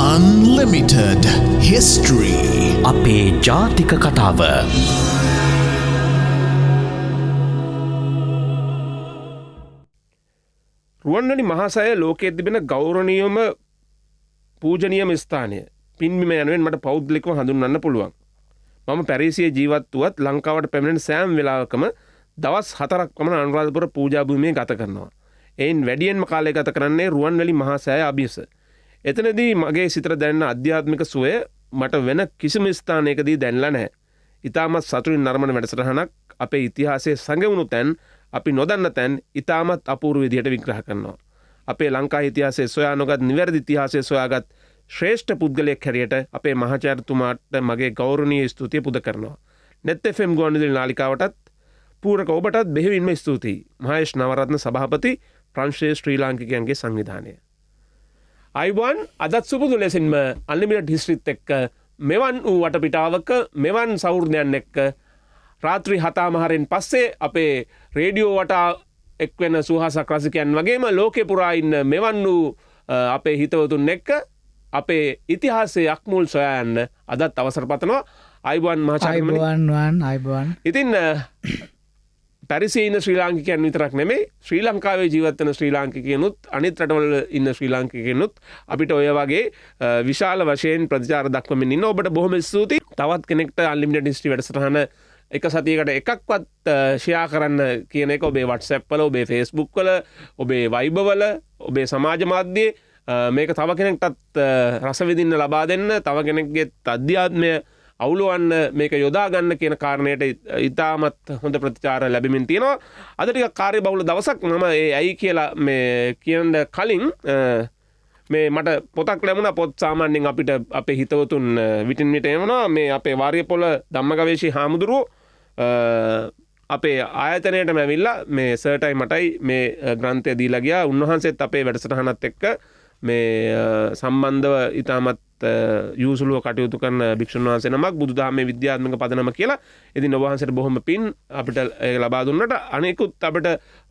Unlimited History. අපේ ජාතික කතාව. රුවන්වැලි මහසෑය ලෝකයේ තිබෙන ගෞරවනීයම පූජනීයම ස්ථානය. පින්බිම යනුවෙන් මට පෞද්ගලිකව හඳුන්වන්න පුළුවන්. මම පැරිසියේ ජීවත් වුවත් ලංකාවට පැමිණෙන සෑම වෙලාවකම දවස් 4ක් පමණ අනුරාධපුර පූජා භූමියේ ගත කරනවා. එයින් වැඩියෙන්ම කාලය ගත කරන්නේ රුවන්වැලි මහසෑය අභියස. එතනදී මගේ සිතට දැනෙන අධ්‍යාත්මික සුවය මට වෙන කිසිම ස්ථානයකදී දැනලා නැහැ. ඊටමත් සතුටින් නරඹන වැඩසටහනක් අපේ ඉතිහාසයේ සැඟවුණු තැන් අපි නොදන්න තැන් ඊටමත් අපූර්ව විදිහට විග්‍රහ කරනවා. අපේ ලංකා ඉතිහාසයේ සොයා නොගත් නිවැරදි ඉතිහාසයේ සොයාගත් ශ්‍රේෂ්ඨ පුද්ගලයෙක් හැටියට අපේ මහාචාර්යතුමාට මගේ ගෞරවනීය ස්තුතිය පුද කරනවා. net fm ගුවන්විදුලි නාලිකාවටත් පූරක ඔබටත් බෙහෙවින්ම ස්තුතියි. මහේෂ් නවරත්න සභාපති ප්‍රංශයේ ශ්‍රී ලාංකිකයන්ගේ සංවිධානය. අයිබෝන් අදත් සුපුදු ලෙසින්ම අන්ලිමිටඩ් හිස්ටරිත් එක්ක මෙවන් වූ වටපිටාවක මෙවන් සෞර්ධයන් එක්ක රාත්‍රී 7:00 පස්සේ අපේ රේඩියෝ වටා එක්වෙන සුහසක් රසිකයන් වගේම ලෝකෙ පුරා ඉන්න මෙවන් වූ අපේ හිතවතුන් එක්ක අපේ ඉතිහාසයේ අක්මුල් සොයා යන්න අදත් අවසර පතනවා. අයිබෝන් මහාචාර්යමනි. අයිබෝන්. ඉතින් පැරිසියේ ඉන්න ශ්‍රී ලාංකිකයන් විතරක් නෙමෙයි ශ්‍රී ලංකාවේ ජීවත් වෙන ශ්‍රී ලාංකිකයනුත් අනිත් රටවල ඉන්න ශ්‍රී ලාංකිකයනුත් අපිට ඔය වගේ විශාල වශයෙන් ප්‍රතිචාර දක්වමින් ඉන්න ඔබට බොහොම ස්තුතියි. තවත් කෙනෙක්ට අන්ලිමිටඩ් හිස්ටරි වැඩසටහන එක සතියකට එකක්වත් ෂෙයා කරන්න කියන එක ඔබේ WhatsApp වල ඔබේ Facebook වල ඔබේ Viber වල ඔබේ සමාජ මාධ්‍යයේ මේක තව කෙනෙක්ටත් රස විඳින්න ලබා දෙන්න තව කෙනෙක්ගේ අධ්‍යාත්මය අවුලවන්න මේක යොදා ගන්න කියන කාරණයට ඉතාමත් හොඳ ප්‍රතිචාර ලැබෙමින් තියෙනවා. අද ටිකක් කාර්යබහුල දවසක් මම ඇයි කියලා මේ කියන්න කලින් මේ මට පොතක් ලැබුණා. පොත් සාමාන්‍යයෙන් අපිට අපේ හිතවතුන් විටින් විට එනවා. මේ අපේ වාරියපොළ ධම්මගවේෂී හාමුදුරුවෝ අපේ ආයතනයටම ඇවිල්ලා මේ සර්ටයි මටයි මේ ග්‍රන්ථය දීලා ගියා. උන්වහන්සේත් අපේ වැඩසටහනත් එක්ක මේ සම්බන්ධව ඉතාමත් යූසුලුව කටයුතු කරන භික්ෂුන් වහන්සේ නමක් බුදුදහමේ විද්‍යාත්මක පදනම කියලා. ඉතින් ඔබ වහන්සේට බොහොම පින් අපිට ලබා දුන්නට අනෙකුත් අපිට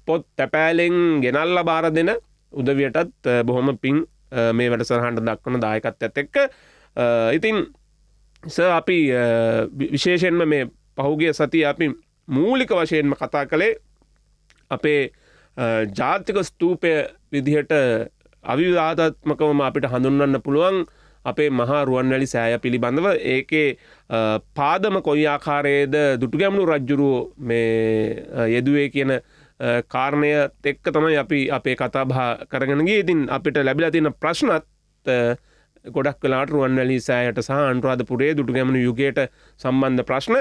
පොත් තැපෑලෙන් ගෙනල්ලා බාර දෙන උදවියටත් බොහොම පින් මේ වැඩසටහනට දක්වන දායකත්වයත් එක්ක. ඉතින් අපි විශේෂයෙන්ම මේ පහුගිය සතිය අපි මූලික වශයෙන්ම කතා කළේ අපේ ජාතික ස්තූපය විදිහට අවිවාදාත්මකවම අපිට හඳුන්වන්න පුළුවන් අපේ මහා රුවන්වැලි සෑය පිළිබඳව. ඒකේ පාදම කොයි ආකාරයේද දුටුගැමුණු රජුරුව මේ යෙදුවේ කියන කාරණයත් එක්ක තමයි අපි අපේ කතා බහ කරගෙන ගියේ. ඉතින් අපිට ලැබිලා තියෙන ප්‍රශ්නත් ගොඩක් වෙලාවට රුවන්වැලි සෑයට සහ අනුරාධපුරයේ දුටුගැමුණු යුගයට සම්බන්ධ ප්‍රශ්න.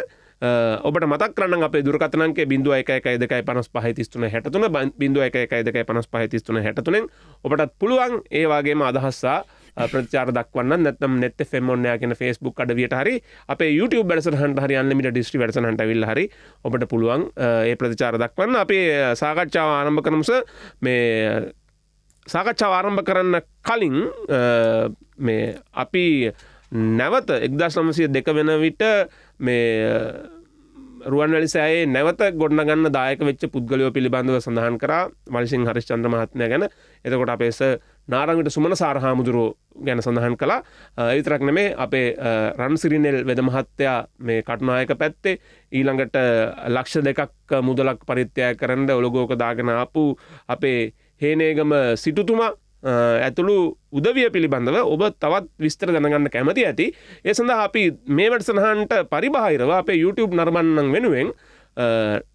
ඔබට මතක් කරන්න අපේ දුරකථන අංකය 0112553363 0112553363 ඔබටත් පුළුවන් ඒ වගේම අදහස් ප්‍රතිචාර දක්වන්න. නැත්නම් net fm ඔන්නයා කියන Facebook අඩවියට හරි අපේ YouTube වැඩසටහනට හරි අන්ලිමිටඩ් හිස්ටරි වැඩසටහනට අවිල්ලා හරි ඔබට පුළුවන් ඒ ප්‍රතිචාර දක්වන්න. අපි සාකච්ඡාව ආරම්භ කරමු. මේ සාකච්ඡාව ආරම්භ කරන්න කලින් මේ අපි නැවත 1902 වෙන විට මේ රුවන්වැලි සෑයේ නැවත ගොඩනගන්න දායක වෙච්ච පුද්ගලයෝ පිළිබඳව සඳහන් කරා වලිසිංහ හරිශ්චන්ද්‍ර මහත්මයා ගැන. එතකොට අපේ නාරංගිට සුමනසාර හාමුදුරුවෝ ගැන සඳහන් කළා. ඒ විතරක් නෙමේ අපේ රන්සිරිනෙල් වෙද මහත්තයා මේ කටුනායක පැත්තේ ඊළඟට ලක්ෂ 2ක් මුදලක් පරිත්‍යාග කරන්න ඔලගෝක දාගෙන ආපු අපේ හේනේගම සිටුතුමා ඇතුළු උදවිය පිළිබඳව ඔබ තවත් විස්තර දැනගන්න කැමති ඇති. ඒ සඳහා අපි මේ වැඩසටහනට පරිබාහිරව අපේ YouTube නරඹන්නන් වෙනුවෙන්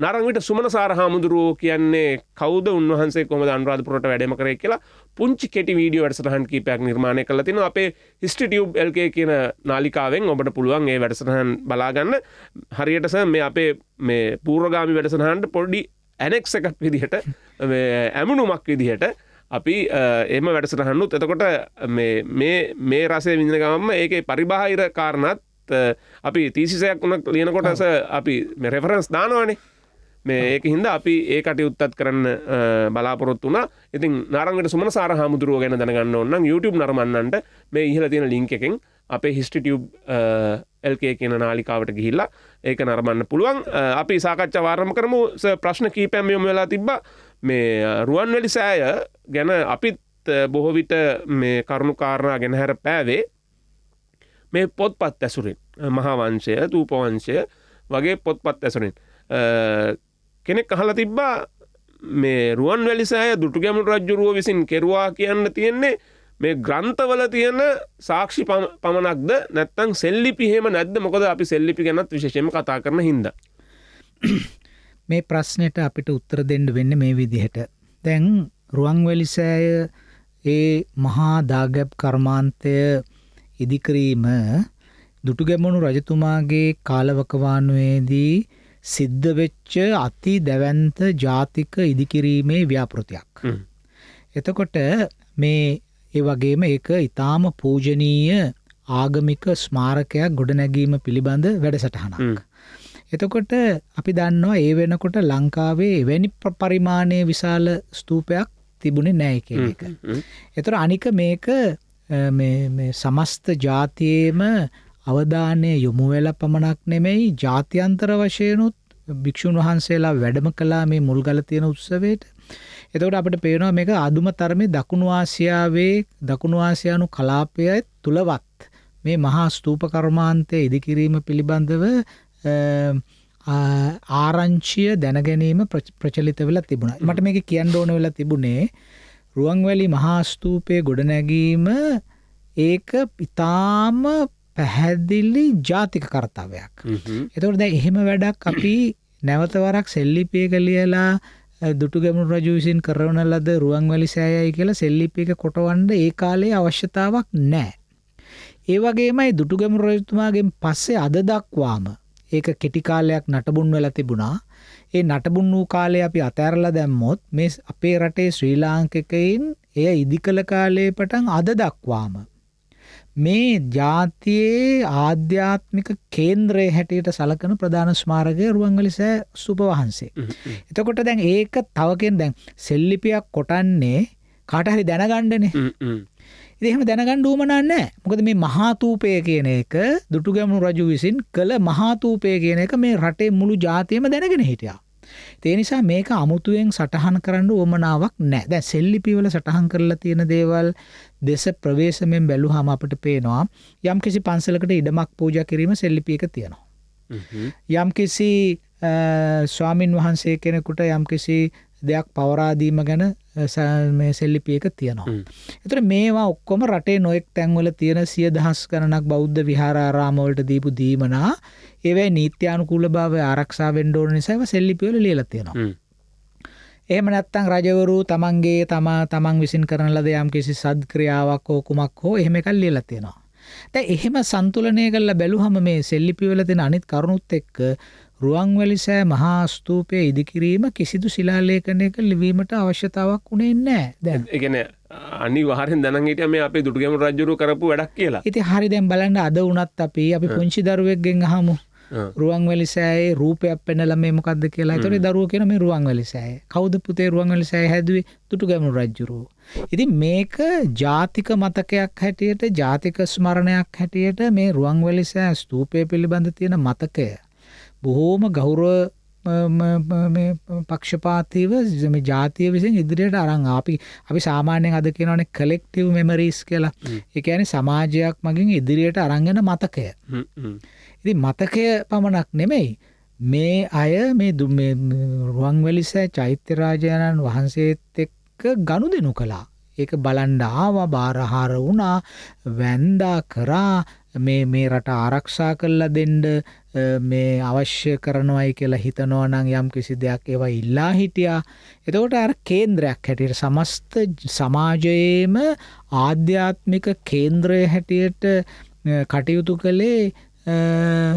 නාරංගිට සුමනසාර හාමුදුරුවෝ කියන්නේ කවුද, උන්වහන්සේ කොහොමද අනුරාධපුරට වැඩම කරේ කියලා පුංචි කෙටි වීඩියෝ වැඩසටහන් කීපයක් නිර්මාණය කරලා තිනවා. අපේ History Tube LK කියන නාලිකාවෙන් ඔබට පුළුවන් ඒ වැඩසටහන් බලා ගන්න. හරියට මේ අපේ මේ පූර්වගාමි වැඩසටහනට පොඩි ඇනෙක්ස් එකක් විදිහට මේ ඇමුණුමක් විදිහට අපි එහෙම වැඩසටහනුත්. එතකොට මේ රසය විඳින ගමන්ම ඒකේ පරිබාහිර කාරණාත් අපි තීසිසයක් වුණත් ලියනකොට අපි මේ රෙෆරන්ස් දානවනේ. මේ ඒක හින්දා අපි ඒ කටයුත්තත් කරන්න බලාපොරොත්තු වුණා. ඉතින් නාරංගිට සුමනසාර හාමුදුරුවෝ ගැන දැනගන්න ඕන නම් YouTube නරඹන්නන්ට මේ ඉහළ තියෙන link එකෙන් අපේ History Tube LK කියන නාලිකාවට ගිහිල්ලා ඒක නරඹන්න පුළුවන්. අපි සාකච්ඡාව ආරම්භ කරමු. ප්‍රශ්න කීපයක් මෙහෙම වෙලා තිබ්බා. මේ රුවන්වැලි සෑය ගැන අපි බොහෝ විට මේ කරුණු කාරණා ගෙනහැර පෑවේ මේ පොත්පත් ඇසුරින් මහාවංශය තූපවංශය වගේ පොත්පත් ඇසුරින් කෙනෙක් අහලා තිබ්බා මේ රුවන්වැලි සෑය දුටුගැමුණු රජුරුව විසින් කෙරුවා කියන්න තියෙන්නේ මේ ග්‍රන්ථවල තියෙන සාක්ෂි පමණක්ද නැත්තම් සෙල්ලිපි එහෙම නැද්ද? මොකද අපි සෙල්ලිපි ගැනත් විශේෂයෙන්ම කතා කරන හින්දා. මේ ප්‍රශ්නෙට අපිට උත්තර දෙන්න වෙන්නේ මේ විදිහට. දැන් රුවන්වැලි සෑය ඒ මහා දාගැබ් කර්මාන්තය ඉදිකිරීම දුටුගැමුණු රජතුමාගේ කාලවකවානුවේදී සිද්ධ වෙච්ච අති දැවැන්ත ජාතික ඉදිකිරීමේ ව්‍යාපෘතියක්. එතකොට මේ ඒ වගේම ඒක ඊටාම පූජනීය ආගමික ස්මාරකයක් ගොඩනැගීම පිළිබඳ වැඩසටහනක්. එතකොට අපි දන්නවා ඒ වෙනකොට ලංකාවේ එවැනි පරිමාණයේ විශාල ස්තූපයක් තිබුණේ නැහැ කියන එක. ඒතර අනික මේක මේ සමස්ත ජාතියේම අවධානය යොමු වෙලා පමණක් නෙමෙයි ජාත්‍යන්තර වශයෙන්ුත් භික්ෂුන් වහන්සේලා වැඩම කළා මේ මුල්ගල තියෙන උත්සවයට. එතකොට අපිට පේනවා මේක අදුම තරමේ දකුණු ආසියාවේ දකුණු ආසියානු කලාපය තුලවත් මේ මහා ස්තූප කර්මාන්තය ඉදිකිරීම පිළිබඳව ආරංචිය දැනගැනීම ප්‍රචලිත වෙලා තිබුණා. මට මේක කියන්න ඕන වෙලා තිබුණේ රුවන්වැලි මහා ස්තූපයේ ගොඩනැගීම ඒක ඊටාම පැහැදිලි ජාතික කර්තව්‍යයක්. එතකොට දැන් එහෙම වැඩක් අපි නැවත වරක් සෙල්ලිපියක ලියලා දුටුගැමුණු රජු විසින් කරවන ලද රුවන්වැලි සෑයයි කියලා සෙල්ලිපියක කොටවන්න ඒ කාලේ අවශ්‍යතාවක් නැහැ. ඒ වගේමයි දුටුගැමුණු රජතුමාගෙන් පස්සේ අද දක්වාම ඒක කෙටි කාලයක් නටබුන් වෙලා තිබුණා. ඒ නටබුන් වූ කාලේ අපි අතහැරලා දැම්මොත් මේ අපේ රටේ ශ්‍රී ලාංකිකයින් එය ඉදිකල කාලේ පටන් අද දක්වාම මේ ජාතියේ ආධ්‍යාත්මික කේන්ද්‍රය හැටියට සලකන ප්‍රධාන ස්මාරකය රුවන්වැලි සෑ ස්තූප වහන්සේ. එතකොට දැන් ඒක තව කෙනෙක් දැන් සෙල්ලිපියක් කොටන්නේ කාට හරි දැනගන්නනේ. ඉතින් එහෙම දැනගන්න උවමනා නැහැ. මොකද මේ මහා තූපය කියන එක දුටුගැමුණු රජු විසින් කළ මහා තූපය කියන එක මේ රටේ මුළු ජාතියම දැනගෙන හිටියා. ඒ නිසා මේක අමුතුවෙන් සටහන් කරන්න උවමනාවක් නැහැ. දැන් සෙල්ලිපිවල සටහන් කරලා තියෙන දේවල් දේශ ප්‍රවේශමෙන් බැලුවාම අපිට පේනවා යම්කිසි පන්සලකට ඉඩමක් පූජා කිරීම සෙල්ලිපියක තියෙනවා. යම්කිසි ස්වාමින් වහන්සේ කෙනෙකුට යම්කිසි දෙයක් පවරා දීම ගැන මේ සෙල්ලිපියක තියෙනවා. ඒතර මේවා ඔක්කොම රටේ නොඑක් තැන්වල තියෙන 100,000 ගණනක් බෞද්ධ විහාරාරාම වලට දීපු දීමනා ඒවේ නීත්‍යානුකූලභාවය ආරක්ෂා වෙන්න ඕන නිසා ඒවා සෙල්ලිපිවල ලියලා තියෙනවා. එහෙම නැත්නම් රජවරු තමන් විසින් කරන ලද යම්කිසි සද්ක්‍රියාවක් හෝ කුමක් හෝ එහෙම එකක් ලියලා තියෙනවා. දැන් එහෙම සන්තුලනය කරලා බැලුවම මේ සෙල්ලිපිවල තියෙන අනිත් කරුණුත් එක්ක රුවන්වැලි සෑ මහා ස්තූපය ඉදිකිරීම කිසිදු ශිලාලේඛනයක ලිවීමට අවශ්‍යතාවක් උනේ නැහැ. දැන් ඒ කියන්නේ අනිවාර්යෙන් දැනන් හිටියා මේ අපේ දුටුගැමුණු රජුරු කරපු වැඩක් කියලා. ඉතින් හරි දැන් බලන්න අද වුණත් අපි පුංචි දරුවෙක්ගෙන් අහමු රුවන්වැලි සෑයේ රූපයක් පෙන්නලා මේ මොකද්ද කියලා. ඒතකොට දරුවෝ කියන මේ රුවන්වැලි සෑය. කවුද පුතේ රුවන්වැලි සෑය හැදුවේ? දුටුගැමුණු රජුරෝ. ඉතින් මේක ජාතික මතකයක් හැටියට ජාතික ස්මරණයක් හැටියට මේ රුවන්වැලි සෑ ස්තූපය පිළිබඳ තියෙන මතකය බොහෝම ගෞරව මේ පක්ෂපාතීව මේ ජාතිය විසින් ඉදිරියට අරන් අපි සාමාන්‍යයෙන් අද කියනවානේ කලෙක්ටිව් මෙමරීස් කියලා. ඒ කියන්නේ සමාජයක් මගින් ඉදිරියට අරන් යන මතකය. ඉතින් මතකය පමණක් නෙමෙයි මේ අය මේ රුවන්වැලි සෑ චෛත්‍ය රාජානන් වහන්සේත් එක්ක ගනුදෙනු කළා. ඒක බලන්න ආවා, බාරහාර වුණා, වැන්දා කරා, මේ රට ආරක්ෂා කරලා දෙන්න මේ අවශ්‍ය කරනවයි කියලා හිතනවා නම් යම් කිසි දෙයක් ඒවා ඉල්ලා හිටියා. එතකොට අර කේන්ද්‍රයක් හැටියට සමස්ත සමාජයේම ආධ්‍යාත්මික කේන්ද්‍රය හැටියට කටයුතු කළේ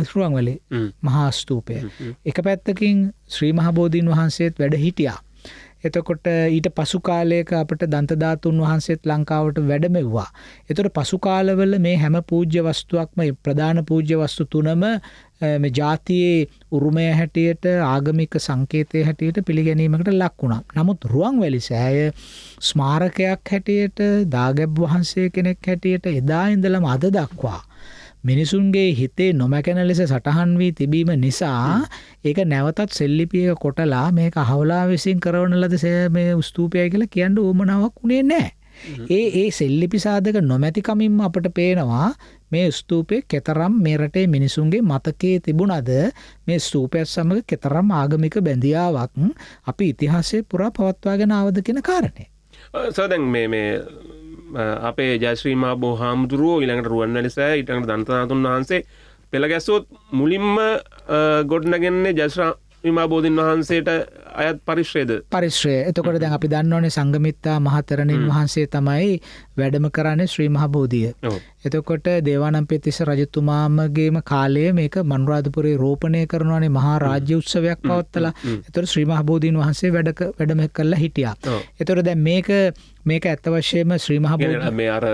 රුවන්වැලි මහා ස්තූපය. එක පැත්තකින් ශ්‍රී මහ බෝධීන් වහන්සේත් වැඩ හිටියා. එතකොට ඊට පසු කාලයක අපිට දන්තධාතුන් වහන්සේත් ලංකාවට වැඩමෙව්වා. ඒතකොට පසු කාලවල මේ හැම පූජ්‍ය වස්තුවක්ම ප්‍රධාන පූජ්‍ය වස්තු තුනම මේ ජාතියේ උරුමය හැටියට ආගමික සංකේතය හැටියට පිළිගැනීමකට ලක් වුණා. නමුත් රුවන්වැලි සෑය ස්මාරකයක් හැටියට දාගැබ් වහන්සේ කෙනෙක් හැටියට එදා ඉඳලම අද දක්වා මිනිසුන්ගේ හිතේ නොමැකෙන ලෙස සටහන් වී තිබීම නිසා ඒක නැවතත් සෙල්ලිපියක කොටලා මේක අහවලා විසින් කරවන ලද මේ ස්තූපයයි කියලා කියන්න උවමනාවක් උනේ නැහැ. ඒ සෙල්ලිපි සාධක නොමැතිකමින්ම අපට පේනවා මේ ස්තූපේ කෙතරම් මේ රටේ මිනිසුන්ගේ මතකයේ තිබුණද මේ ස්තූපයත් සමග කෙතරම් ආගමික බැඳියාවක් අපි ඉතිහාසයේ පුරා පවත්වාගෙන ආවද කියන කාරණේ. සෝදැන් මේ අපේ ජයශ්‍රී මහ බෝ හාමුදුරුවෝ ඊළඟට රුවන්වැලි සෑය ඊළඟට දන්තනාතුන් වහන්සේ පෙළ ගැස්සුවොත් මුලින්ම ගොඩනගන්නේ ජයශ්‍රී මහ බෝධීන් වහන්සේට අයත් පරිශ්‍රය. එතකොට දැන් අපි දන්නවනේ සංඝමිත්තා මහතෙරණින් වහන්සේ තමයි වැඩම කරන්නේ ශ්‍රී මහ බෝධිය. එතකොට දේවානම්පියතිස්ස රජතුමාමගේම කාලයේ මේක මනුරාධපුරේ රෝපණය කරනවානේ මහා රාජ්‍ය උත්සවයක් පවත්වලා. එතකොට ශ්‍රී මහ බෝධීන් වහන්සේ වැඩම කරලා හිටියා. එතකොට දැන් මේක ඇත්ත වශයෙන්ම ශ්‍රී මහ බෝධි මේ අර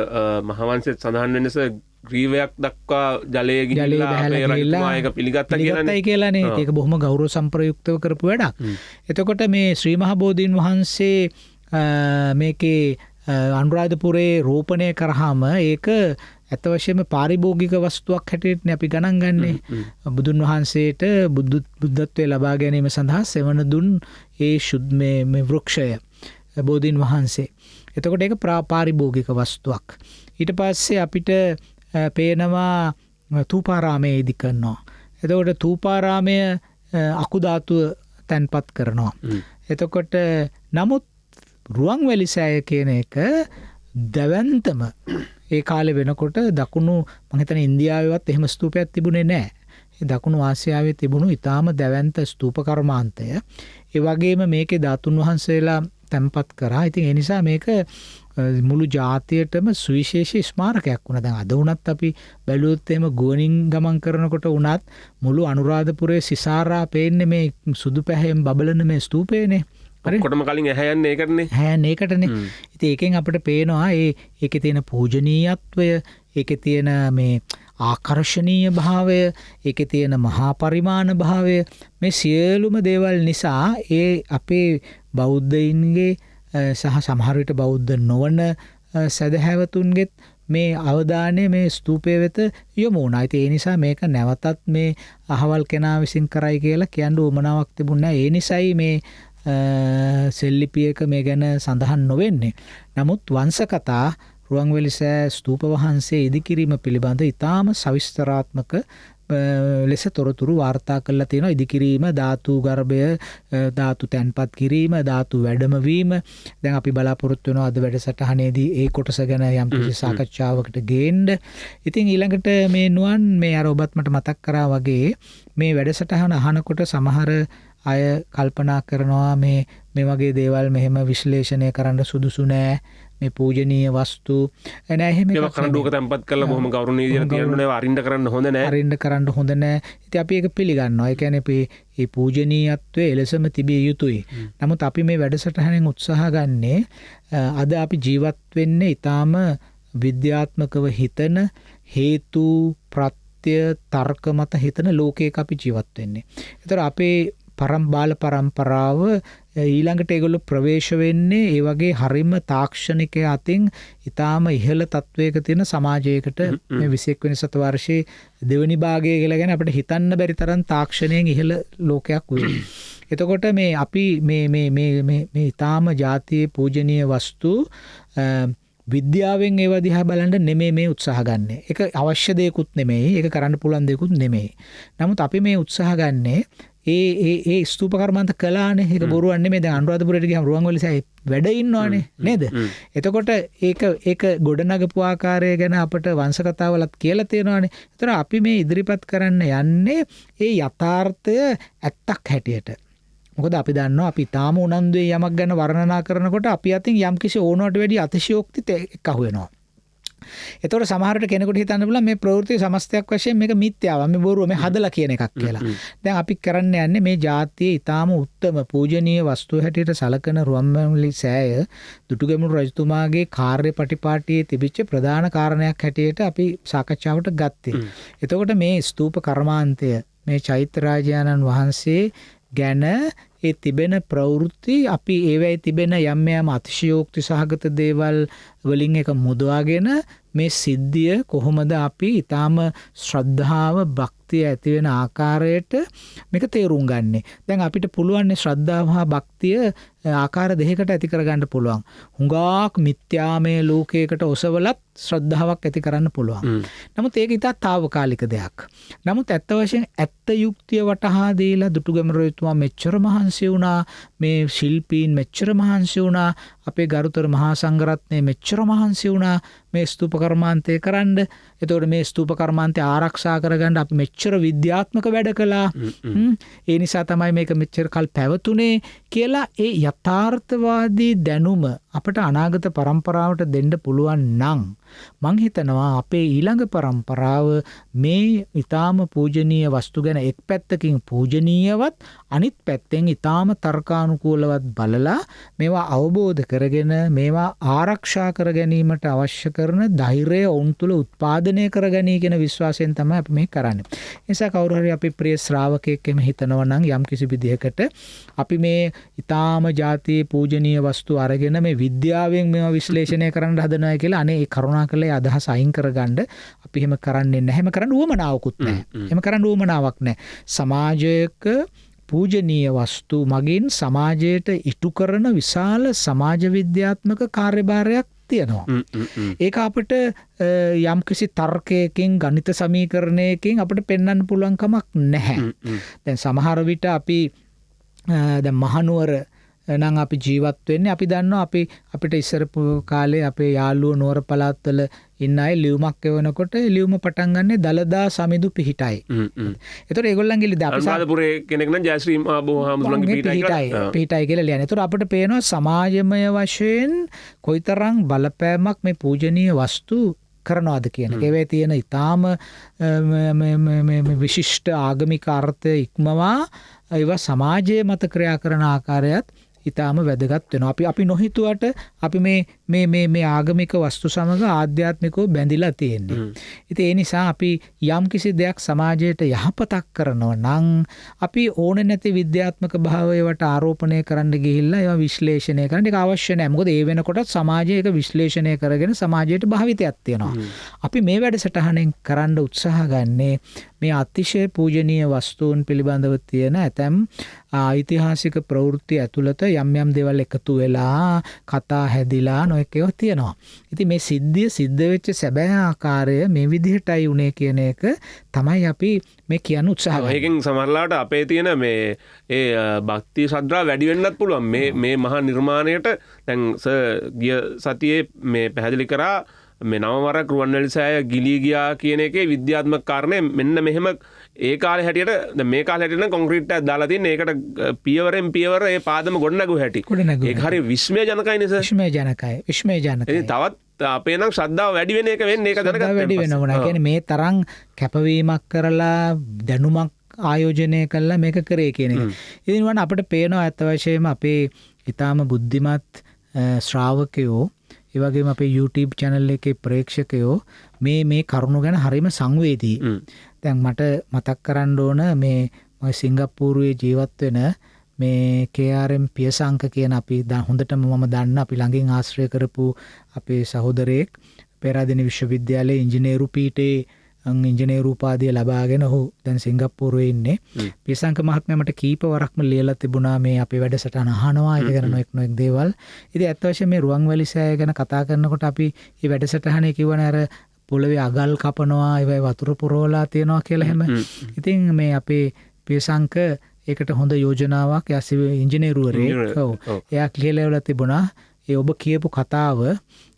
මහවංශයේ සඳහන් වෙනස ග්‍රීවයක් දක්වා ජලය ගිහිල්ලා අපේ රජතුමා ඒක පිළිගත්තයි කියලානේ. ඒක බොහොම ගෞරව සම්ප්‍රයුක්තව කරපු වැඩක්. එතකොට මේ ශ්‍රී මහ බෝධීන් වහන්සේ මේකේ අනුරාධපුරේ රෝපණය කරාම ඒක ඇත්ත වශයෙන්ම පාරිභෝගික වස්තුවක් හැටියට අපි ගණන් ගන්නේ. බුදුන් වහන්සේට බුද්ධත්වයේ ලබා ගැනීම සඳහා සෙවණ දුන් ඒ මේ වෘක්ෂය බෝධීන් වහන්සේ. එතකොට ඒක පාරිභෝගික වස්තුවක්. ඊට පස්සේ අපිට පේනවා තූපාරාමයේ ඉදි කරනවා. එතකොට තූපාරාමය අකුධාතුව තැන්පත් කරනවා. එතකොට නමුත් රුවන්වැලි සෑය කියන එක දැවැන්තම ඒ කාලේ වෙනකොට දකුණු මම හිතන්නේ ඉන්දියාවේවත් එහෙම ස්තූපයක් තිබුණේ නැහැ. ඒ දකුණු ආසියාවේ තිබුණු ඊටාම දැවැන්ත ස්තූප කර්මාන්තය. ඒ වගේම මේකේ ධාතුන් වහන්සේලා තැන්පත් කරා. ඉතින් ඒ නිසා මේක මුළු ජාතියටම සුවිශේෂී ස්මාරකයක් වුණා. දැන් අද වුණත් අපි බැලුවොත් එහෙම ගුවනින් ගමන් කරනකොට වුණත් මුළු අනුරාධපුරයේ සිසාරා පේන්නේ මේ සුදු පැහැයෙන් බබලන මේ ස්තූපේනේ. ඔක්කොටම කලින් ඇහැ යන්නේ ඒකටනේ. ඇහැ යන්නේ ඒකටනේ. ඉතින් ඒකෙන් අපිට පේනවා ඒකේ තියෙන පූජනීයත්වය, ඒකේ තියෙන මේ ආකර්ශනීය භාවය, ඒකේ තියෙන මහා පරිමාණ භාවය, මේ සියලුම දේවල් නිසා ඒ අපේ බෞද්ධයින්ගේ සහ සමහර විට බෞද්ධ නොවන සදහැවතුන්ගෙත් මේ අවධානය මේ ස්තූපය වෙත යොමු වුණා. ඒ නිසා මේක නැවතත් මේ අහවල් කෙනා විසින් කරයි කියලා කියන්න උවමනාවක් තිබුණේ නැහැ. ඒ නිසායි මේ සෙල්ලිපියක මේ ගැන සඳහන් නොවෙන්නේ. නමුත් වංශකතා රුවන්වැලි සෑ ස්තූප වහන්සේ ඉදිකිරීම පිළිබඳ ඉතාම සවිස්තරාත්මක ලෙස තොරතුරු වාර්තා කරලා තියෙනවා. ඉදිකිරීම, ධාතු ගර්භය, ධාතු තැන්පත් කිරීම, ධාතු වැඩමවීම. දැන් අපි බලාපොරොත්තු වෙනවා අද වැඩසටහනේදී ඒ කොටස ගැන යම් කිසි සාකච්ඡාවකට ගේන්න. ඉතින් ඊළඟට මේ නුවන් මේ අර ඔබත් මට මතක් කරා වගේ මේ වැඩසටහන අහනකොට සමහර අය කල්පනා කරනවා මේ වගේ දේවල් මෙහෙම විශ්ලේෂණය කරන්න සුදුසු නෑ. මේ පූජනීය වස්තු නෑ එහෙම ඒවා කරඬුවක තැන්පත් කරලා බොහොම ගෞරවණීය විදිහට තියන්න ඕනේ. අරින්න කරන්න හොඳ නෑ. අරින්න කරන්න හොඳ නෑ. ඉතින් අපි ඒක පිළිගන්නවා. ඒ කියන්නේ අපි මේ පූජනීයත්වයේ එලෙසම තිබිය යුතුයි. නමුත් අපි මේ වැඩසටහනෙන් උත්සාහ ගන්නේ අද අපි ජීවත් වෙන්නේ ඊටාම විද්‍යාත්මකව හිතන හේතු ප්‍රත්‍ය තර්ක මත හිතන ලෝකයක අපි ජීවත් වෙන්නේ. ඒතර අපේ බාල පරම්පරාව ඊළඟට ඒගොල්ලෝ ප්‍රවේශ වෙන්නේ ඒ වගේ හරිම තාක්ෂණිකය අතින් ඊටාම ඉහළ තත්වයක තියෙන සමාජයකට මේ 21 වෙනි සතවර්ෂයේ දෙවෙනි භාගය කියලා ගැන අපිට හිතන්න බැරි තරම් තාක්ෂණයෙන් ඉහළ ලෝකයක් වෙයි. එතකොට මේ අපි මේ ඊටාම ජාතියේ පූජනීය වස්තු විද්‍යාවෙන් ඒවා දිහා බලන්න නෙමෙයි මේ උත්සාහ ගන්නෙ. ඒක අවශ්‍ය දෙයක්ුත් නෙමෙයි. ඒක කරන්න පුළුවන් දෙයක්ුත් නෙමෙයි. නමුත් අපි මේ උත්සාහ ගන්නේ ඒ ස්තූප කර්මාන්ත කළානේ. ඒක බොරුවක් නෙමෙයි. දැන් අනුරාධපුරයට ගියාම රුවන්වැලි සෑය වැඩ ඉන්නවනේ නේද? එතකොට ඒක ගොඩනගපු ආකාරය ගැන අපිට වංශ කතාවලත් කියලා තියෙනවානේ. ඒතර අපි මේ ඉදිරිපත් කරන්න යන්නේ ඒ යථාර්ථය ඇත්තක් හැටියට. මොකද අපි දන්නවා අපි තාම උනන්දුවේ යමක් ගැන වර්ණනා කරනකොට අපි අතින් යම්කිසි ඕනවට වැඩි අතිශයෝක්ති එක්ක අහුවෙනවා. එතකොට සමහරට කෙනෙකුට හිතන්න පුළුවන් මේ ප්‍රවෘත්ති සමස්තයක් වශයෙන් මේක මිත්‍යාවක්, මේ බොරුව, මේ හදලා කියන එකක් කියලා. දැන් අපි කරන්න යන්නේ මේ ජාතියේ ඊටාම උත්තම පූජනීය වස්තුව හැටියට සලකන රුවන්වැලි සෑය දුටුගැමුණු රජතුමාගේ කාර්ය පටිපාටියේ තිබිච්ච ප්‍රධාන කාරණයක් හැටියට අපි සාකච්ඡාවට ගත්තේ. එතකොට මේ ස්තූප කර්මාන්තය, මේ චෛත්‍යරාජානන් වහන්සේ ගැන ඒ තිබෙන ප්‍රවෘත්ති අපි ඒවැයි තිබෙන යම් අතිශයෝක්ති සහගත දේවල් වලින් එක මුදවාගෙන මේ සිද්ධිය කොහොමද අපි ඊටාම ශ්‍රද්ධාව, භක්තිය භක්තිය ඇති වෙන ආකාරයට මේක තේරුම් ගන්න. දැන් අපිට පුළුවන් ශ්‍රද්ධාව හා භක්තිය ආකාර දෙකකට ඇති කරගන්න පුළුවන්. හුඟක් මිත්‍යාමය ලෝකයකට ඔසවලත් ශ්‍රද්ධාවක් ඇති කරන්න පුළුවන්. නමුත් ඒක ඉතා తాවකාලික දෙයක්. නමුත් ඇත්ත වශයෙන් ඇත්ත යුක්තිය වටහා දීලා දුටුගැමුණුතුමා මෙච්චර මහන්සි වුණා, මේ ශිල්පීන් මෙච්චර මහන්සි වුණා, අපේ ගරුතර මහා සංඝරත්නය මෙච්චර මහන්සි වුණා මේ ස්තූප කර්මාන්තය කරන්න. එතකොට මේ ස්තූප කර්මාන්තය ආරක්ෂා කරගන්න අපි මෙච්චර විද්‍යාත්මක වැඩ කළා. ඒ නිසා තමයි මේක මෙච්චර කල් පැවතුනේ කියලා ඒ යථාර්ථවාදී දැනුම අපට අනාගත පරම්පරාවට දෙන්න පුළුවන් නම් මං හිතනවා අපේ ඊළඟ පරම්පරාව මේ ඊටාම පූජනීය වස්තු ගැන එක් පැත්තකින් පූජනීයවත් අනිත් පැත්තෙන් ඊටාම තර්කානුකූලවත් බලලා මේවා අවබෝධ කරගෙන මේවා ආරක්ෂා කර ගැනීමට අවශ්‍ය කරන ධෛර්යය ඔවුන් තුළ උත්පාදනය කරගනී කියන විශ්වාසයෙන් තමයි අපි මේ කරන්නේ. ඒ නිසා කවුරු හරි අපේ ප්‍රිය ශ්‍රාවකයෙක් එම හිතනවා නම් යම් කිසි විදිහකට අපි මේ ඊටාම ජාතියේ පූජනීය වස්තු අරගෙන මේ විද්‍යාවෙන් මේවා විශ්ලේෂණය කරන්න හදනවා කියලා අනේ ඒ කරුණාකරලා අදහස අයින් කරගන්න අපි එහෙම කරන්නේ නැහැ. එහෙම කරන්න උවමනාවකුත් නැහැ. එහෙම කරන්න උවමනාවක් නැහැ. සමාජයක පූජනීය වස්තු මගින් සමාජයට ඉටු කරන විශාල සමාජ විද්‍යාත්මක කාර්යභාරයක් තියෙනවා. ඒක අපිට යම්කිසි තර්කයකින් ගණිත සමීකරණයකින් අපිට පෙන්වන්න පුළුවන් කමක් නැහැ. දැන් සමහර විට අපි දැන් මහනුවර නම් අපි ජීවත් වෙන්නේ අපි දන්නවා අපිට ඉස්සර කාලේ අපේ යාළුවෝ නුවර පළාත්වල ඉන්න අය ලියුමක් එවනකොට ලියුම පටන් ගන්නේ දලදා සමිඳු පිහිටයි. ඒතකොට ඒගොල්ලන්ගේ ලියුම අපි සාදපුරේ කෙනෙක් නම් ජයශ්‍රී මහබෝධිහාමුදුරන්ගේ පිහිටයි කියලා ලියන්නේ. ඒතකොට අපිට පේනවා සමාජමය වශයෙන් කොයිතරම් බලපෑමක් මේ පූජනීය වස්තු කරනවාද කියන එක. ඒවේ තියෙන ඊටාම විශිෂ්ට ආගමික අර්ථය ඉක්මවා ඒවා සමාජයේ මත ක්‍රියා කරන ආකාරයත් ඊටාම වැදගත් වෙනවා. අපි නොහිතුවට අපි මේ ආගමික වස්තු සමග ආධ්‍යාත්මිකව බැඳිලා තියෙන්නේ. ඉතින් ඒ නිසා අපි යම් කිසි දෙයක් සමාජයට යහපතක් කරනවා නම් අපි ඕනේ නැති විද්‍යාත්මක භාවයකට ආරෝපණය කරන්න ගිහිල්ලා ඒවා විශ්ලේෂණය කරන්න ඒක අවශ්‍ය නැහැ. මොකද ඒ වෙනකොටත් සමාජය ඒක විශ්ලේෂණය කරගෙන සමාජයට භාවිතයක් තියෙනවා. අපි මේ වැඩසටහනෙන් කරන්න උත්සාහ ගන්නේ මේ අතිශය පූජනීය වස්තුන් පිළිබඳව තියෙන ඇතැම් ඓතිහාසික ප්‍රවෘත්ති ඇතුළත යම් දේවල් එකතු වෙලා කතා හැදිලා නොඑක ඒවා තියෙනවා. ඉතින් මේ සිද්ධිය සිද්ධ වෙච්ච සැබෑ ආකාරය මේ විදිහටයි උනේ කියන එක තමයි අපි මේ කියන්න උත්සාහ කරන්නේ. ඒකෙන් සමහරලාට අපේ තියෙන මේ ඒ භක්ති ශ්‍රද්ධාව වැඩි වෙන්නත් පුළුවන්. මේ මහා නිර්මාණයට දැන් ගිය සතියේ මේ පැහැදිලි කරා මේ නවවරක් රුවන්වැලි සෑය ගිලී ගියා කියන එකේ විද්‍යාත්මක කාරණේ මෙන්න මෙහෙම ඒ කාලේ හැටියට දැන් මේ කාලේ හැටියට නම් කොන්ක්‍රීට් එකක් දාලා තියෙන ඒකට පියවරෙන් පියවර ඒ පාදම ගොඩනගුව හැටි. ඒක හරිය විස්මයජනකයි නේ සර්. විස්මයජනකයි. ඉතින් තවත් අපේ නම් ශ්‍රද්ධාව වැඩි වෙන එක වෙන්නේ ඒක දැනගන්න වැඩි වෙනවා. ඒ කියන්නේ මේ තරම් කැපවීමක් කරලා දැනුමක් ආයෝජනය කළා මේක කරේ කියන එක. ඉතින් වань අපිට පේනවා අත් වශයෙන්ම අපේ ඊටාම බුද්ධිමත් ශ්‍රාවකයෝ ඒ වගේම අපේ YouTube channel එකේ ප්‍රේක්ෂකයෝ මේ කරුණු ගැන හරිම සංවේදී. දැන් මට මතක් කරන්න ඕන මේ සිංගප්පූරුවේ ජීවත් වෙන මේ KRM පියසංක කියන අපි හොඳටම මම දන්න අපි ළඟින් ආශ්‍රය කරපු අපේ සහෝදරයෙක් පෙරාදෙණි විශ්වවිද්‍යාලයේ ඉංජිනේරු පීඨේ ඉංජිනේරු උපාධිය ලබාගෙන ඔහු දැන් සිංගප්පූරුවේ ඉන්නේ. පියසංක මහත්මයා මට කීප වරක්ම ලියලා තිබුණා මේ අපේ වැඩසටහන අහනවා ඒක ගැන නොඑක් දේවල්. ඉතින් ඇත්ත වශයෙන්ම මේ රුවන්වැලි සෑය ගැන කතා කරනකොට අපි මේ වැඩසටහනේ කියවනේ අර පොළවේ අගල් කපනවා ඒවයි වතුර පුරවලා තියනවා කියලා හැම. ඉතින් මේ අපේ පියසංක ඒකට හොඳ යෝජනාවක් යා සිවිල් ඉංජිනේරුවරයෙක්. එයා කියලා තිබුණා ඒ ඔබ කියපු කතාව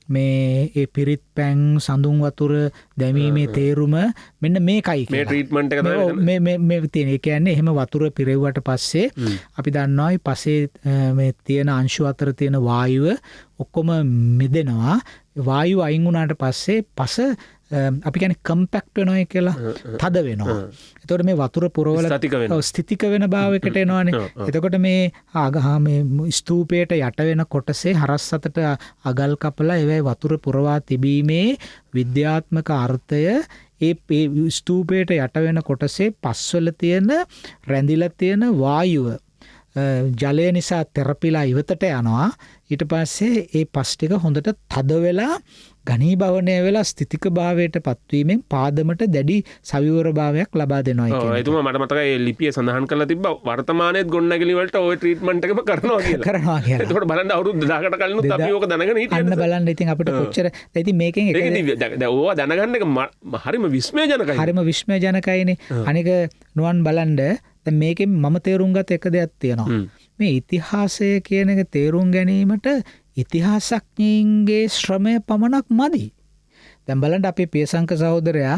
මේ ඒ පිරිත් පැන් සඳුන් වතුර දැමීමේ තේරුම මෙන්න මේකයි කියලා. මේ ට්‍රීට්මන්ට් එක තමයි මේ තියෙන. ඒ කියන්නේ එහෙම වතුර පිරෙව්වට පස්සේ අපි දන්නවා මේ පසේ මේ තියෙන අංශු අතර තියෙන වායුව ඔක්කොම මිදෙනවා. වායුව අයින් වුණාට පස්සේ පස අපි කියන්නේ කම්පැක්ට් වෙනවා කියලා තද වෙනවා. එතකොට මේ වතුර පුරවල ස්ථිතික වෙන භාවයකට එනවානේ. එතකොට මේ මේ ස්තූපයට යට වෙන කොටසේ හරස් අතට අගල් කපලා ඒවයි වතුර පුරවා තිබීමේ විද්‍යාත්මක අර්ථය ඒ ස්තූපයට යට වෙන කොටසේ පස්වල තියෙන රැඳිලා තියෙන වායුව ජලය නිසා තෙරපිලා ඉවතට යනවා. ඊට පස්සේ ඒ පස් ටික හොඳට තද වෙලා ඝනීභවනය වෙලා ස්ථිතික භාවයට පත්වීමෙන් පාදමට දැඩි සවිවර භාවයක් ලබා දෙනවා කියන එක. එතුමා මට මතකයි ඒ ලිපිය සඳහන් කරලා තිබ්බා වර්තමානයේත් ගොඩනැගිලි වලට ওই ට්‍රීට්මන්ට් එකම කරනවා කියලා. කරනවා කියලා. එතකොට බලන්න අවුරුදු 10කට කලිනුත් අපි ඕක දැනගෙන හිටියේ. අන්න බලන්න ඉතින් අපිට කොච්චර ඉතින් මේකෙන් එක දැන් ඕවා දැනගන්න එක හරිම විස්මයජනකයි. හරිම විස්මයජනකයිනේ. අනික නුවන් බලන්න දැන් මේකෙන් මම තේරුම් ගත්ත එක දෙයක් තියෙනවා. මේ ඉතිහාසය කියන එක තේරුම් ගැනීමට ඉතිහාසඥයින්ගේ ශ්‍රමය පමණක් මදි. දැන් බලන්න අපේ පියසංක සහෝදරයා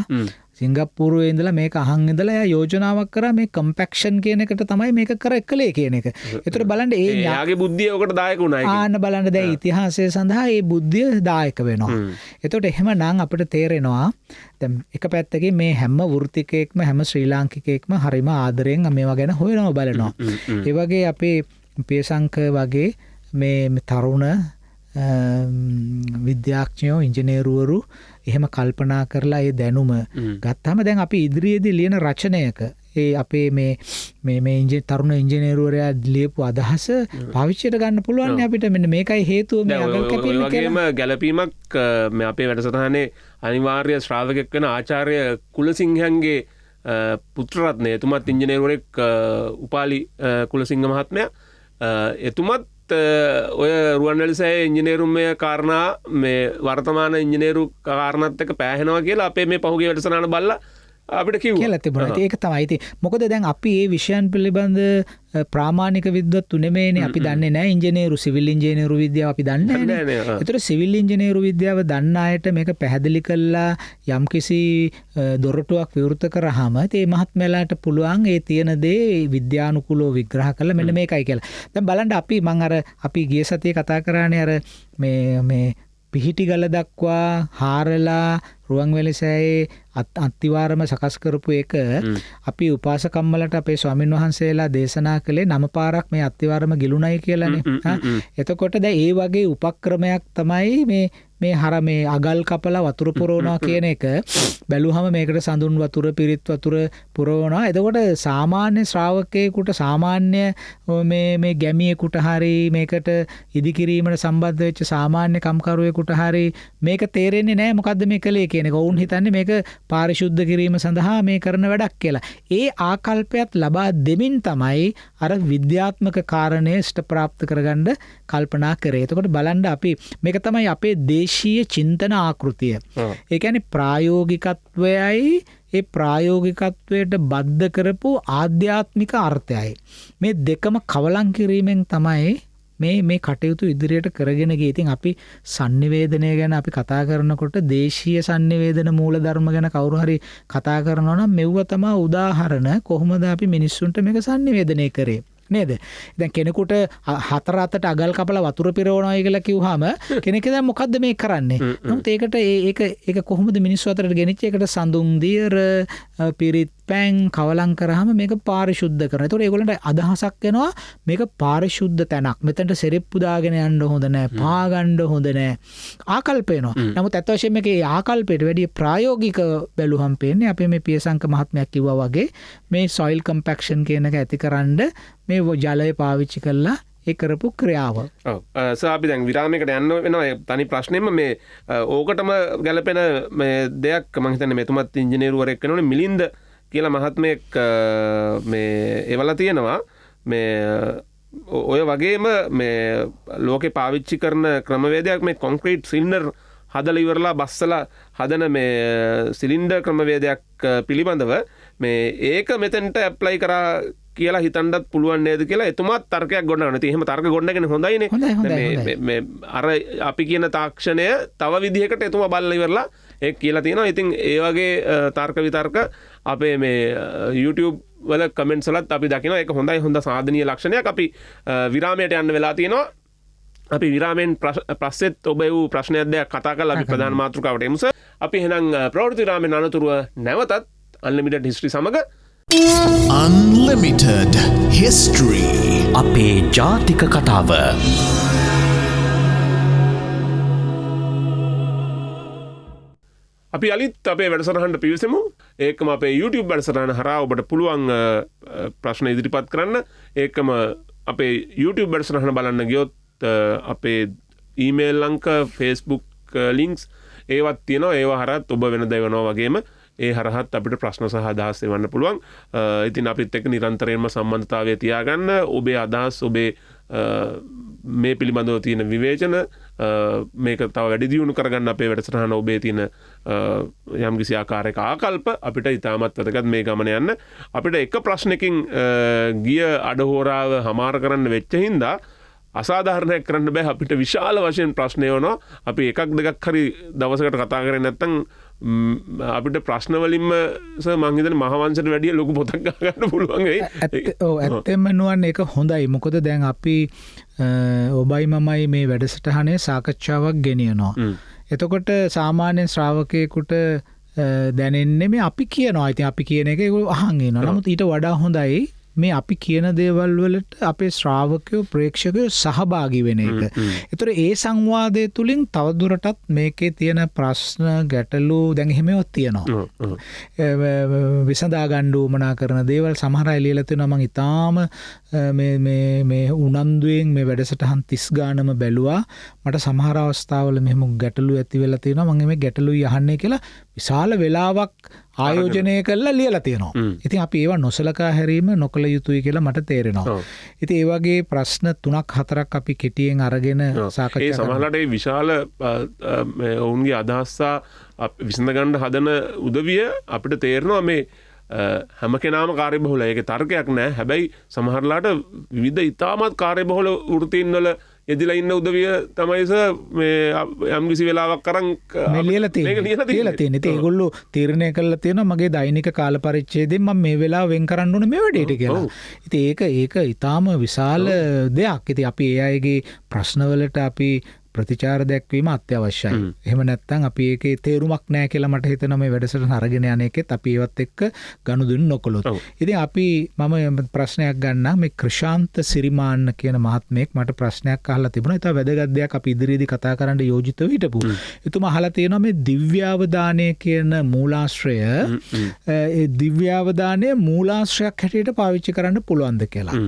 සිංගප්පූරුවේ ඉඳලා මේක අහන් ඉඳලා එයා යෝජනාවක් කරා මේ කම්පැක්ෂන් කියන එකට තමයි මේක කළේ කියන එක. ඒතර බලන්න ඒ යාගේ බුද්ධිය ඔකට දායක වුණා. ආන්න බලන්න දැන් ඉතිහාසය සඳහා ඒ බුද්ධිය දායක වෙනවා. එතකොට එහෙමනම් අපිට තේරෙනවා දැන් එක පැත්තකින් මේ හැම වෘත්තිකයෙක්ම හැම ශ්‍රී ලාංකිකයෙක්ම හරිම ආදරෙන් මේවා ගැන හොයනවා බලනවා. ඒ වගේ අපේ පියසංක වගේ මේ තරුණ විද්‍යාඥයෝ ඉංජිනේරුවරු එහෙම කල්පනා කරලා ඒ දැනුම ගත්තාම දැන් අපි ඉදිරියේදී ලියන රචනයක ඒ අපේ මේ තරුණ ඉංජිනේරුවරයා ලියපු අදහස පාවිච්චියට ගන්න පුළුවන් අපිට. මෙන්න මේකයි හේතුව මේ අගල් කැපීම වගේම ගැලපීමක් මේ අපේ වැඩසටහනේ අනිවාර්ය ශ්‍රාවකෙක් වෙන ආචාර්ය කුලසිංහන්ගේ පුත්‍රරත්නය එතුමත් ඉංජිනේරුවරෙක් උපාලි කුලසිංහ මහත්මයා එතුමත් ඔය රුවන්වැලිසෑය ඉංජිනේරුම්මය කාරණා මේ වර්තමාන ඉංජිනේරු කාරණත් එක පෑහෙනවා කියලා අපේ මේ පහුගිය වැඩසටහන බලලා අපිට කිව්වා. කියලා තිබුණා. ඒක තමයි. ඉතින් මොකද දැන් අපි මේ විෂයන් පිළිබඳ ප්‍රාමාණික විද්වත්තු නෙමෙයිනේ. අපි දන්නේ නැහැ ඉංජිනේරු සිවිල් ඉංජිනේරු විද්‍යාව අපි දන්නේ නැහැ. ඒතර සිවිල් ඉංජිනේරු විද්‍යාව දන්න අයට මේක පැහැදිලි කළා යම්කිසි දොරටුවක් විවෘත කරාම ඒ මහත්මයාලාට පුළුවන් ඒ තියෙන දේ විද්‍යානුකූලව විග්‍රහ කරලා මෙන්න මේකයි කියලා. දැන් බලන්න අපි ගිය සතියේ කතා කරානේ අර මේ පිහිටිගල දක්වා හාරලා රුවන්වැලිසෑයේ අත්තිවාරම සකස් කරපු එක අපි උපාසකම්මලට අපේ ස්වාමින් වහන්සේලා දේශනා කළේ 9 පාරක් මේ අත්තිවාරම ගිලුණයි කියලානේ. එතකොට දැන් ඒ වගේ උපක්‍රමයක් තමයි මේ මේ අගල් කපලා වතුර පුරවනවා කියන එක. බැලුවම මේකට සඳුන් වතුර පිරිත් වතුර පුරවනවා. එතකොට සාමාන්‍ය ශ්‍රාවකයෙකුට සාමාන්‍ය මේ ගැමියෙකුට හරි මේකට ඉදිකිරීමට සම්බන්ධ වෙච්ච සාමාන්‍ය කම්කරුවෙකුට හරි මේක තේරෙන්නේ නැහැ මොකද්ද මේ කලේ කියන එක. වුන් හිතන්නේ මේක පාරිශුද්ධ කිරීම සඳහා මේ කරන වැඩක් කියලා. ඒ ආකල්පයත් ලබා දෙමින් තමයි අර විද්‍යාත්මක කාරණේ ඉෂ්ට ප්‍රාප්ත කරගන්න කල්පනා කරේ. එතකොට බලන්න අපි මේක තමයි අපේ දේශීය චින්තන ආකෘතිය. ඒ කියන්නේ ප්‍රායෝගිකත්වයයි ඒ ප්‍රායෝගිකත්වයට බද්ධ කරපු ආධ්‍යාත්මික අර්ථයයි. මේ දෙකම කවලම් කිරීමෙන් තමයි මේ කටයුතු ඉදිරියට කරගෙන ගියේ. ඉතින් අපි sannivedanaya ගැන අපි කතා කරනකොට දේශීය sannivedana මූලධර්ම ගැන කවුරු හරි කතා කරනවා නම් මෙව්ව තමයි උදාහරණ කොහොමද අපි මිනිස්සුන්ට මේක sannivedanaya කරේ. නේද? දැන් කෙනෙකුට 4 අතට අගල් කපලා වතුර පිරවනවා කියලා කිව්වහම කෙනෙක් දැන් මොකද්ද මේ කරන්නේ? නමුත් ඒකට ඒක කොහොමද මිනිස්සු අතරට ගෙනිච්ච එකට සඳුන් දියර පිරිත් පැන් කවලම් කරාම මේක පාරිශුද්ධ කරනවා. ඒතකොට ඒගොල්ලන්ට අදහසක් එනවා මේක පාරිශුද්ධ තැනක්. මෙතනට සෙරෙප්පු දාගෙන යන්න හොඳ නැහැ. පා ගන්න හොඳ නැහැ. ආකල්ප එනවා. නමුත් අත් වශයෙන්ම මේකේ ආකල්පයට වැඩි ප්‍රායෝගික බැලුවම් පේන්නේ අපේ මේ පියසංක මහත්මයා කිව්වා වගේ මේ soil compaction කියන එක ඇතිකරන්න මේ ජලය පාවිච්චි කරලා ඒ කරපු ක්‍රියාව. ඔව්. අපි දැන් විරාමයකට යන්න වෙනවා. තනි ප්‍රශ්නෙම මේ ඕකටම ගැලපෙන මේ දෙයක් මම හිතන්නේ මෙතුමත් ඉංජිනේරුවරයෙක් වෙනෝනේ මිලින්ද කියලා මහත්මයෙක් මේ එවලා තියෙනවා. මේ ඔය වගේම මේ ලෝකේ පාවිච්චි කරන ක්‍රමවේදයක් මේ කොන්ක්‍රීට් සිලින්ඩර් හදලා ඉවරලා බස්සලා හදන මේ සිලින්ඩර් ක්‍රමවේදයක් පිළිබඳව මේ ඒක මෙතෙන්ට ඇප්ලයි කරා කියලා හිතන්නත් පුළුවන් නේද කියලා එතුමාත් තර්කයක් ගොඩනගනවා. ඉතින් එහෙම තර්ක ගොඩනගෙන හොඳයිනේ. මේ අර අපි කියන තාක්ෂණය තව විදිහකට එතුමා බලලා ඉවරලා ඒක කියලා තියෙනවා. ඉතින් ඒ වගේ තර්ක විතර්ක අපේ මේ YouTube වල කමෙන්ට්ස් වලත් අපි දකිනවා. ඒක හොඳ සාධනීය ලක්ෂණයක්. අපි විරාමයට යන්න වෙලා තියෙනවා. අපි විරාමයෙන් පස්සෙත් ඔබ වූ ප්‍රශ්නයක් දෙයක් කතා කරලා අපි ප්‍රධාන මාතෘකාවට එමු සර්. අපි එහෙනම් ප්‍රවෘත්ති විරාමයෙන් අනතුරුව නැවතත් Unlimited History සමග Unlimited History අපේ ජාතික කතාව. අපි අලිත් අපේ වැඩසටහනට පිවිසෙමු. ඒකම අපේ YouTube වැඩසටහන හරහා ඔබට පුළුවන් ප්‍රශ්න ඉදිරිපත් කරන්න. ඒකම අපේ YouTube වැඩසටහන බලන්න ගියොත් අපේ ඊමේල් අංක Facebook ලින්ක්ස් ඒවත් තියෙනවා ඒව හරහත් ඔබ වෙන දෙවනවා වගේම ඒ හරහත් අපිට ප්‍රශ්න සහ අදහස් එවන්න පුළුවන්. ඉතින් අපිත් එක්ක නිරන්තරයෙන්ම සම්බන්ධතාවය තියාගන්න. ඔබේ අදහස් ඔබේ මේ පිළිබඳව තියෙන විවේචන මේක තව වැඩි දියුණු කරගන්න අපේ වැඩසටහන ඔබේ තියෙන යම්කිසි ආකාරයක ආකල්ප අපිට ඉතාමත් වැදගත් මේ ගමන යන්න. අපිට එක ප්‍රශ්නකින් ගිය අඩහෝරාව හමාර කරන්න වෙච්ච හින්දා අසාධාරණයක් කරන්න බෑ. අපිට විශාල වශයෙන් ප්‍රශ්න එවනවා. අපි එකක් දෙකක් හරි දවසකට කතා කරේ නැත්නම් අපිට ප්‍රශ්න වලින්ම මං හිතන්නේ මහවංශයට වැඩිය ලොකු පොතක් ගන්න පුළුවන් වෙයි. ඇත්තෙන්ම නුවන් ඒක හොඳයි. මොකද දැන් අපි ඔබයි මමයි මේ වැඩසටහනේ සාකච්ඡාවක් ගෙනියනවා. එතකොට සාමාන්‍ය ශ්‍රාවකයෙකුට දැනෙන්නේ මේ අපි කියනවා. ඉතින් අපි කියන එක ඒගොල්ලෝ අහන් ඉන්නවා. නමුත් ඊට වඩා හොඳයි මේ අපි කියන දේවල් වලට අපේ ශ්‍රාවකයෝ ප්‍රේක්ෂකයෝ සහභාගී වෙන එක. ඒතර ඒ සංවාදය තුලින් තවදුරටත් මේකේ තියෙන ප්‍රශ්න ගැටලු දැන් එහෙමවත් තියෙනවා. විසඳා ගන්න උවමනා කරන දේවල් සමහර අය ලියලා තියෙනවා. මම ඊටාම මේ උනන්දුවෙන් මේ වැඩසටහන් 30 ගානම බැලුවා. මට සමහර අවස්ථාවල මෙහෙම ගැටලු ඇති වෙලා තියෙනවා. මම මේ ගැටලු යහන්නේ කියලා විශාල වෙලාවක් ආයෝජනය කරලා ලියලා තියෙනවා. ඉතින් අපි ඒවා නොසලකා හැරීම නොකළ යුතුයි කියලා මට තේරෙනවා. ඉතින් ඒ වගේ ප්‍රශ්න 3-4ක් අපි කෙටියෙන් අරගෙන සාකච්ඡා කරනවා. ඒ සමහරවිට ඒ විශාල ඔවුන්ගේ අදහස් විසඳ ගන්න හදන උදවිය අපිට තේරෙනවා මේ හැම කෙනාම කාර්යබහුල. ඒකේ තර්කයක් නැහැ. හැබැයි සමහරලාට විවිධ ඉතාමත් කාර්යබහුල වෘත්තීන් වල එදිලා ඉන්න උදවිය තමයි මේ යම්කිසි වෙලාවක් කරන් මේ ලියලා තියෙන්නේ. ඉතින් ඒගොල්ලෝ තීරණය කළා තියෙනවා මගේ දෛනික කාල පරිච්ඡේදයෙන් මම මේ වෙලාව වෙන් කරන්න ඕනේ මේ වැඩේට කියලා. ඉතින් ඒක ඊටාම විශාල දෙයක්. ඉතින් අපි ඒ අයගේ ප්‍රශ්නවලට අපි ප්‍රතිචාර දැක්වීම අත්‍යවශ්‍යයි. එහෙම නැත්නම් අපි ඒකේ තේරුමක් නැහැ කියලා මට හිතෙනවා මේ වැඩසටහන අරගෙන යන එකෙත් අපි ඒවත් එක්ක ගනුදෙනු නොකළොත්. ඉතින් අපි මම ප්‍රශ්නයක් ගන්නම් මේ ක්‍රිෂාන්ත සිරිමාන්න කියන මහත්මයෙක් මට ප්‍රශ්නයක් අහලා තිබුණා. ඒක වැදගත් දෙයක් අපි ඉදිරියේදී කතා කරන්න යෝජිතව හිටපු. එතුමා අහලා තියෙනවා මේ දිව්‍යාවදානය කියන මූලාශ්‍රය ඒ දිව්‍යාවදානය මූලාශ්‍රයක් හැටියට පාවිච්චි කරන්න පුළුවන්ද කියලා.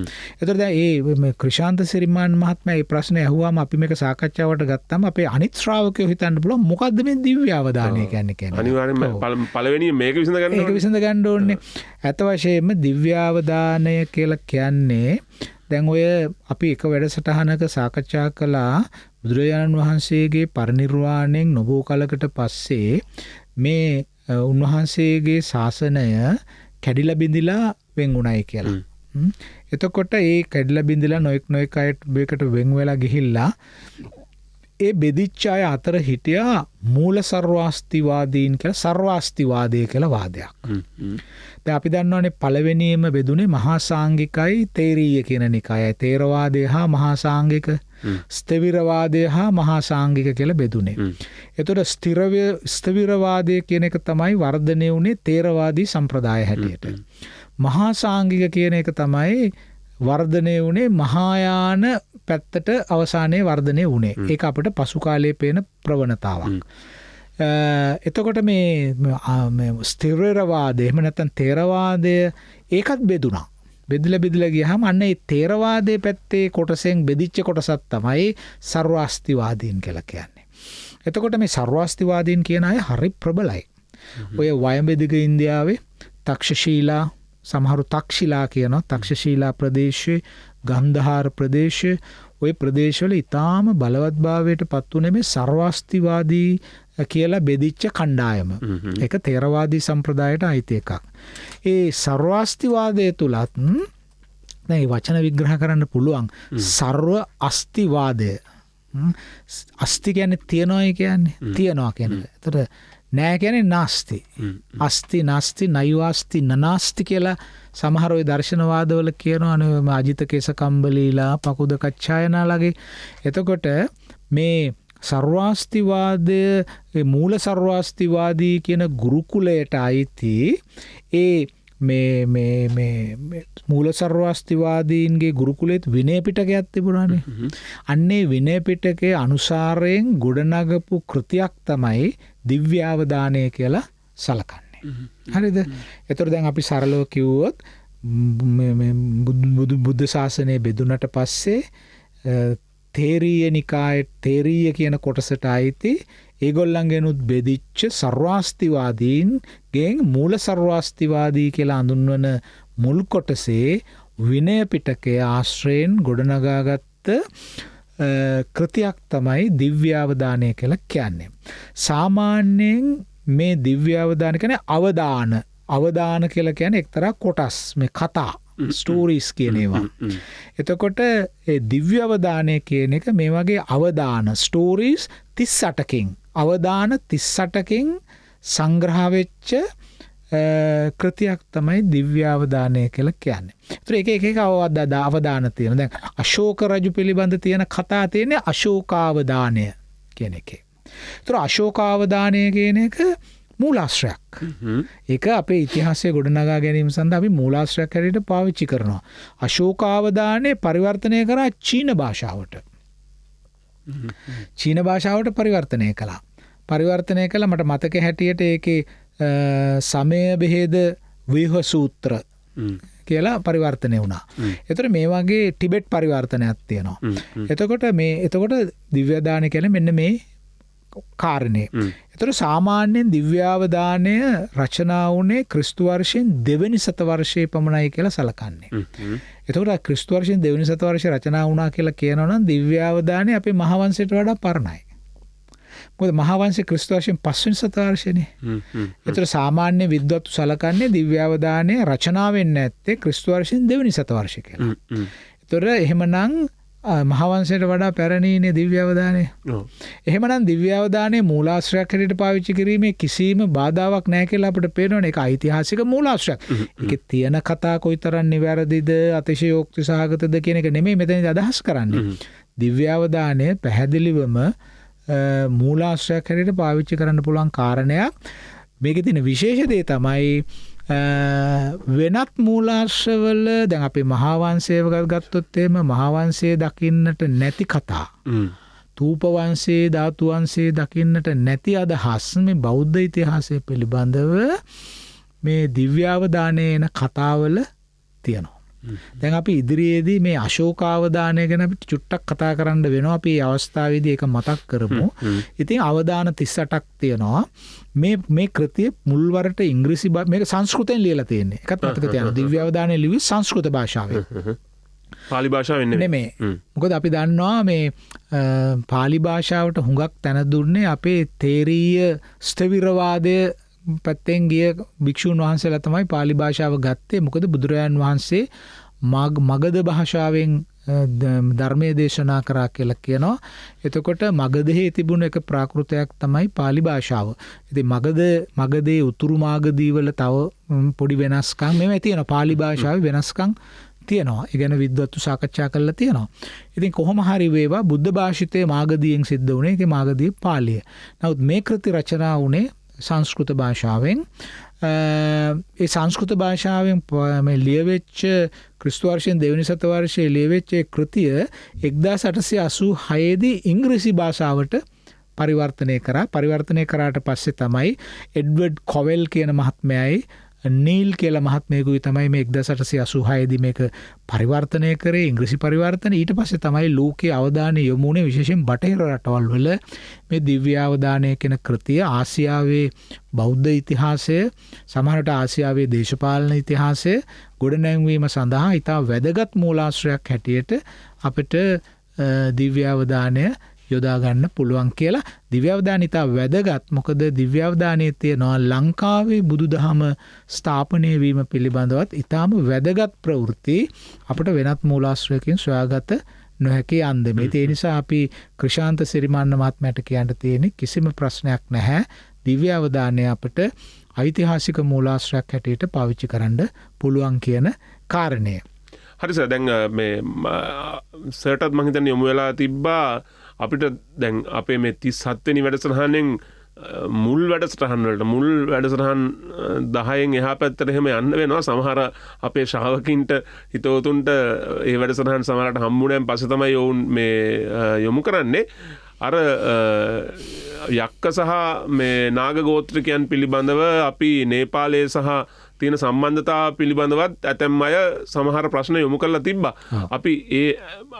ඒතර දැන් මේ ක්‍රිෂාන්ත සිරිමාන්න මහත්මයා මේ ප්‍රශ්නේ අහුවාම අපි මේක සාකච්ඡාවට ගත්තම අපේ අනිත් ශ්‍රාවකයෝ හිතන්න පුළුවන් මොකද්ද මේ දිව්‍යාවදානය කියන්නේ. අනිවාර්යෙන්ම පළවෙනියෙන් මේක විසඳ ගන්න ඕනේ. ඒක විසඳ ගන්න ඕනේ. අත වශයෙන්ම දිව්‍යාවදානය කියලා කියන්නේ දැන් ඔය අපි එක වැඩසටහනක සාකච්ඡා කළා බුදුරජාණන් වහන්සේගේ පරිනිර්වාණයෙන් නොබෝ කලකට පස්සේ මේ උන්වහන්සේගේ ශාසනය කැඩිලා බිඳිලා වෙන් වුණයි කියලා. එතකොට ඒ කැඩිලා බිඳිලා නොඑක් අයට මේකට වෙන් වෙලා ගිහිල්ලා ඒ බෙදිච්ච අය අතර හිටියා මූල සර්වාස්තිවාදීන් කියලා සර්වාස්තිවාදය කියලා වාදයක්. දැන් අපි දන්නවනේ පළවෙනියෙන්ම බෙදුනේ මහා සාංගිකයි තේරීය කියන නිකායයි. තේරවාදය හා මහා සාංගික, ස්ථවිරවාදය හා මහා සාංගික කියලා බෙදුනේ. එතකොට ස්ථවිරවාදය කියන එක තමයි වර්ධනය වුණේ තේරවාදී සම්ප්‍රදාය හැටියට. මහා සාංගික කියන එක තමයි වර්ධනය වුණේ මහායාන පැත්තට අවසානයේ වර්ධනය වුණේ. ඒක අපිට පසු කාලයේ පේන ප්‍රවණතාවක්. එතකොට මේ ස්ථිරවාදය එහෙම නැත්නම් තේරවාදය ඒකත් බෙදුණා. බෙදලා ගියාම අන්න ඒ තේරවාදයේ පැත්තේ කොටසෙන් බෙදිච්ච කොටසක් තමයි සර්වාස්තිවාදීන් කියලා කියන්නේ. එතකොට මේ සර්වාස්තිවාදීන් කියන අය හරි ප්‍රබලයි. ඔය වයඹදිග ඉන්දියාවේ තක්ෂශීලා සමහරු තක්ෂිලා කියනවා. තක්ෂශීලා ප්‍රදේශයේ ගන්ධහාර ප්‍රදේශයේ ওই ප්‍රදේශවල ඊටාම බලවත්භාවයට පත් වුණේ මේ සර්වාස්තිවාදී කියලා බෙදිච්ච කණ්ඩායම. ඒක තේරවාදී සම්ප්‍රදායට අයිති එකක්. ඒ සර්වාස්තිවාදයේ තුලත් දැන් වචන විග්‍රහ කරන්න පුළුවන් සර්ව අස්තිවාදය. අස්ති කියන්නේ තියනවායි කියන්නේ තියනවා කියන්නේ. එතකොට නෑ කියන්නේ නාස්ති. අස්ති නාස්ති නයවාස්ති නනාස්ති කියලා සමහර ඔය දර්ශනවාදවල කියනවානේ අජිත කේසකම්බලීලා පකුද කච්චායනාලගේ. එතකොට මේ සර්වාස්තිවාදය මූල සර්වාස්තිවාදී කියන ගුරුකුලයට අයිති ඒ මේ මූල සර්වාස්තිවාදීන්ගේ ගුරුකුලෙත් විනය පිටකයක් තිබුණානේ. අන්නේ විනය පිටකයේ අනුසාරයෙන් ගොඩනගපු කෘතියක් තමයි දිව්‍යාවදානය කියලා සලකන්නේ. හරිද? එතකොට දැන් අපි සරලව කිව්වොත් බුද්ධ ශාසනය බෙදුනට පස්සේ තේරීය නිකායේ තේරීය කියන කොටසට අයිති ඒගොල්ලන්ගෙනුත් බෙදිච්ච සර්වාස්තිවාදීන්ගෙන් මූල සර්වාස්තිවාදී කියලා හඳුන්වන මුල් කොටසේ විනය පිටකය ආශ්‍රයෙන් ගොඩනගාගත්ත කෘතියක් තමයි දිව්‍යාවදානය කියලා කියන්නේ. සාමාන්‍යයෙන් මේ දිව්‍යාවදාන කියන්නේ අවදාන කියලා කියන්නේ එක්තරා කොටස් මේ කතා ස්ටෝරීස් කියන ඒවා. එතකොට දිව්‍ය අවදානය කියන එක මේ වගේ අවදාන ස්ටෝරීස් 38කින් අවදාන 38කින් සංග්‍රහ වෙච්ච කෘතියක් තමයි දිව්‍ය අවදානය කියලා කියන්නේ. ඒතර එක අවදාන තියෙනවා. දැන් අශෝක රජු පිළිබඳ තියෙන කතා තියෙන්නේ අශෝකාවදානය කියන එකේ. ඒතර අශෝකාවදානය කියන එක මූලාශ්‍රයක්. ඒක අපේ ඉතිහාසය ගොඩනගා ගැනීම සඳහා අපි මූලාශ්‍රයක් හැටියට පාවිච්චි කරනවා. අශෝකාවදානය පරිවර්තනය කරා චීන භාෂාවට. චීන භාෂාවට පරිවර්තනය කළා. පරිවර්තනය කළා මට මතක හැටියට ඒකේ සමය බෙහෙද ව්‍යුහ සූත්‍ර කියලා පරිවර්තනය වුණා. එතකොට මේ වගේ ටිබෙට් පරිවර්තනයක් තියෙනවා. එතකොට දිව්‍යදාන කියන්නේ මෙන්න මේ කාරණේ. එතකොට සාමාන්‍යයෙන් දිව්‍යාවදානය රචනා වුණේ ක්‍රිස්තු වර්ෂයෙන් 2 වෙනි සතවර්ෂයේ පමණයි කියලා සලකන්නේ. එතකොට ක්‍රිස්තු වර්ෂයෙන් 2 වෙනි සතවර්ෂයේ රචනා වුණා කියලා කියනවා නම් දිව්‍යාවදානය අපේ මහාවංශයට වඩා පරණයි. මොකද මහාවංශය ක්‍රිස්තු වර්ෂයෙන් 5 වෙනි සතවර්ෂයනේ. එතකොට සාමාන්‍ය විද්වත්තු සලකන්නේ දිව්‍යාවදානය රචනා වෙන්නේ නැත්තේ ක්‍රිස්තු වර්ෂයෙන් 2 වෙනි සතවර්ෂය කියලා. එතකොට එහෙමනම් මහාවංශයට වඩා පැරණීනේ දිව්‍යාවදානය. එහෙමනම් දිව්‍යාවදානයේ මූලාශ්‍රයක් හැටියට පාවිච්චි කිරීමේ කිසිම බාධාවක් නැහැ කියලා අපිට පේනවනේ. ඒක ඓතිහාසික මූලාශ්‍රයක්. ඒකේ තියෙන කතා කොයිතරම් නිවැරදිද අතිශයෝක්ති සහගතද කියන එක නෙමෙයි මෙතනදී අදහස් කරන්නේ. දිව්‍යාවදානය පැහැදිලිවම මූලාශ්‍රයක් හැටියට පාවිච්චි කරන්න පුළුවන් කාරණයක්. මේකේ තියෙන විශේෂ දේ තමයි වෙනත් මූලාශ්‍රවල දැන් අපි මහාවංශය ගත්තොත් එහෙම මහාවංශයේ දකින්නට නැති කතා තූප වංශයේ ධාතු වංශයේ දකින්නට නැති අදහස් මේ බෞද්ධ ඉතිහාසය පිළිබඳව මේ දිව්‍යාවදානයේ එන කතාවල තියෙනවා. දැන් අපි ඉදිරියේදී මේ අශෝකාවදානය ගැන අපිට චුට්ටක් කතා කරන්න වෙනවා. අපි මේ අවස්ථාවේදී ඒක මතක් කරමු. ඉතින් අවදාන 38ක් තියෙනවා. මේ කෘතිය මුල්වරට ඉංග්‍රීසි මේක සංස්කෘතෙන් ලියලා තියෙන්නේ. ඒකත් මතක තියාගන්න. දිව්‍යාවදානය ලිව්වේ සංස්කෘත භාෂාවෙන්. පාලි භාෂාවෙන් නෙමෙයි. මොකද අපි දන්නවා මේ පාලි භාෂාවට හුඟක් තැන දුන්නේ අපේ තේරීය ස්ථවිරවාදය පැත්තෙන් ගිය භික්ෂුන් වහන්සේලා තමයි පාලි භාෂාව ගත්තේ. මොකද බුදුරජාන් වහන්සේ මගධ භාෂාවෙන් ධර්මයේ දේශනා කරා කියලා කියනවා. එතකොට මගධයේ තිබුණ එක ප්‍රාකෘතයක් තමයි පාලි භාෂාව. ඉතින් මගධයේ උතුරු මාගධී වල තව පොඩි වෙනස්කම් මේවා තියෙනවා. පාලි භාෂාවේ වෙනස්කම් තියෙනවා. ඒ ගැන විද්වත්තු සාකච්ඡා කරලා තියෙනවා. ඉතින් කොහොම හරි වේවා බුද්ධ භාෂිතයේ මාගධියෙන් සිද්ධ වුණේ ඒකේ මාගධී පාලිය. නමුත් මේ කෘති රචනා වුණේ සංස්කෘත භාෂාවෙන්. ඒ සංස්කෘත භාෂාවෙන් මේ ලියවෙච්ච ක්‍රිස්තු වර්ෂයෙන් 2 වෙනි සතවර්ෂයේ ලියවෙච්ච කෘතිය 1886 දී ඉංග්‍රීසි භාෂාවට පරිවර්තනය කරා. පරිවර්තනය කරාට පස්සේ තමයි එඩ්වර්ඩ් කොවෙල් කියන මහත්මයයි නීල් කියලා මහත්මයෙකුයි තමයි මේ 1886 දී මේක පරිවර්තනය කරේ ඉංග්‍රීසි පරිවර්තන. ඊට පස්සේ තමයි ලෝකයේ අවධානය යොමු වුණේ විශේෂයෙන් බටහිර රටවල් වල මේ දිව්‍යාවදානය කියන කෘතිය ආසියාවේ බෞද්ධ ඉතිහාසය සමහරට ආසියාවේ දේශපාලන ඉතිහාසය ගොඩනැංවීම සඳහා ඉතා වැදගත් මූලාශ්‍රයක් හැටියට අපිට දිව්‍යාවදානය යොදා ගන්න පුළුවන් කියලා. දිව්‍යාවදානය ඉතා වැදගත්. මොකද දිව්‍යාවදානයේ තියෙනවා ලංකාවේ බුදුදහම ස්ථාපනය වීම පිළිබඳවත් ඉතාම වැදගත් ප්‍රවෘත්ති අපිට වෙනත් මූලාශ්‍රයකින් සොයාගත නොහැකි අන්දමේ. ඒ නිසා අපි ක්‍රිෂාන්ත සිරිමන්න මහත්මයාට කියන්න තියෙන්නේ කිසිම ප්‍රශ්නයක් නැහැ. දිව්‍යාවදානය අපිට ඓතිහාසික මූලාශ්‍රයක් හැටියට පාවිච්චි කරන්න පුළුවන් කියන කාරණය. හරි සර්. දැන් මේ සර්ටත් මම හිතන්නේ යොමු වෙලා තිබ්බා අපිට දැන් අපේ මේ 37 වෙනි වැඩසටහනෙන් මුල් වැඩසටහන් 10න් එහා පැත්තට එහෙම යන්න වෙනවා. සමහර අපේ ශ්‍රාවකින්ට හිතවතුන්ට ඒ වැඩසටහන් සමහරට හම්බුනෑන් පස්සේ තමයි ඔවුන් මේ යොමු කරන්නේ. අර යක්ක සහ මේ නාග ගෝත්‍රිකයන් පිළිබඳව අපි නේපාලයේ සහ තියෙන සම්බන්ධතාව පිළිබඳවත් ඇතැම් අය සමහර ප්‍රශ්න යොමු කරලා තිබ්බා. අපි ඒ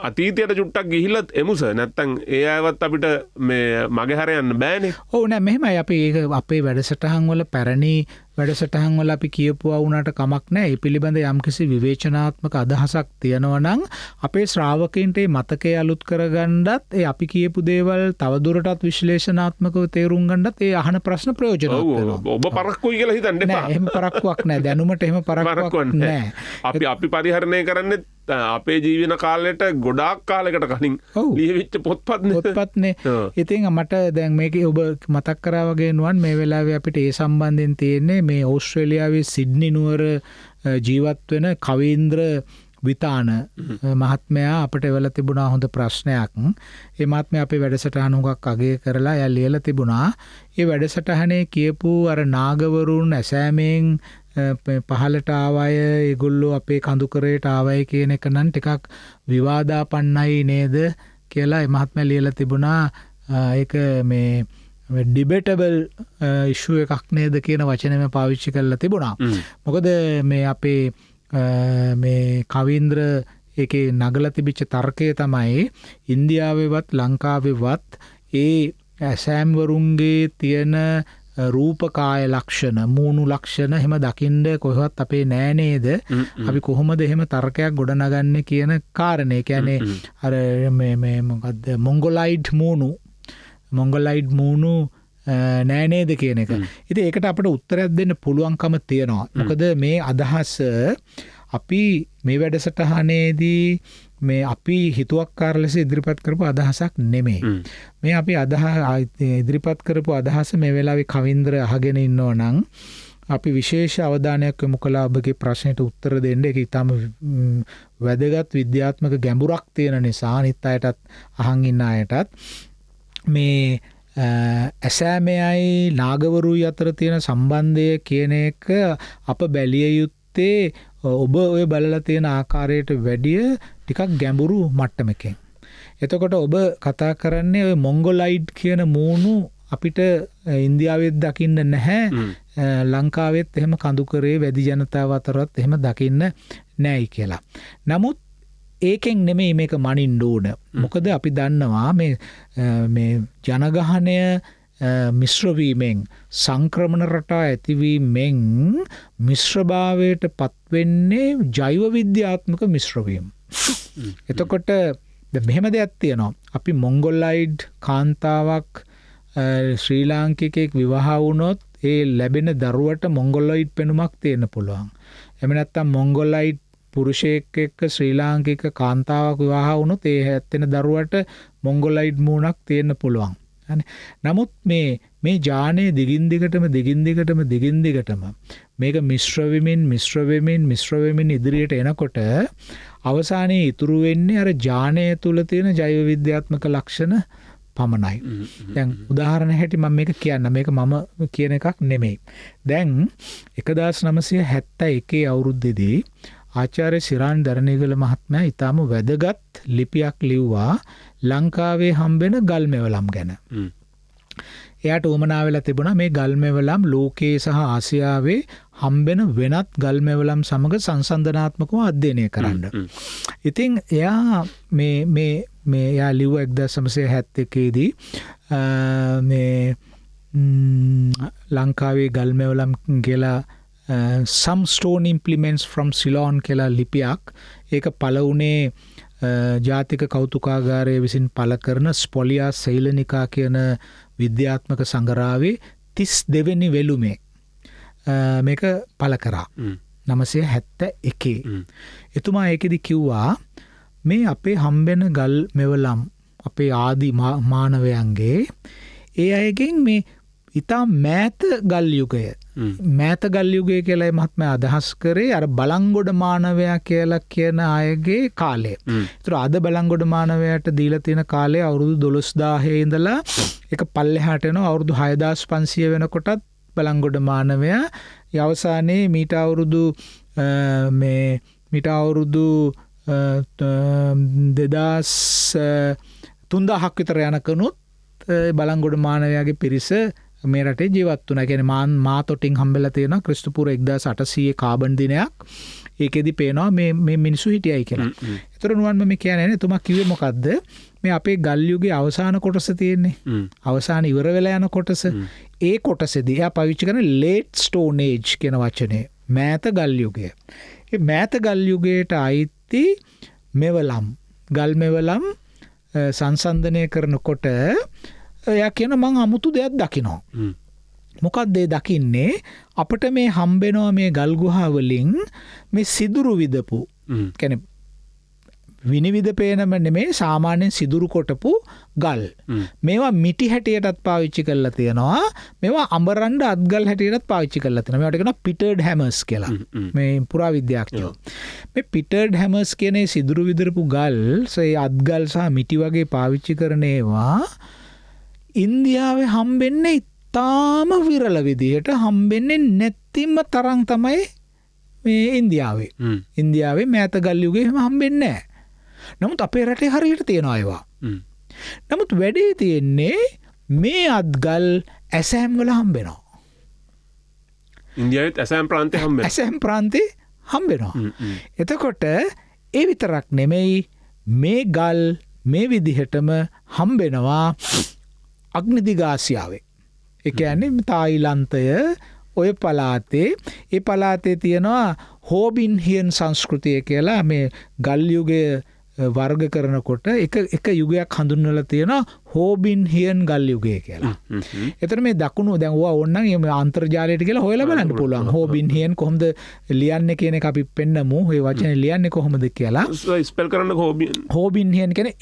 අතීතයට චුට්ටක් ගිහිල්ලත් එමුස නැත්තම් ඒ අයවත් අපිට මේ මගහැර යන්න බෑනේ. ඔව් නෑ මෙහෙමයි අපි ඒක අපේ වැඩසටහන් වල පැරණි වැඩසටහන් වල අපි කියපුවා වුණාට කමක් නෑ. ඒ පිළිබඳ යම්කිසි විවේචනාත්මක අදහසක් තියෙනවා නම් අපේ ශ්‍රාවකයන්ට ඒ මතකය අලුත් කරගන්නත් ඒ අපි කියපු දේවල් තවදුරටත් විශ්ලේෂණාත්මකව තේරුම් ගන්නත් ඒ අහන ප්‍රශ්න ප්‍රයෝජනවත් වෙනවා. ඔබ පරක්කුයි කියලා හිතන්න එපා. නෑ එහෙම පරක්කුවක් නෑ. දැනුමට එහෙම පරක්කුවක් නෑ. අපි පරිහරණය කරන්නේ අපේ ජීවන කාලෙට ගොඩාක් කාලෙකට කලින් ලියවිච්ච පොත්පත්නේ. ඉතින් මට දැන් මේකේ ඔබ මතක් කරා වගේ නුවන් මේ වෙලාවේ අපිට ඒ සම්බන්ධයෙන් තියෙන්නේ මේ ඕස්ට්‍රේලියාවේ සිඩ්නි නුවර ජීවත් වෙන කවීන්ද්‍ර විතාන මහත්මයා අපට එවලා තිබුණා හොඳ ප්‍රශ්නයක්. ඒ මහත්මයා අපේ වැඩසටහන හුඟක් අගය කරලා එයා ලියලා තිබුණා. ඒ වැඩසටහනේ කියපු අර නාගවරුන් ඇසෑමෙන් පහලට ආවය ඒගොල්ලෝ අපේ කඳුකරයට ආවයි කියන එක නම් ටිකක් විවාදාපන්නයි නේද කියලා ඒ මහත්මයා ලියලා තිබුණා. ඒක මේ ඩිබේටබල් ඉෂුව එකක් නේද කියන වචනයම පාවිච්චි කරලා තිබුණා. මොකද මේ අපේ මේ කවීන්ද්‍ර ඒකේ නගලා තිබිච්ච තර්කය තමයි ඉන්දියාවේවත් ලංකාවේවත් ඒ ඇසෑම්වරුන්ගේ තියෙන රූපකාය ලක්ෂණ මූණු ලක්ෂණ එහෙම දකින්න කොහොමවත් අපේ නෑ නේද? අපි කොහොමද එහෙම තර්කයක් ගොඩනගන්නේ කියන කාරණේ. කියන්නේ අර මේ මොකද්ද මොංගොලයිඩ් මූණු නෑ නේද කියන එක. ඉතින් ඒකට අපිට උත්තරයක් දෙන්න පුළුවන්කම තියෙනවා. මොකද මේ අදහස අපි මේ වැඩසටහනේදී මේ අපි හිතුවක්කාර ලෙස ඉදිරිපත් කරපු අදහසක් නෙමෙයි. මේ අපි ඉදිරිපත් කරපු අදහස මේ වෙලාවේ කවින්ද්‍ර අහගෙන ඉන්නෝ නම් අපි විශේෂ අවධානයක් යොමු කළා ඔබගේ ප්‍රශ්නෙට උත්තර දෙන්න. ඒක ඊටම වැදගත් විද්‍යාත්මක ගැඹුරක් තියෙන නිසා අනිත් අයටත් අහන් ඉන්න අයටත් මේ ඇසෑමයයි නාගවරුයි අතර තියෙන සම්බන්ධය කියන එක අප බැලිය යුත්තේ ඔබ ඔය බලලා තියෙන ආකාරයට වැඩිය ටිකක් ගැඹුරු මට්ටමකින්. එතකොට ඔබ කතා කරන්නේ ඔය මොංගොලයිඩ් කියන මූණු අපිට ඉන්දියාවෙත් දකින්න නැහැ. ලංකාවෙත් එහෙම කඳුකරේ වැඩි ජනතාව අතරත් එහෙම දකින්න නැයි කියලා. නමුත් ඒකෙන් නෙමෙයි මේක මනින්න ඕන. මොකද අපි දන්නවා මේ ජනගහනය මිශ්‍රවීමෙන් සංක්‍රමණ රටා ඇතිවීමෙන් මිශ්‍රභාවයට පත්වෙන්නේ ජෛව විද්‍යාත්මක මිශ්‍රවීම. එතකොට මෙහෙම දෙයක් තියෙනවා. අපි මොංගොලයිඩ් කාන්තාවක් ශ්‍රී ලාංකිකයෙක් විවාහ වුණොත් ඒ ලැබෙන දරුවට මොංගොලයිඩ් පෙනුමක් තියෙන්න පුළුවන්. එහෙම නැත්නම් මොංගොලයිඩ් පුරුෂයෙක් එක්ක ශ්‍රී ලාංකික කාන්තාවක් විවාහ වුණොත් ඒ හැත්තෙන දරුවට මොංගොලයිඩ් මූණක් තියෙන්න පුළුවන්. නමුත් මේ ජානයේ දිගින් දිගටම මේක මිශ්‍ර වෙමින් ඉදිරියට එනකොට අවසානයේ ඉතුරු වෙන්නේ අර ජානය තුල තියෙන ජෛව විද්‍යාත්මක ලක්ෂණ පමණයි. දැන් උදාහරණ හැටි මම මේක කියන්න. මේක මම කියන එකක් නෙමෙයි. දැන් 1971 අවුරුද්දේදී ආචාර්ය සිරාන් දරණීගල මහත්මයා ඊටම වැදගත් ලිපියක් ලිව්වා ලංකාවේ හම්බෙන ගල් මෙවලම් ගැන. එයාට උවමනා වෙලා තිබුණා මේ ගල් මෙවලම් ලෝකයේ සහ ආසියාවේ හම්බෙන වෙනත් ගල් මෙවලම් සමග සංසන්දනාත්මකව අධ්‍යයනය කරන්න. ඉතින් එයා මේ එයා ලිව්ව 1971 දී මේ ලංකාවේ ගල් මෙවලම් කියලා some stone implements from Ceylon කියලා ලිපියක්. ඒක පළ වුණේ ජාතික කෞතුකාගාරය විසින් පළ කරන ස්පොලියා සෛලනිකා කියන විද්‍යාත්මක සංගරාවේ 32 වෙනි වෙළුමේ මේක පළ කරා 971. එතුමා ඒකෙදි කිව්වා මේ අපේ හම්බෙන ගල් මෙවලම් අපේ ආදි මානවයන්ගේ ඒ අයගෙන් මේ ඉතා මෑත ගල් යුගය කියලා මහත්මයා අදහස් කරේ අර බලංගොඩ මානවයා කියලා කියන අයගේ කාලය. ඒතර අද බලංගොඩ මානවයාට දීලා තියෙන කාලය අවුරුදු 12000 ඉඳලා ඒක පල්ලෙහාට යනවා අවුරුදු 6500 වෙනකොටත් බලංගොඩ මානවයා අවසානයේ මීට අවුරුදු 3000ක් විතර යනකනුත් බලංගොඩ මානවයාගේ පිරිස මේ රටේ ජීවත් වුණා. කියන්නේ මාතොටින් හම්බෙලා තියෙනවා ක්‍රිස්තුපූර්ව 1800 කාබන් දිනයක්. ඒකෙදි පේනවා මේ මිනිස්සු හිටියයි කියලා. ඒතර නුවන් මම කියන්නේ නේ එතුමා කිව්වේ මොකද්ද? මේ අපේ ගල් යුගයේ අවසාන කොටස තියෙන්නේ. අවසාන ඉවර වෙලා යන කොටස. ඒ කොටසේදී එයා පාවිච්චි කරන late stone age කියන වචනේ. මෑත ගල් යුගය. ඒ මෑත ගල් යුගයට අයිති මෙවලම් ගල් මෙවලම් සංසන්දනය කරනකොට එයා කියන මං අමුතු දෙයක් දකිනවා. මොකක්ද ඒ දකින්නේ? අපිට මේ හම්බෙනවා මේ ගල් ගුහා වලින් මේ සිදුරු විදපු කියන්නේ විනිවිද පේනම නෙමේ සාමාන්‍යයෙන් සිදුරු කොටපු ගල්. මේවා මිටි හැටියටත් පාවිච්චි කරලා තියෙනවා. මේවා අඹරන්න අත්ගල් හැටියටත් පාවිච්චි කරලා තියෙනවා. මේවට කියනවා පිටර්ඩ් හැමර්ස් කියලා. මේ පුරාවිද්‍යාඥයෝ. මේ පිටර්ඩ් හැමර්ස් කියන්නේ සිදුරු විදපු ගල්, ඒ අත්ගල් සහ මිටි වගේ පාවිච්චි කරන ඒවා ඉන්දියාවේ හම්බෙන්නේ තාම විරල විදිහට හම්බෙන්නේ නැතිම තරම් තමයි මේ ඉන්දියාවේ මෑත ගල් යුගයේ එහෙම හම්බෙන්නේ නැහැ. නමුත් අපේ රටේ හරියට තියෙනවා ඒවා. නමුත් වැඩේ තියෙන්නේ මේ අත්ගල් ඇසෑම් වල හම්බෙනවා. ඉන්දියාවෙත් ඇසෑම් ප්‍රාන්තේ හම්බෙනවා. ඇසෑම් ප්‍රාන්තේ හම්බෙනවා. එතකොට ඒ විතරක් නෙමෙයි මේ ගල් මේ විදිහටම හම්බෙනවා අග්නිදිග ආසියාවේ. ඒ කියන්නේ තායිලන්තය ඔය පළාතේ ඒ පළාතේ තියෙනවා හෝබින්හියන් සංස්කෘතිය කියලා මේ ගල් යුගය වර්ග කරනකොට එක යුගයක් හඳුන්වලා තියෙනවා හෝබින්හියන් ගල් යුගය කියලා. එතන මේ දකුණු දැන් ඕවා ඕනනම් මේ අන්තර්ජාලයට කියලා හොයලා බලන්න පුළුවන්. හෝබින්හියන් කොහොමද ලියන්නේ කියන එක අපි පෙන්නමු. ඔය වචනේ ලියන්නේ කොහොමද කියලා. ස්පෙල් කරන්න හෝබින්හියන් කියන්නේ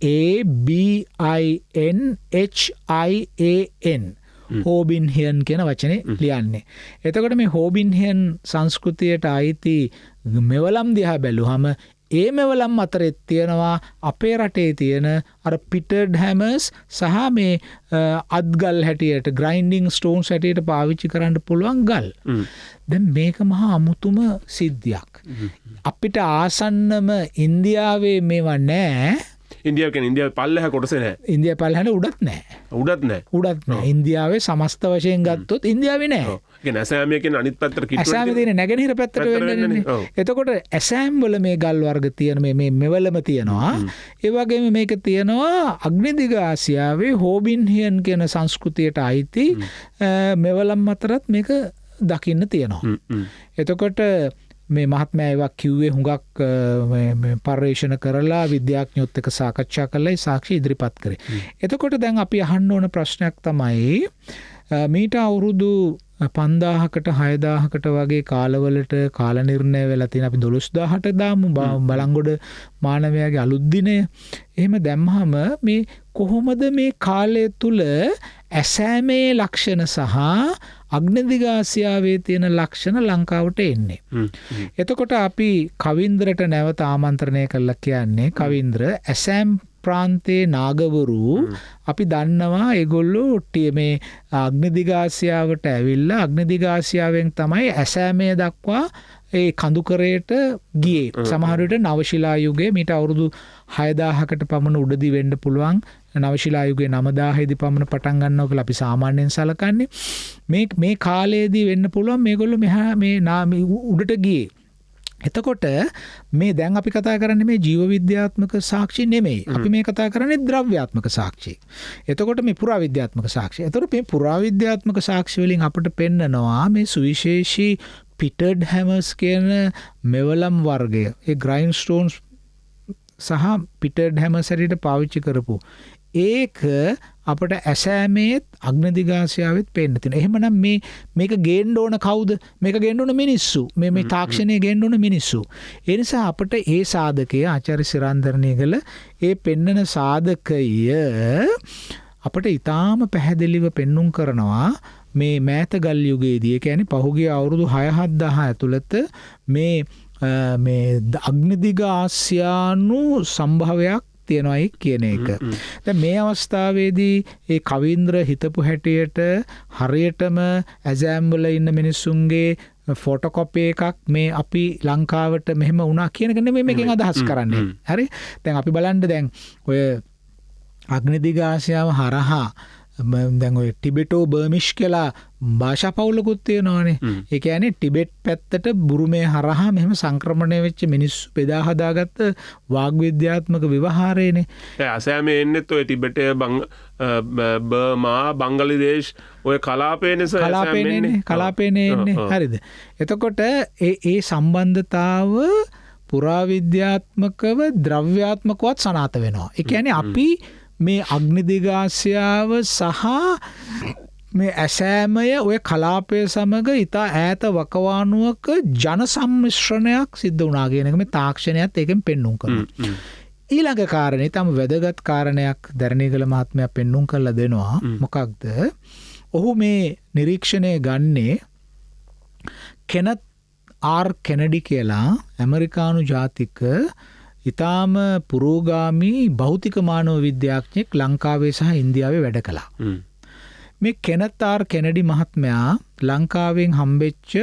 HOABINHIAN හෝබින්හියන් කියන වචනේ ලියන්නේ. එතකොට මේ හෝබින්හියන් සංස්කෘතියට අයිති මෙවලම් දිහා බැලුවම ඒ මෙවලම් අතරෙත් තියෙනවා අපේ රටේ තියෙන අර පිටර්ඩ් හැමර්ස් සහ මේ අත්ගල් හැටියට ග්‍රයින්ඩිං ස්ටෝන්ස් හැටියට පාවිච්චි කරන්න පුළුවන් ගල්. දැන් මේක මහා අමුතුම සිද්ධියක්. අපිට ආසන්නම ඉන්දියාවේ මේවා නැහැ. ඉන්දියාව පල්ලෙහා කොටසේ නැහැ. ඉන්දියාව පල්ලෙහාට උඩත් නැහැ. උඩත් නැහැ. ඉන්දියාවේ සමස්ත වශයෙන් ගත්තොත් ඉන්දියාවේ නැහැ. කියන්නේ ඇසෑම කියන අනිත් පැත්තට කිට්ටුවට. ඇසෑම තියෙන නැගෙනහිර පැත්තට වෙන්නේ. එතකොට ඇසෑම් වල මේ ගල් වර්ග තියෙන මේ මෙවලම තියෙනවා. ඒ වගේම මේක තියෙනවා අග්නිදිග ආසියාවේ හෝබින්හියන් කියන සංස්කෘතියට අයිති මෙවලම් අතරත් මේක දකින්න තියෙනවා. එතකොට මේ මහත්මයා ඒවා කිව්වේ හුඟක් පර්යේෂණ කරලා විද්‍යාඥයොත් එක්ක සාකච්ඡා කරලා සාක්ෂි ඉදිරිපත් කරේ. එතකොට දැන් අපි අහන්න ඕන ප්‍රශ්නයක් තමයි මීට අවුරුදු 5000කට 6000කට වගේ කාලවලට කාල නිර්ණය වෙලා තියෙන අපි 12000ට දාමු බලංගොඩ මානවයාගේ අලුත් දිනය. එහෙම දැම්මහම මේ කොහොමද මේ කාලය තුල ඇසෑමේ ලක්ෂණ සහ අග්නිදිග ආසියාවේ තියෙන ලක්ෂණ ලංකාවට එන්නේ. එතකොට අපි කවින්ද්‍රට නැවත ආමන්ත්‍රණය කළා කියන්නේ කවින්ද්‍ර ඇසෑම් ප්‍රාන්තයේ නාගවරු අපි දන්නවා ඒගොල්ලෝ මේ අග්නිදිග ආසියාවට ඇවිල්ලා අග්නිදිග ආසියාවෙන් තමයි ඇසෑමේ දක්වා ඒ කඳුකරයට ගියේ. සමහර විට නවශිලා යුගයේ මීට අවුරුදු 6000කට පමණ උඩදී වෙන්න පුළුවන්. නවශිලා යුගයේ 9000 දී පමණ පටන් ගන්නවා කියලා අපි සාමාන්‍යයෙන් සලකන්නේ. මේ කාලයේදී වෙන්න පුළුවන් මේගොල්ලෝ මෙහා මේ උඩට ගියේ. එතකොට මේ දැන් අපි කතා කරන්නේ මේ ජීව විද්‍යාත්මක සාක්ෂි නෙමෙයි. අපි මේ කතා කරන්නේ ද්‍රව්‍යාත්මක සාක්ෂි. එතකොට මේ පුරාවිද්‍යාත්මක සාක්ෂි. එතකොට මේ පුරාවිද්‍යාත්මක සාක්ෂි වලින් අපිට පෙන්නනවා මේ සුවිශේෂී පිටර්ඩ් හැමර්ස් කියන මෙවලම් වර්ගය. ඒ ග්‍රයින්ඩ් ස්ටෝන්ස් සහ පිටර්ඩ් හැමර්ස් හැටියට පාවිච්චි කරපු ඒක අපට ඇසෑමේත් අග්නිදිග ආසියාවෙත් පේන්න තියෙනවා. එහෙමනම් මේක ගේන්න ඕන කවුද? මේක ගේන්න ඕන මිනිස්සු. මේ තාක්ෂණය ගේන්න ඕන මිනිස්සු. ඒ නිසා අපට ඒ සාධකය ආචාර්ය සිරාන්දරණීගල ඒ පෙන්නන සාධකය අපට ඊටාම පැහැදිලිව පෙන්눔 කරනවා මේ මෑත ගල් යුගයේදී. ඒ කියන්නේ පහුගිය අවුරුදු 6-7000 ඇතුළත මේ අග්නිදිග ආසියානු සම්භවයක් තියෙනවායි කියන එක. දැන් මේ අවස්ථාවේදී ඒ කවින්ද්‍ර හිතපු හැටියට හරියටම ඇසෑම් වල ඉන්න මිනිස්සුන්ගේ ෆොටෝකොපි එකක් මේ අපි ලංකාවට මෙහෙම වුණා කියන එක නෙමෙයි මේකෙන් අදහස් කරන්නේ. හරි? දැන් අපි බලන්න දැන් ඔය අග්නිදිග ආසියාව හරහා දැන් ඔය ටිබෙටෝ බර්මිෂ් කියලා භාෂා පවුලකුත් තියෙනවානේ. ඒ කියන්නේ ටිබෙට් පැත්තට බුරුමේ හරහා මෙහෙම සංක්‍රමණය වෙච්ච මිනිස්සු බෙදා හදාගත්ත වාග්විද්‍යාත්මක ව්‍යවහාරයනේ. අසෑමේ එන්නෙත් ඔය ටිබෙටේ බර්මා බංගලිදේශ් ඔය කලාපේනේ එන්නේ. හරිද? එතකොට ඒ සම්බන්ධතාව පුරාවිද්‍යාත්මකව ද්‍රව්‍යාත්මකවත් සනාත වෙනවා. ඒ කියන්නේ අපි මේ අග්නිදිගාසියාව සහ මේ ඇසෑමය ඔය කලාපය සමග ඉතා ඈත වකවානුවක ජන සම්මිශ්‍රණයක් සිද්ධ වුණා කියන එක මේ තාක්ෂණයත් ඒකෙන් පෙන්නුම් කරනවා. ඊළඟ කාරණේ තම වැදගත් කාරණයක් දරණීගල මහත්මයා පෙන්නුම් කරලා දෙනවා. මොකක්ද? ඔහු මේ නිරීක්ෂණය ගන්නේ කෙනත් ආර් කෙනඩි කියලා ඇමරිකානු ජාතික ඉතාම පුරෝගාමී භෞතික මානව විද්‍යාඥයෙක් ලංකාවේ සහ ඉන්දියාවේ වැඩ කළා. මේ කෙනත් ආර් කෙනඩි මහත්මයා ලංකාවෙන් හම්බෙච්ච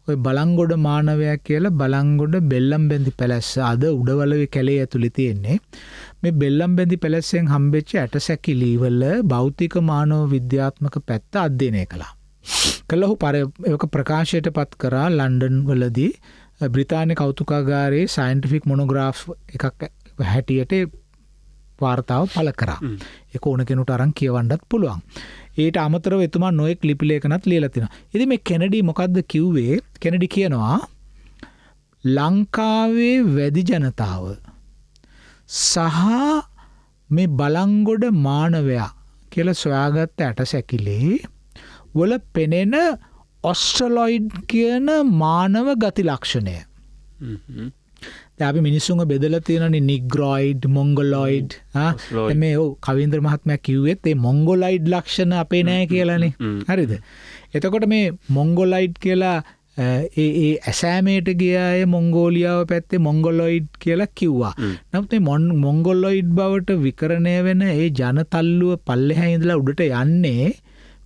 ඔය බලංගොඩ මානවයා කියලා බලංගොඩ බෙල්ලම්බැඳි පැලැස්ස අද උඩවලවේ කැලේ ඇතුළේ තියෙන්නේ. මේ බෙල්ලම්බැඳි පැලැස්සෙන් හම්බෙච්ච ඇටසැකිලි වල භෞතික මානව විද්‍යාත්මක පැත්ත අධ්‍යයනය කළා. කළහු ඒක ප්‍රකාශයට පත් කරා ලන්ඩන් වලදී බ්‍රිතාන්‍ය කෞතුකාගාරයේ සයින්ටිෆික් මොනෝග්‍රාෆ් එකක් හැටියට වාර්තාව පළ කරා. ඒක ඕන කෙනෙකුට අරන් කියවන්නත් පුළුවන්. ඊට අමතරව එතුමා නොයෙක් ලිපි ලේඛනත් ලියලා තිනවා. ඉතින් මේ කෙනඩි මොකද්ද කිව්වේ? කෙනඩි කියනවා ලංකාවේ වැඩි ජනතාව සහ මේ බලංගොඩ මානවයා කියලා සොයාගත්ත ඇටසැකිලි වල පෙනෙන ඔස්ට්‍රලොයිඩ් කියන මානව ගති ලක්ෂණය. අපි මිනිස්සුන්ව බෙදලා තියෙනනේ නිග්‍රොයිඩ්, මොංගොලොයිඩ්. මේ කවීන්ද්‍ර මහත්මයා කිව්වෙත් මේ මොංගොලොයිඩ් ලක්ෂණ අපේ නෑ කියලානේ. හරිද? එතකොට මේ මොංගොලොයිඩ් කියලා ඒ ඇසෑමේට ගිය අය මොංගෝලියාව පැත්තේ මොංගොලොයිඩ් කියලා කිව්වා. නමුත් මේ මොංගොලොයිඩ් බවට විකරණය වෙන ඒ ජනතල්ලුව පල්ලෙහා ඉඳලා උඩට යන්නේ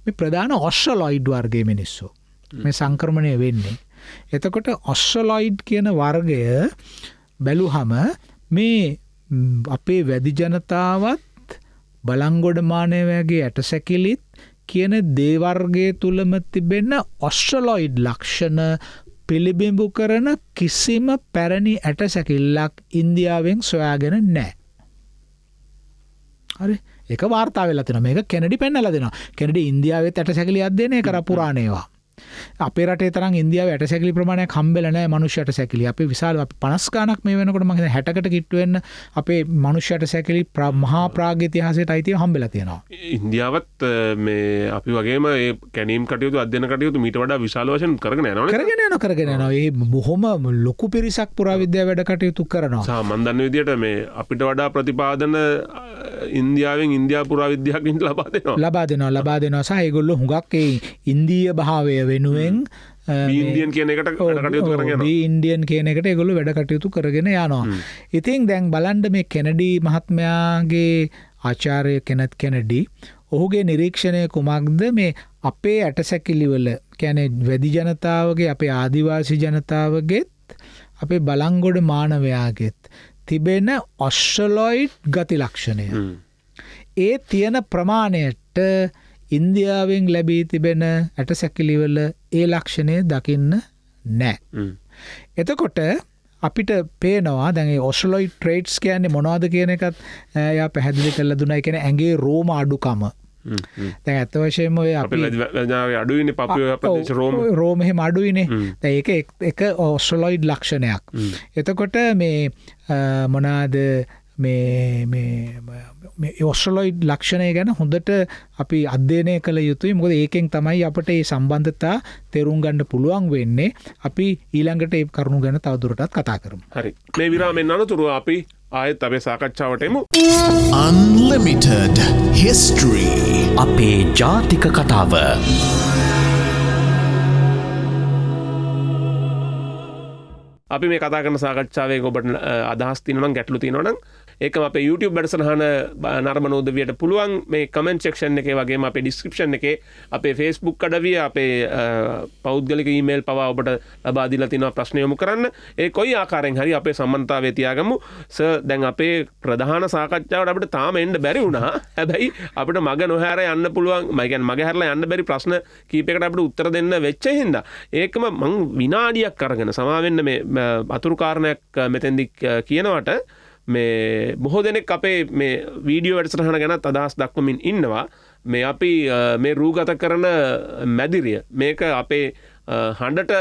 මේ ප්‍රධාන ඔස්ට්‍රලොයිඩ් වර්ගයේ මිනිස්සු. මේ සංක්‍රමණය වෙන්නේ. එතකොට ඔස්ට්‍රලොයිඩ් කියන වර්ගය බැලුවහම මේ අපේ වැඩි ජනතාවත් බලංගොඩ මානවයාගේ ඇටසැකිලිත් කියන දේ වර්ගයේ තුලම තිබෙන ඔස්ට්‍රලොයිඩ් ලක්ෂණ පිළිබිඹු කරන කිසිම පැරණි ඇටසැකිල්ලක් ඉන්දියාවෙන් සොයාගෙන නැහැ. හරි? ඒක වාර්තා වෙලා තියෙනවා. මේක කෙනඩි පෙන්නලා දෙනවා. කෙනඩි ඉන්දියාවේ ඇටසැකිලි අධ්‍යයනය කර පුරාණේවා. අපේ රටේ තරම් ඉන්දියාවේ ඇටසැකිලි ප්‍රමාණයක් හම්බෙලා නැහැ මනුෂ්‍ය ඇටසැකිලි. අපි විශාල අපි 50 ගණක් මේ වෙනකොට මම හිතන්නේ 60කට කිට්ටු වෙන්න අපේ මනුෂ්‍ය ඇටසැකිලි මහා ප්‍රාග් ඉතිහාසයට අයිතිව හම්බෙලා තියෙනවා. ඉන්දියාවත් මේ අපි වගේම ඒ කැණීම් කටයුතු අධ්‍යයන කටයුතු මීට වඩා විශාල වශයෙන් කරගෙන යනවා. කරගෙන යනවා. ඒ බොහොම ලොකු පිරිසක් පුරාවිද්‍යාව වැඩ කටයුතු කරනවා. මම දන්න විදිහට මේ අපිට වඩා ප්‍රතිපාදන ඉන්දියාවෙන් ඉන්දියා පුරාවිද්‍යාඥයින්ට ලබා දෙනවා සහ ඒගොල්ලෝ හුඟක් ඒ ඉන්දීය භාවය වෙනුවෙන් ඉන්දියන් කියන එකට කටයුතු කරගෙන යනවා. ඉන්දියන් කියන එකට ඒගොල්ලෝ වැඩ කටයුතු කරගෙන යනවා. ඉතින් දැන් බලන්න මේ කෙනඩි මහත්මයාගේ ආචාර්ය කෙනත් කෙනඩි ඔහුගේ නිරීක්ෂණය කුමක්ද? මේ අපේ ඇටසැකිලි වල කියන්නේ වැඩි ජනතාවගේ අපේ ආදිවාසී ජනතාවගේත් අපේ බලංගොඩ මානවයාගේත් තිබෙන ඔස්ට්‍රලොයිඩ් ගති ලක්ෂණය. ඒ තියෙන ප්‍රමාණයට ඉන්දියාවෙන් ලැබී තිබෙන ඇටසැකිලිවල ඒ ලක්ෂණය දකින්න නෑ. එතකොට අපිට පේනවා දැන් ඒ ඔස්ට්‍රලොයිඩ් ට්‍රේට්ස් කියන්නේ මොනවද කියන එකත් එයා පැහැදිලි කරලා දුන්නා. ඒ කියන්නේ ඇඟේ රෝම අඩුකම. දැන් අත වශයෙන්ම ඔය අපි අඩුයිනේ පපුව ප්‍රදේශ රෝම එහෙම අඩුයිනේ. දැන් ඒක එක ඔස්ට්‍රලොයිඩ් ලක්ෂණයක්. එතකොට මේ මොනවාද මේ ඔස්ට්‍රලොයිඩ් ලක්ෂණය ගැන හොඳට අපි අධ්‍යයනය කළ යුතුයි. මොකද ඒකෙන් තමයි අපට මේ සම්බන්ධතා තේරුම් ගන්න පුළුවන් වෙන්නේ. අපි ඊළඟට ඒ කරුණු ගැන තවදුරටත් කතා කරමු. හරි. මේ විරාමෙන් අනතුරුව අපි ආයෙත් අපේ සාකච්ඡාවට එමු. Unlimited History අපේ ජාතික කතාව. අපි මේ කතා කරන සාකච්ඡාවේ ඔබට අදහස් තියෙනවා නම් ගැටලු තියෙනවා නම් ඒකම අපේ YouTube වැඩසටහන නරඹන උදවියට පුළුවන් මේ කමෙන්ට් සෙක්ෂන් එකේ වගේම අපේ ඩිස්ක්‍රිප්ෂන් එකේ අපේ Facebook අඩවිය අපේ පෞද්ගලික ඊමේල් පවා ඔබට ලබා දීලා තිනවා ප්‍රශ්න යොමු කරන්න. ඒ කොයි ආකාරයෙන් හරි අපේ සම්බන්ධතාවය තියාගමු. සර් දැන් අපේ ප්‍රධාන සාකච්ඡාවට අපිට තාම එන්න බැරි වුණා. හැබැයි අපිට මග නොහැර යන්න පුළුවන්. මම කියන්නේ මග හැරලා යන්න බැරි ප්‍රශ්න කීපයකට අපිට උත්තර දෙන්න වෙච්ච හින්දා ඒකම මං විනාඩියක් අරගෙන සමාවෙන්න මේ අතුරු කාරණයක් මෙතෙන්දි කියනවට මේ බොහෝ දෙනෙක් අපේ මේ වීඩියෝ වැඩසටහන ගැන අදහස් දක්වමින් ඉන්නවා. මේ අපි මේ රූගත කරන මැදිරිය මේක අපේ හඬට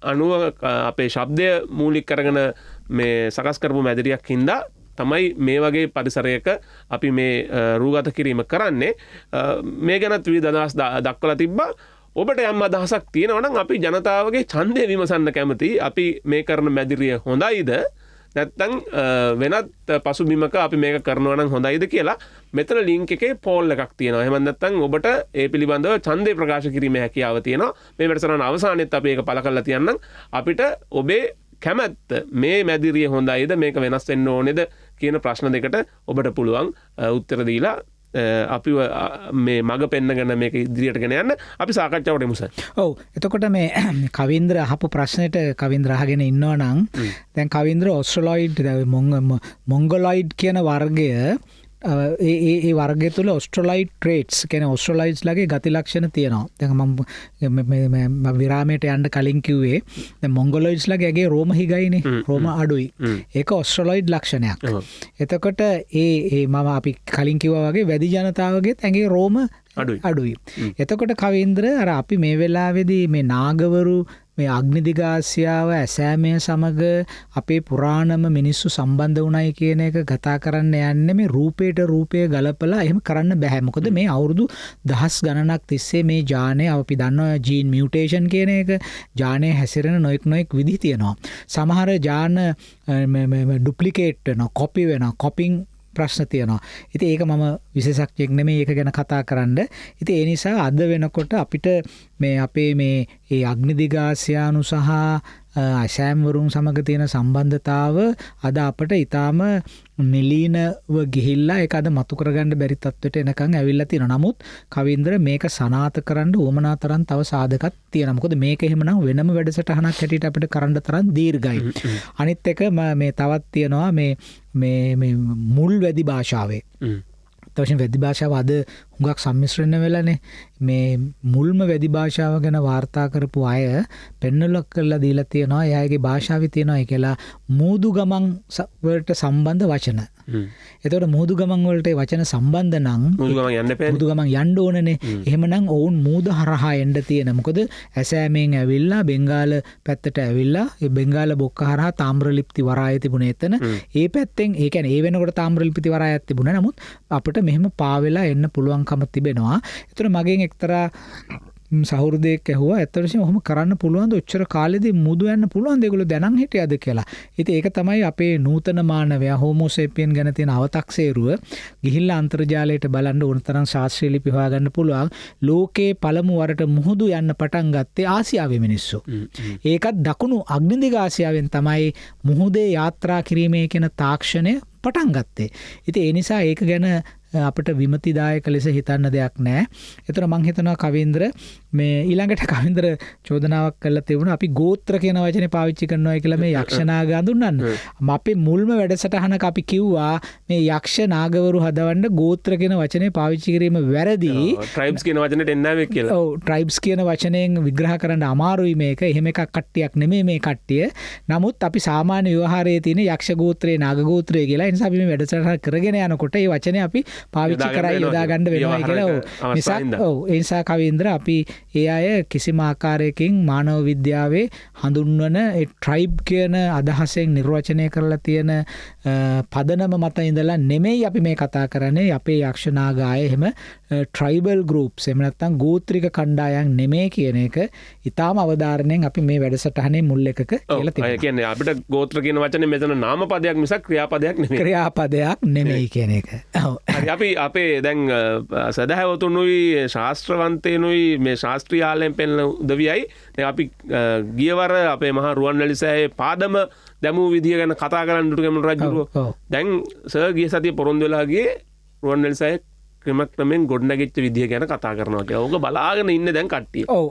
අනුව අපේ ශබ්දය මූලික කරගෙන මේ සකස් කරපු මැදිරියක් හින්දා තමයි මේ වගේ පරිසරයක අපි මේ රූගත කිරීම කරන්නේ. මේ ගැනත් විවිධ අදහස් දක්වලා තිබ්බා. ඔබට යම් අදහසක් තියෙනවා නම් අපි ජනතාවගේ ඡන්දය විමසන්න කැමතියි. අපි මේ කරන මැදිරිය හොඳයිද නැත්නම් වෙනත් පසුබිමක අපි මේක කරනවා නම් හොඳයිද කියලා මෙතන ලින්ක් එකේ පෝල් එකක් තියෙනවා. එහෙම නැත්නම් ඔබට ඒ පිළිබඳව ඡන්දය ප්‍රකාශ කිරීමේ හැකියාව තියෙනවා. මේ වැඩසටහන අවසානයේත් අපි ඒක පළ කරලා තියන්නම්. අපිට ඔබේ කැමැත්ත මේ මැදිරිය හොඳයිද මේක වෙනස් වෙන්න ඕනේද කියන ප්‍රශ්න දෙකට ඔබට පුළුවන් උත්තර දීලා අපි මේ මග පෙන්නගෙන මේක ඉදිරියට ගෙන යන්න අපි සාකච්ඡාවට යමු සර්. ඔව් එතකොට මේ කවින්ද්‍ර අහපු ප්‍රශ්නෙට කවින්ද්‍ර අහගෙන ඉන්නවා නම් දැන් කවින්ද්‍ර ඔස්ට්‍රලොයිඩ් මොංගොලොයිඩ් කියන වර්ගය ඒ වර්ගය තුළ ඔස්ට්‍රලොයිඩ් ට්‍රේට්ස් කියන්නේ ඔස්ට්‍රලොයිඩ්ස් ලගේ ගති ලක්ෂණ තියෙනවා. දැන් මම විරාමයට යන්න කලින් කිව්වේ දැන් මොංගොලොයිඩ්ස් ලගේ ඇගේ රෝම හිගයිනේ රෝම අඩුයි. ඒක ඔස්ට්‍රලොයිඩ් ලක්ෂණයක්. එතකොට ඒ මම අපි කලින් කිව්වා වගේ වැඩි ජනතාවගේත් ඇගේ රෝම අඩුයි. එතකොට කවින්ද්‍ර අර අපි මේ වෙලාවේදී මේ නාගවරු මේ අග්නිදිගාසියාව ඇසෑමය සමග අපේ පුරාණම මිනිස්සු සම්බන්ධ වුණයි කියන එක කතා කරන්න යන්නේ මේ රූපයට රූපය ගලපලා එහෙම කරන්න බෑ. මොකද මේ අවුරුදු දහස් ගණනක් තිස්සේ මේ ජානය අපි දන්නවා ජීන් මියුටේෂන් කියන එක ජානය හැසිරෙන නොයෙක් විදි තියෙනවා. සමහර ජාන ඩුප්ලිකේට් වෙනවා, කොපි වෙනවා, කොපින් ප්‍රශ්න තියෙනවා. ඉතින් ඒක මම විශේෂඥයෙක් නෙමෙයි ඒක ගැන කතා කරන්න. ඉතින් ඒ නිසා අද වෙනකොට අපිට මේ අපේ මේ අග්නිදිගාසියානු සහ අසෑම්වරුන් සමග තියෙන සම්බන්ධතාව අද අපට ඊටාම නිලීනව ගිහිල්ලා ඒක අද මතු කරගන්න බැරි තත්ත්වයට එනකන් ඇවිල්ලා තියෙනවා. නමුත් කවින්ද්‍ර මේක සනාත කරන්න උවමනා තරම් තව සාධකක් තියෙනවා. මොකද මේක එහෙමනම් වෙනම වැඩසටහනක් හැටියට අපිට කරන්න තරම් දීර්ඝයි. අනිත් එක මේ තවත් තියෙනවා මේ මුල් වැදි භාෂාවේ. තවශයෙන් වැදි භාෂාව අද හුඟක් සම්මිශ්‍රණ වෙලානේ. මේ මුල්ම වැදි භාෂාව ගැන වාර්තා කරපු අය පෙන්නලක් කරලා දීලා තියෙනවා. එයාගේ භාෂාවේ තියෙනවා කියලා මූදු ගමන් වලට සම්බන්ධ වචන. එතකොට මූදු ගමන් වලට වචන සම්බන්ධ නම් මූදු ගමන් යන්න ඕනනේ. එහෙමනම් ඔවුන් මූද හරහා එන්න තියෙන. මොකද ඇසෑමෙන් ඇවිල්ලා බෙන්ගාල පැත්තට ඇවිල්ලා ඒ බෙන්ගාල බොක්ක හරහා තාම්‍රලිප්ති වරාය තිබුණේ එතන. ඒ පැත්තෙන් ඒ කියන්නේ ඒ වෙනකොට තාම්‍රලිප්ති වරායක් තිබුණා. නමුත් අපිට මෙහෙම පාවෙලා එන්න පුළුවන්කම තිබෙනවා. ඒතර මගෙන් එක්තරා සහෘදයෙක් ඇහුවා ඇත්තටම ඔහොම කරන්න පුළුවන්ද? ඔච්චර කාලෙදී මුදු යන්න පුළුවන්ද? ඒගොල්ලෝ දැනන් හිටියද කියලා. ඉතින් ඒක තමයි අපේ නූතන මානවයා හෝමෝසේපියන් ගැන තියෙන අව탁සේරුව. ගිහිල්ලා අන්තර්ජාලයට බලන්න ඕන තරම් ශාස්ත්‍රීය ලිපි හොයාගන්න පුළුවන්. ලෝකේ පළමු වරට මුහුදු යන්න පටන් ගත්තේ ආසියාවේ මිනිස්සු. ඒකත් දකුණු අග්නිදිග ආසියාවෙන් තමයි මුහුදේ යාත්‍රා කිරීමේ කියන තාක්ෂණය පටන් ගත්තේ. ඉතින් ඒ නිසා ඒක ගැන අපිට විමතිදායක ලෙස හිතන්න දෙයක් නැහැ. ඒතර මම හිතනවා කවින්ද්‍ර මේ ඊළඟට කවින්ද්‍ර චෝදනාවක් කළා තිබුණා අපි ගෝත්‍ර කියන වචනේ පාවිච්චි කරනවා කියලා මේ යක්ෂ නාග හඳුන්වන්න. අපේ මුල්ම වැඩසටහනක අපි කිව්වා මේ යක්ෂ නාගවරු හදවන්න ගෝත්‍ර කියන වචනේ පාවිච්චි කිරීම වැරදි. ට්‍රයිබ්ස් කියන වචනේට එන්නේ නැහැ කියලා. ඔව් ට්‍රයිබ්ස් කියන වචනයෙන් විග්‍රහ කරන්න අමාරුයි මේක. එහෙම එකක් කට්ටියක් නෙමෙයි මේ කට්ටිය. නමුත් අපි සාමාන්‍ය ව්‍යවහාරයේ තියෙන යක්ෂ ගෝත්‍රේ නාග ගෝත්‍රය කියලා. ඒ නිසා අපි මේ වැඩසටහන කරගෙන යනකොට මේ වචනේ අපි පාවිච්චි කරයි යොදා ගන්න වෙනවා කියලා. නිසා ඒ නිසා කවින්ද්‍ර අපි ඒ අය කිසිම ආකාරයකින් මානව විද්‍යාවේ හඳුන්වන ඒ ට්‍රයිබ් කියන අදහසෙන් නිර්වචනය කරලා තියෙන පදනම මත ඉඳලා නෙමෙයි අපි මේ කතා කරන්නේ. අපේ යක්ෂ නාග අය එහෙම ට්‍රයිබල් ගෲප්ස් එහෙම නැත්නම් ගෝත්‍රික කණ්ඩායම් නෙමෙයි කියන එක ඊටාම අවධාරණයෙන් අපි මේ වැඩසටහනේ මුල් එකක කියලා තිබුණා. ඒ කියන්නේ අපිට ගෝත්‍ර කියන වචනේ මෙතන නාමපදයක් මිසක් ක්‍රියාපදයක් නෙමෙයි. ක්‍රියාපදයක් නෙමෙයි කියන එක. ඔව්. අපි අපේ දැන් සැදැහැවතුනුයි ශාස්ත්‍රවන්තයනුයි මේ ශාස්ත්‍රියාලයෙන් පෙන්ල උදවියයි අපි ගියවර අපේ මහා රුවන්වැලිසෑයේ පාදම දැමූ විදිහ ගැන කතා කරන්න දුටුගැමුණු රජුරුව දැන් ගිය සතිය පොරොන්දු වෙලාගේ රුවන්වැලිසෑයේ ක්‍රමක්‍රමෙන් ගොඩනැගිච්ච විදිහ ගැන කතා කරනවා කියලා. ඕක බලාගෙන ඉන්න දැන් කට්ටිය. ඔව්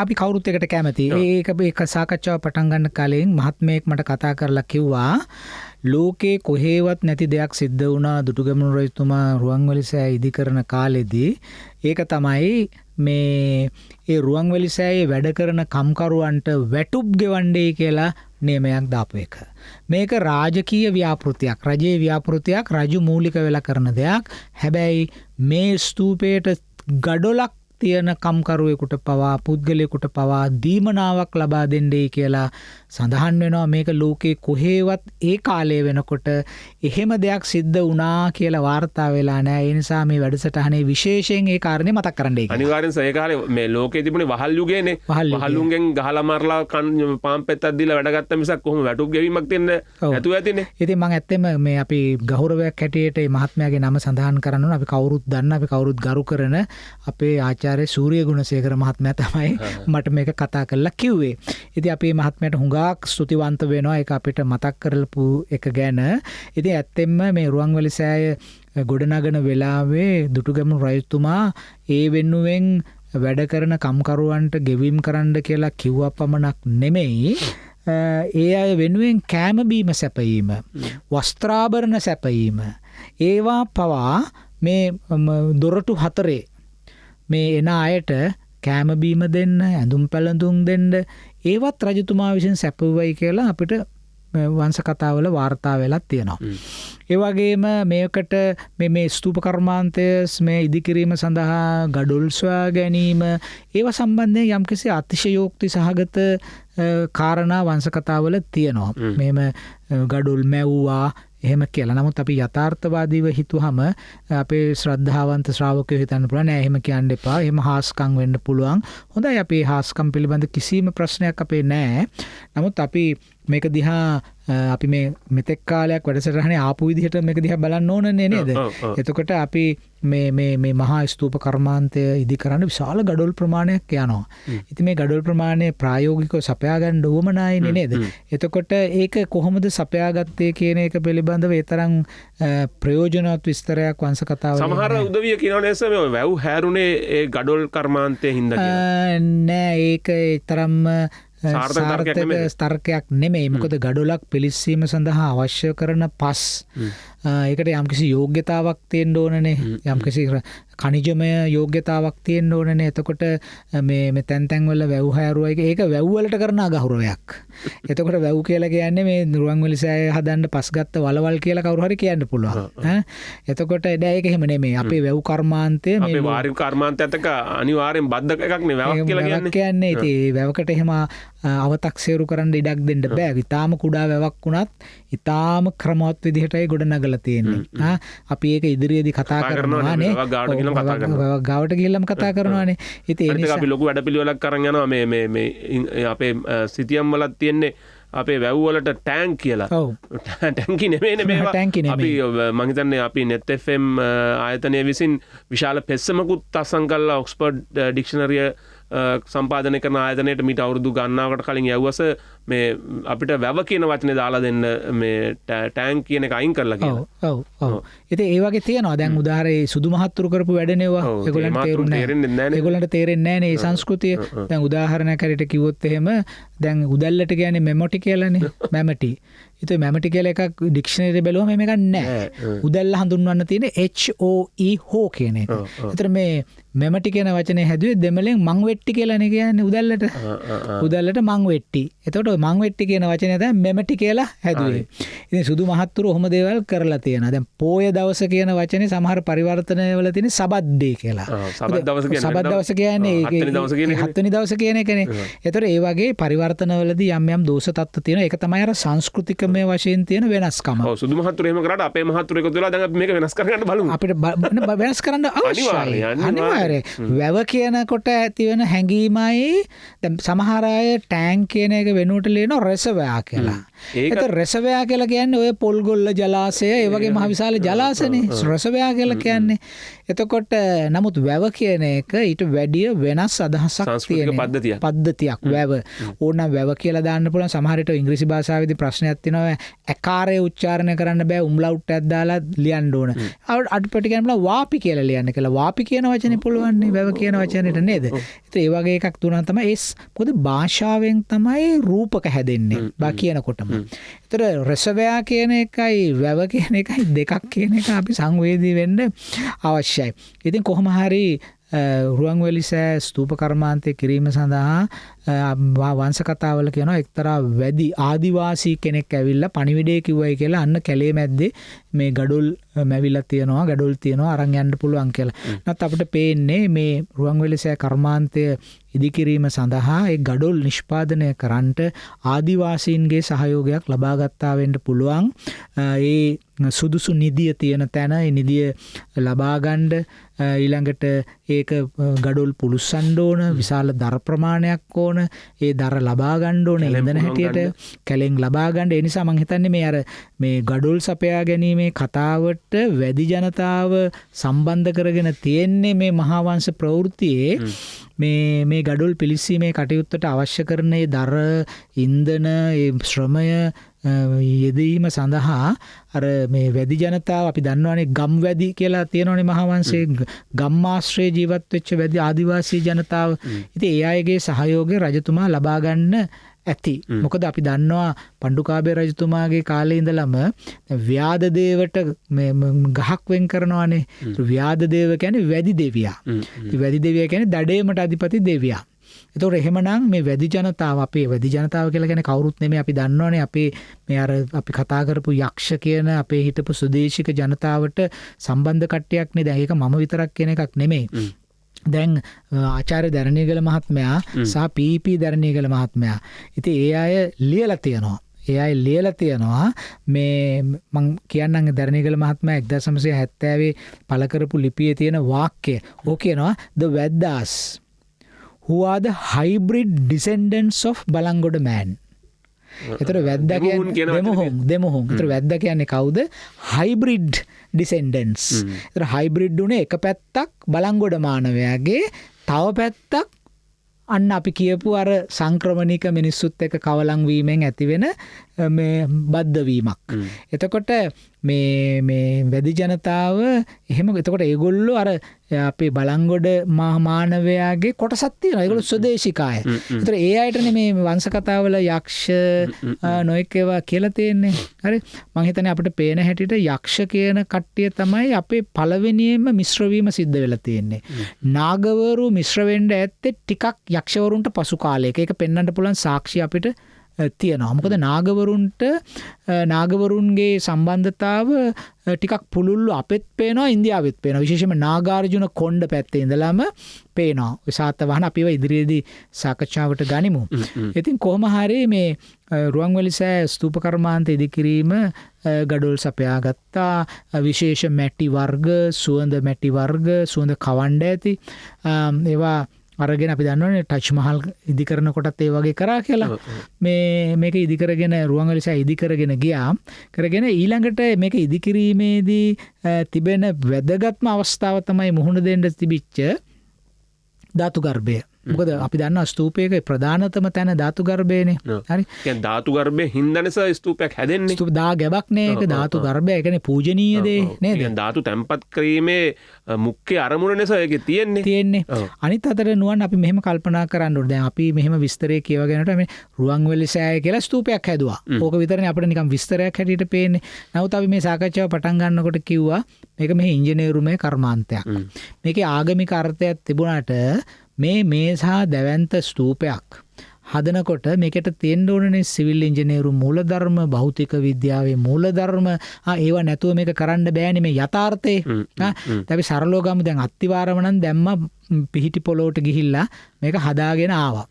අපි කවුරුත් එකට කැමති. ඒක සාකච්ඡාව පටන් ගන්න කලින් මහත්මයෙක් මට කතා කරලා කිව්වා ලෝකේ කොහේවත් නැති දෙයක් සිද්ධ වුණා දුටුගැමුණු රජතුමා රුවන්වැලිසෑය ඉදි කරන කාලෙදී. ඒක තමයි මේ ඒ රුවන්වැලිසෑයේ වැඩ කරන කම්කරුවන්ට වැටුප් ගෙවන්නේ කියලා නියමයක් දාපු එක. මේක රාජකීය ව්‍යාපෘතියක්, රජයේ ව්‍යාපෘතියක්, රජු මූලික වෙලා කරන දෙයක්. හැබැයි මේ ස්තූපයට ගඩොලක් තියෙන කම්කරුවෙකුට පවා පුද්ගලයෙකුට පවා දීමනාවක් ලබා දෙන්නේ කියලා සඳහන් වෙනවා. මේක ලෝකේ කොහේවත් ඒ කාලේ වෙනකොට එහෙම දෙයක් සිද්ධ වුණා කියලා වාර්තා වෙලා නැහැ. ඒ නිසා මේ වැඩසටහනේ විශේෂයෙන් ඒ කාරණේ මතක් කරන්නයි. අනිවාර්යෙන් ඒ කාලේ මේ ලෝකේ තිබුණේ වහල් යුගයනේ. වහල්ුන්ගෙන් ගහලා මරලා පාම් පෙත්තක් දීලා වැඩගත්ත මිසක් කොහොම වැටුප් ගෙවීමක් දෙන්න නැතුව ඇතිනේ. ඉතින් මම ඇත්තෙම මේ අපි ගෞරවයක් හැටියට මේ මහත්මයාගේ නම සඳහන් කරන්න ඕන. අපි කවුරුත් දන්න, අපි කවුරුත් ගරු කරන අපේ ආචාර්ය සූරිය ගුණසේකර මහත්මයා තමයි මට මේක කතා කරලා කිව්වේ. ඉතින් අපි මේ මහත්මයාට හුඟක් ස්තුතිවන්ත වෙනවා ඒක අපිට මතක් කරලපු එක ගැන. ඉතින් ඇත්තෙන්ම මේ රුවන්වැලිසෑය ගොඩනගන වෙලාවේ දුටුගැමුණු රජතුමා ඒ වෙනුවෙන් වැඩ කරන කම්කරුවන්ට ගෙවීම් කරන්න කියලා කිව්වා පමණක් නෙමෙයි, ඒ අය වෙනුවෙන් කෑම බීම සැපයීම, වස්ත්‍රාභරණ සැපයීම, ඒවා පවා මේ දොරටු 4 මේ එන අයට කෑම බීම දෙන්න, ඇඳුම් පැළඳුම් දෙන්න ඒවත් රජතුමා විසින් සැපුවයි කියලා අපිට වංශ කතාවල වාර්තා වෙලා තියෙනවා. ඒ වගේම මේකට මේ ස්තූප කර්මාන්තය මේ ඉදිකිරීම සඳහා ගඩොල් සොයා ගැනීම ඒවා සම්බන්ධයෙන් යම්කිසි අතිශයෝක්ති සහගත කාරණා වංශ කතාවල තියෙනවා. මෙහෙම ගඩොල් මැව්වා එහෙම කියලා. නමුත් අපි යථාර්ථවාදීව හිතුවහම අපේ ශ්‍රද්ධාවන්ත ශ්‍රාවකයෝ හිතන්න පුළුවන් නෑ එහෙම කියන්න එපා. එහෙම හාස්කම් වෙන්න පුළුවන්. හොඳයි අපි හාස්කම් පිළිබඳ කිසිම ප්‍රශ්නයක් අපේ නෑ. නමුත් අපි මේක දිහා අපි මේ මෙතෙක් කාලයක් වැඩසටහනේ ආපු විදිහට මේක දිහා බලන්න ඕනනේ නේද? එතකොට අපි මේ මහා ස්තූප කර්මාන්තය ඉදි කරන්න විශාල ගඩොල් ප්‍රමාණයක් යනවා. ඉතින් මේ ගඩොල් ප්‍රමාණය ප්‍රායෝගිකව සපයා ගන්න ඕමනායිනේ නේද? එතකොට ඒක කොහොමද සපයාගත්තේ කියන එක පිළිබඳව ඒ තරම් ප්‍රයෝජනවත් විස්තරයක් වංශ කතාවල සමහර උදවිය කියනවානේ මේ වැව් හැරුනේ ඒ ගඩොල් කර්මාන්තයේ හින්දා කියලා. නෑ ඒක ඒ තරම් සාර්ථක තර්කයක් නෙමෙයි. මොකද ගඩොලක් පිලිස්සීම සඳහා අවශ්‍ය කරන පස් ඒකට යම්කිසි යෝග්‍යතාවක් තියෙන්න ඕනනේ. යම්කිසි ඛනිජමය යෝග්‍යතාවක් තියෙන්න ඕනනේ. එතකොට මේ තැන් වල වැව් හැරුවා ඒක වැව් වලට කරන අගෞරවයක්. එතකොට වැව් කියලා කියන්නේ මේ රුවන්වැලිසෑය හදන්න පස් ගත්ත වලවල් කියලා කවුරු හරි කියන්න පුළුවන්. එතකොට ඒක එහෙම නෙමෙයි. අපේ වැව් කර්මාන්තය මේ අපේ වාරික කර්මාන්තයත් එක්ක අනිවාර්යෙන් බද්ධක එකක් නේ වැවක් කියලා කියන්නේ. ඉතින් වැවකට එහෙම අවතක්සේරු කරන්න ඉඩක් දෙන්න බෑ. ඊටාම කුඩා වැවක් වුණත් ඊටාම ක්‍රමවත් විදිහටයි ගොඩනගලා තියෙන්නේ. අපි ඒක ඉදිරියේදී කතා කරනවානේ. ගාවට ගිහිල්ලාම කතා කරනවානේ. ඉතින් ඒ නිසා අපි ලොකු වැඩපිළිවෙලක් අරන් යනවා මේ අපේ සිටියම් වලත් තියෙන්නේ අපේ වැව් වලට ටැංක් කියලා. ටැංකි නෙමෙයිනේ මේවා. අපි මම හිතන්නේ අපි net fm ආයතනය විසින් විශාල පෙස්සමකුත් අත්සන් කළා ඔක්ස්ෆර්ඩ් ඩික්ෂනරිය සම්පාදනය කරන ආයතනයට මීට අවුරුදු ගණනාවකට කලින් යවුවස මේ අපිට වැව කියන වචනේ දාලා දෙන්න මේ ටැංක් කියන එක අයින් කරලා කියලා. ඔව්. ඉතින් ඒ වගේ තියෙනවා. දැන් උදාහරණේ සුදු මහත්තුරු කරපු වැඩනේවා. ඒගොල්ලන්ට තේරෙන්නේ නැහැ. ඒගොල්ලන්ට තේරෙන්නේ නැහැ මේ සංස්කෘතිය. දැන් උදාහරණයක් හරියට කිව්වොත් එහෙම දැන් උදැල්ලට කියන්නේ මෙමොටි කියලානේ. මැමටි. ඉතින් මැමටි කියලා එකක් ඩික්ෂනරි බැලුවම මේක නැහැ. උදැල්ල හඳුන්වන්න තියෙන්නේ HOE හෝ කියන එක. ඒතර මේ මෙමටි කියන වචනේ හැදුවේ දෙමළෙන් මං වෙට්ටි කියලානේ කියන්නේ උදැල්ලට. උදැල්ලට මං වෙට්ටි. එතකොට මං වෙට්ටි කියන වචනේ තමයි මෙමටි කියලා හැදුවේ. ඉතින් සුදු මහත්තුරු ඔහොම දේවල් කරලා තියෙනවා. දැන් පෝය දවස කියන වචනේ සමහර පරිවර්තනවල තියෙන සබත් ඩේ කියලා. සබත් දවස කියන්නේ 7 වෙනි දවස කියන එකනේ. එතකොට ඒ වගේ පරිවර්තනවලදී යම් දෝෂ තත්ත්ව තියෙනවා. ඒක තමයි අර සංස්කෘතික මේ වශයෙන් තියෙන වෙනස්කම. ඔව් සුදු මහත්තුරු එහෙම කරාට අපේ මහත්තුරු එකතු වෙලා දැන් අපි මේක වෙනස් කරගන්න බලමු. අපිට වෙනස් කරන්න අවශ්‍යයි. අනිවාර්යයෙන්. වැව කියනකොට ඇති වෙන හැඟීමයි දැන් සමහර අය ටැංක් කියන එක වෙනුවට ලියනවා රෙසර්වොයර් කියලා. ඒත රෙසවයා කියලා කියන්නේ ඔය පොල්ගොල්ල ජලාශය ඒ වගේ මහ විශාල ජලාශනේ රෙසවයා කියලා කියන්නේ. එතකොට නමුත් වැව කියන එක ඊට වැඩිය වෙනස් අදහසක් තියෙන පද්ධතියක් වැව. ඕනනම් වැව කියලා දාන්න පුළුවන්. සමහර විට ඉංග්‍රීසි භාෂාවේදී ප්‍රශ්නයක් තියෙනවා ඇකාරය උච්චාරණය කරන්න බෑ උම්ලවුට් එකක් දාලා ලියන්න ඕන. අඩුපිට කියනවා වාපි කියලා ලියන්න කියලා. වාපි කියන වචනේ පුළුවන් නේ වැව කියන වචනේට නේද? ඒත් ඒ වගේ එකක් තුනක් තමයි ඒ මොකද භාෂාවෙන් තමයි රූපක හැදෙන්නේ. බා කියනකොටම. ඒතර රෙසවයා කියන එකයි වැව කියන එකයි දෙකක් කියන එක අපි සංවේදී වෙන්න අවශ්‍යයි. ඉතින් කොහොම හරි රුවන්වැලි සෑ ස්තූප කර්මාන්තය කිරීම සඳහා වංශ කතාවල කියනවා එක්තරා වැඩි ආදිවාසී කෙනෙක් ඇවිල්ලා පණිවිඩය කිව්වයි කියලා අන්න කැලේ මැද්දේ මේ ගඩොල් මැවිලා තියෙනවා ගඩොල් තියෙනවා අරන් යන්න පුළුවන් කියලා. නැත්නම් අපිට පේන්නේ මේ රුවන්වැලි සෑ කර්මාන්තය ඉදිකිරීම සඳහා ඒ ගඩොල් නිෂ්පාදනය කරන්නට ආදිවාසීන්ගේ සහයෝගයක් ලබා ගත්තා වෙන්න පුළුවන්. ඒ සුදුසු නිදිය තියෙන තැන ඒ නිදිය ලබා ගන්න ඊළඟට ඒක ගඩොල් පුලුස්සන්න ඕන විශාල දර ප්‍රමාණයක් ඕන ඒ දර ලබා ගන්න ඕන ඉන්ධන හැටියට කැලෙන් ලබා ගන්න. ඒ නිසා මම හිතන්නේ මේ අර මේ ගඩොල් සපයා ගැනීමේ කතාවට වැඩි ජනතාව සම්බන්ධ කරගෙන තියෙන්නේ මේ මහා වංශ ප්‍රවෘත්තියේ මේ ගඩොල් පිලිස්සීමේ කටයුත්තට අවශ්‍ය කරන ඒ දර ඉන්ධන ඒ ශ්‍රමය යෙදීම සඳහා අර මේ වැඩි ජනතාව අපි දන්නවනේ ගම් වැඩි කියලා තියෙනවනේ මහා වංශයේ ගම්මාශ්‍රයේ ජීවත් වෙච්ච වැඩි ආදිවාසී ජනතාව. ඉතින් ඒ අයගේ සහයෝගය රජතුමා ලබා ගන්න ඇති. මොකද අපි දන්නවා පණ්ඩුකාභය රජතුමාගේ කාලේ ඉඳලම ව්‍යාධදේවට මේ ගහක් වෙන් කරනවානේ. ව්‍යාධදේව කියන්නේ වැඩි දෙවියා. වැඩි දෙවියා කියන්නේ දඩේමට අධිපති දෙවියා. ඒතකොට එහෙමනම් මේ වැඩි ජනතාව අපේ වැඩි ජනතාව කියලා කියන්නේ කවුරුත් නෙමෙයි අපි දන්නවනේ අපේ මේ අර අපි කතා කරපු යක්ෂ කියන අපේ හිටපු සුදේශික ජනතාවට සම්බන්ධ කට්ටියක් නේ. දැන් ඒක මම විතරක් කියන එකක් නෙමෙයි. දැන් ආචාර්ය දරණීගල මහත්මයා සහ පීපී දරණීගල මහත්මයා ඉතින් ඒ අය ලියලා තියෙනවා මේ මම කියන්නම් දරණීගල මහත්මයා 1970 පළ කරපු ලිපියේ තියෙන වාක්‍යය. ඕක කියනවා the Veddas who are the hybrid descendants of Balangoda man. ඒතර වැද්දා කියන්නේ දෙමොහොන්. ඒතර වැද්දා කියන්නේ කවුද? hybrid descendants. ඒතර hybrid උනේ එක පැත්තක් බලංගොඩ මානවයාගේ තව පැත්තක් අන්න අපි කියපු අර සංක්‍රමණික මිනිස්සුත් එක්ක කවලම් වීමෙන් ඇතිවෙන මේ බද්ධ වීමක්. එතකොට මේ වැඩි ජනතාව එහෙම එතකොට ඒගොල්ලෝ අර අපේ බලංගොඩ මානවයාගේ කොටසක් තියෙනවා. ඒගොල්ලෝ ස්වදේශිකාය. ඒතර ඒ අයටනේ මේ වංශ කතාවල යක්ෂ නොඑක ඒවා කියලා තියෙන්නේ. හරි. මම හිතන්නේ අපිට පේන හැටියට යක්ෂ කියන කට්ටිය තමයි අපේ පළවෙනියෙන්ම මිශ්‍ර වීම සිද්ධ වෙලා තියෙන්නේ. නාගවරු මිශ්‍ර වෙන්න ඇත්තේ ටිකක් යක්ෂවරුන්ට පසු කාලයක. ඒක පෙන්වන්න පුළුවන් සාක්ෂි අපිට තියෙනවා. මොකද නාගවරුන්ගේ සම්බන්ධතාව ටිකක් පුළුල්ලු අපෙත් පේනවා ඉන්දියාවෙත් පේනවා. විශේෂයෙන්ම නාගාර්ජුන කොණ්ඩ පැත්තේ ඉඳලාම පේනවා. ඒ සාතවහන අපිව ඉදිරියේදී සාකච්ඡාවට ගනිමු. ඉතින් කොහොම හරි මේ රුවන්වැලි සෑ ස්තූප කර්මාන්ත ඉදිකිරීම ගඩොල් සපයා ගත්තා. විශේෂ මැටි වර්ග, සුවඳ මැටි වර්ග, සුවඳ කවණ්ඩ ඇති ඒවා අරගෙන අපි දන්නවනේ ටච් මහල් ඉදි කරන කොටත් ඒ වගේ කරා කියලා. මේක ඉදි කරගෙන රුවන්වැලි සෑ ඉදි කරගෙන ගියා. කරගෙන ඊළඟට මේක ඉදි කිරීමේදී තිබෙන වැදගත්ම අවස්ථාව තමයි මුහුණ දෙන්න තිබිච්ච ධාතු ගර්භය. මොකද අපි දන්නවා ස්තූපයක ප්‍රධානතම තැන ධාතු ගර්භයනේ. හරි. කියන්නේ ධාතු ගර්භයේ හින්දානස ස්තූපයක් හැදෙන්නේ. ස්තූප දා ගැබක් නේ ඒක ධාතු ගර්භය. ඒ කියන්නේ පූජනීය දේ නේද? කියන්නේ ධාතු තැම්පත් කිරීමේ මුඛ්‍ය අරමුණ නිසා ඒකේ තියෙන්නේ. අනිත් අතට නුවන් අපි මෙහෙම කල්පනා කරන්න ඕනේ. දැන් අපි මෙහෙම විස්තරේ කියවගෙනට මේ රුවන්වැලි සෑය කියලා ස්තූපයක් හැදුවා. ඕක විතරනේ අපිට නිකන් විස්තරයක් හැටියට පේන්නේ. නමුත් අපි මේ සාකච්ඡාව පටන් ගන්නකොට කිව්වා මේක මෙහි ඉංජිනේරුමය කර්මාන්තයක්. මේකේ ආගමික අර්ථයක් තිබුණාට මේ සහ දැවැන්ත ස්තූපයක් හදනකොට මේකට තියෙන්න ඕනනේ සිවිල් ඉංජිනේරු මූලධර්ම, භෞතික විද්‍යාවේ මූලධර්ම. ඒවා නැතුව මේක කරන්න බෑනේ මේ යථාර්ථේ. අපි සරලව ගමු. දැන් අත්තිවාරම නම් දැම්ම පිහිටි පොළොවට ගිහිල්ලා මේක හදාගෙන ආවා.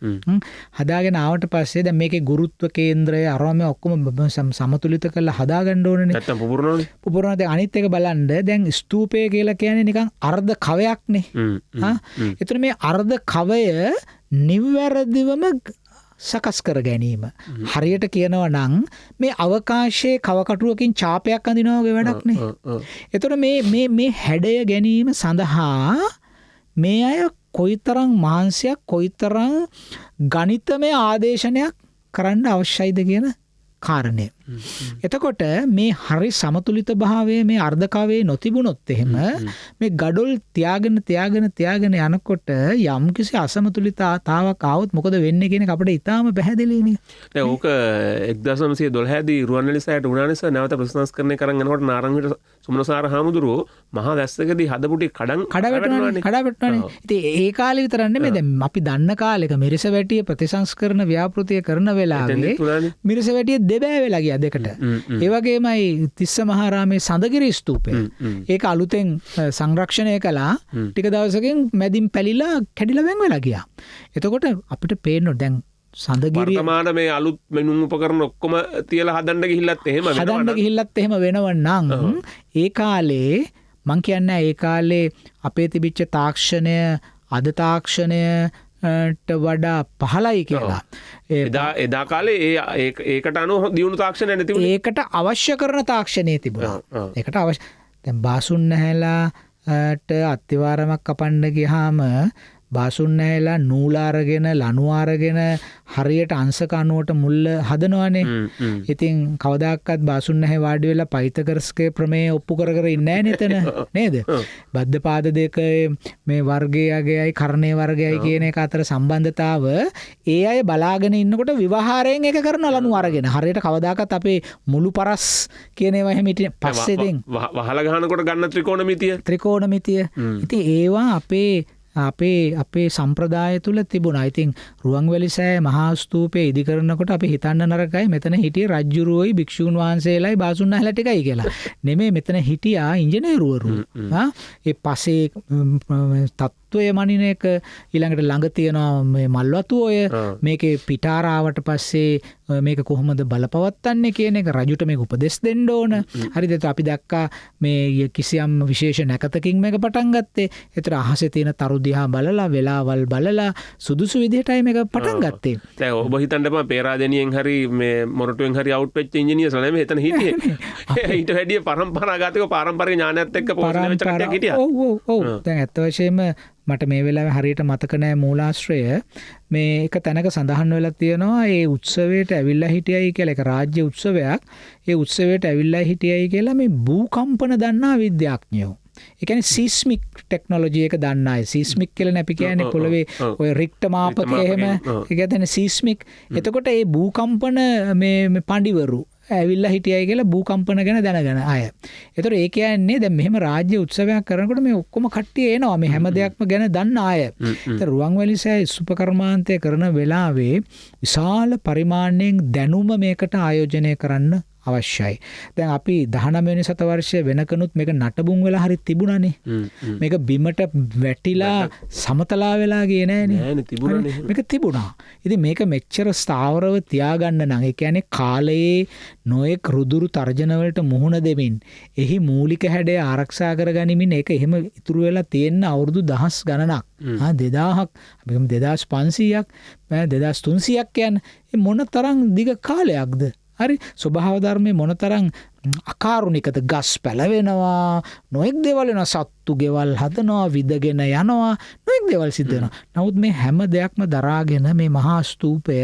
හදාගෙන ආවට පස්සේ දැන් මේකේ ගුරුත්ව කේන්ද්‍රය අරම ඔක්කොම සමතුලිත කරලා හදාගන්න ඕනනේ. නැත්තම් පුපුරනවනේ. පුපුරනවා. දැන් අනිත් එක බලන්න දැන් ස්තූපය කියලා කියන්නේ නිකන් අර්ධ කවයක්නේ. ඒතර මේ අර්ධ කවය නිවැරදිවම සකස් කර ගැනීම. හරියට කියනවා නම් මේ අවකාශයේ කවකටුවකින් ඡාපයක් අඳිනවා වගේ වැඩක් නේ. එතකොට මේ හැඩය ගැනීම සඳහා මේ අය කොයිතරම් මහන්සියක් කොයිතරම් ගණිතමය ආදේශනයක් කරන්න අවශ්‍යයිද කියන කාරණය. එතකොට මේ හරි සමතුලිත භාවයේ මේ අර්ධකවයේ නොතිබුණොත් එහෙම මේ ගඩොල් තියාගෙන යනකොට යම්කිසි අසමතුලිතතාවක් ආවොත් මොකද වෙන්නේ කියන එක අපිට ඉතාම පැහැදිලිනේ. දැන් ඕක 1912 දී රුවන්වැලි සෑයට උනානිස නැවත ප්‍රතිසංස්කරණය කරන් යනකොට නාරංගිට සුමනසාර හාමුදුරුවෝ මහා වැස්සකදී හදපු ටික කඩවැටුණානේ. ඉතින් ඒ කාලේ විතර නෙමෙයි දැන් අපි දන්න කාලෙක මිරිසවැටිය ප්‍රතිසංස්කරණ ව්‍යාපෘතිය කරන වෙලාවේ මිරිසවැටිය දෙබෑ වෙලා ගියා දෙකට. ඒ වගේමයි තිස්ස මහාරාමේ සඳගිරි ස්තූපය. ඒක අලුතෙන් සංරක්ෂණය කළා. ටික දවසකින් මැදින් පැලිලා කැඩිලා වෙන් වෙලා ගියා. එතකොට අපිට පේනවා දැන් සඳගිරිය වර්තමාන මේ අලුත් මෙනුම් උපකරණ ඔක්කොම තියලා හදන්න ගිහිල්ලත් එහෙම වෙනවනම් ඒ කාලේ මං කියන්නේ ඒ කාලේ අපේ තිබිච්ච තාක්ෂණය අද තාක්ෂණයට වඩා පහළයි කියලා. එදා කාලේ ඒකට අනුව දියුණු තාක්ෂණය නැති වුණේ. ඒකට අවශ්‍ය කරන තාක්ෂණය තිබුණා. ඒකට අවශ්‍ය දැන් බාසුන් නැහැලාට අත්තිවාරමක් කපන්න ගියාම බාසුන් නැහැලා නූල අරගෙන ලණු අරගෙන හරියට අංශක අණුවට මුල්ල හදනවානේ. ඉතින් කවදාකවත් බාසුන් නැහැ වාඩි වෙලා පයිතගරස්ගේ ප්‍රමේය ඔප්පු කර ඉන්නේ නැහැ නේද? බද්ධ පාද දෙක මේ වර්ගයයි කර්ණේ වර්ගයයි කියන එක අතර සම්බන්ධතාව ඒ අය බලාගෙන ඉන්නකොට විවහාරයෙන් එක කරන ලණු අරගෙන හරියට කවදාකවත් අපේ මුළු පරස් කියන ඒවා එහෙම ඉතින් පස්සේ දෙන් වහලා ගහනකොට ගන්න ත්‍රිකෝණමිතිය. ඉතින් ඒවා අපේ සම්ප්‍රදාය තුළ තිබුණා. ඉතින් රුවන්වැලි සෑය මහා ස්තූපය ඉදි කරනකොට අපි හිතන්න නරකයි මෙතන හිටියේ රජ්ජුරුවෝයි භික්ෂූන් වහන්සේලායි බාසුන් නැහැලා ටිකයි කියලා. නෙමෙයි මෙතන හිටියා ඉංජිනේරුවරු. ඒ පසේ තත්ත්වය මනින එක ඊළඟට ළඟ තියනවා මේ මල්වතු ඔය මේකේ පිටාරාවට පස්සේ මේක කොහොමද බලපවත්වන්නේ කියන එක රජුට මේක උපදෙස් දෙන්න ඕන. හරිද? අපි දැක්කා මේ කිසියම් විශේෂ නැකතකින් මේක පටන් ගත්තේ. ඒතර අහසේ තියෙන තරු දිහා බලලා වෙලාවල් බලලා සුදුසු විදිහටයි මේක පටන් ගත්තේ. දැන් ඔබ හිතන්න එපා පේරාදෙනියෙන් හරි මේ මොරටුවෙන් හරි අවුට් වෙච්ච ඉංජිනේර්ස්ලා නෙමෙයි එතන හිටියේ. ඊට වැඩිය පරම්පරාගතව පාරම්පරික ඥානයත් එක්ක පොහොසත් වෙච්ච කට්ටියක් හිටියා. ඔව්. දැන් ඇත්ත වශයෙන්ම මට මේ වෙලාවේ හරියට මතක නැහැ මූලාශ්‍රය මේ එක තැනක සඳහන් වෙලා තියෙනවා ඒ උත්සවයට ඇවිල්ලා හිටියයි කියලා ඒක රාජ්‍ය උත්සවයක්. ඒ උත්සවයට ඇවිල්ලා හිටියයි කියලා මේ භූකම්පන දන්නා විද්‍යාඥයෝ. ඒ කියන්නේ සීස්මික් ටෙක්නොලොජි එක දන්න අය. සීස්මික් කියලා අපි කියන්නේ පොළවේ ඔය රික්ටර් මාපක එහෙම ඒ කියන්නේ සීස්මික්. එතකොට මේ භූකම්පන මේ පඬිවරු ඇවිල්ලා හිටියයි කියලා භූකම්පන ගැන දැනගෙන අය. ඒතර ඒ කියන්නේ දැන් මෙහෙම රාජ්‍ය උත්සවයක් කරනකොට මේ ඔක්කොම කට්ටිය එනවා මේ හැම දෙයක්ම ගැන දන්න අය. ඒතර රුවන්වැලි සෑය සුපකර්මාන්තය කරන වෙලාවේ විශාල පරිමාණයෙන් දැනුම මේකට ආයෝජනය කරන්න අවශ්‍යයි. දැන් අපි 19 වෙනි සතවර්ෂයේ වෙනකනුත් මේක නටබුන් වෙලා හරි තිබුණානේ. මේක බිමට වැටිලා සමතලා වෙලා ගියේ නෑනේ. මේක තිබුණා. ඉතින් මේක මෙච්චර ස්ථාවරව තියාගන්න නම් ඒ කියන්නේ කාලයේ නොයෙක් රුදුරු තර්ජන වලට මුහුණ දෙමින් එහි මූලික හැඩය ආරක්ෂා කරගනිමින් ඒක එහෙම ඉතුරු වෙලා තියෙන අවුරුදු දහස් ගණනක්. 2000ක් අපි 2500ක් 2300ක් කියන්නේ මොන තරම් දිග කාලයක්ද? හරි ස්වභාව ධර්මයේ මොනතරම් අකාරුණිකද ගස් පැලවෙනවා නොඑක් දේවල් වෙනවා සත්තු ගෙවල් හදනවා විදගෙන යනවා නොඑක් දේවල් සිද්ධ වෙනවා. නමුත් මේ හැම දෙයක්ම දරාගෙන මේ මහා ස්තූපය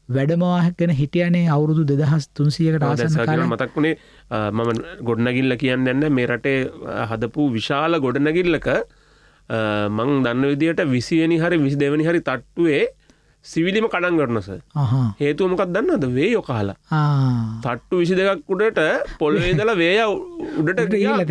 වැඩමවාගෙන හිටියනේ අවුරුදු 2300කට ආසන්න කාලයක්. මතක් වුණේ මම ගොඩනැගිල්ල කියන්නේ නැහැ මේ රටේ හදපු විශාල ගොඩනැගිල්ලක මං දන්න විදියට 20 වෙනි හරි 22 වෙනි හරි තට්ටුවේ සිවිලිම කඩන් කරනස. හේතුව මොකක්ද දන්නවද? වේයෝ කහලා. තට්ටු 22ක් උඩට පොළවේ ඉඳලා වේය උඩට ගියා.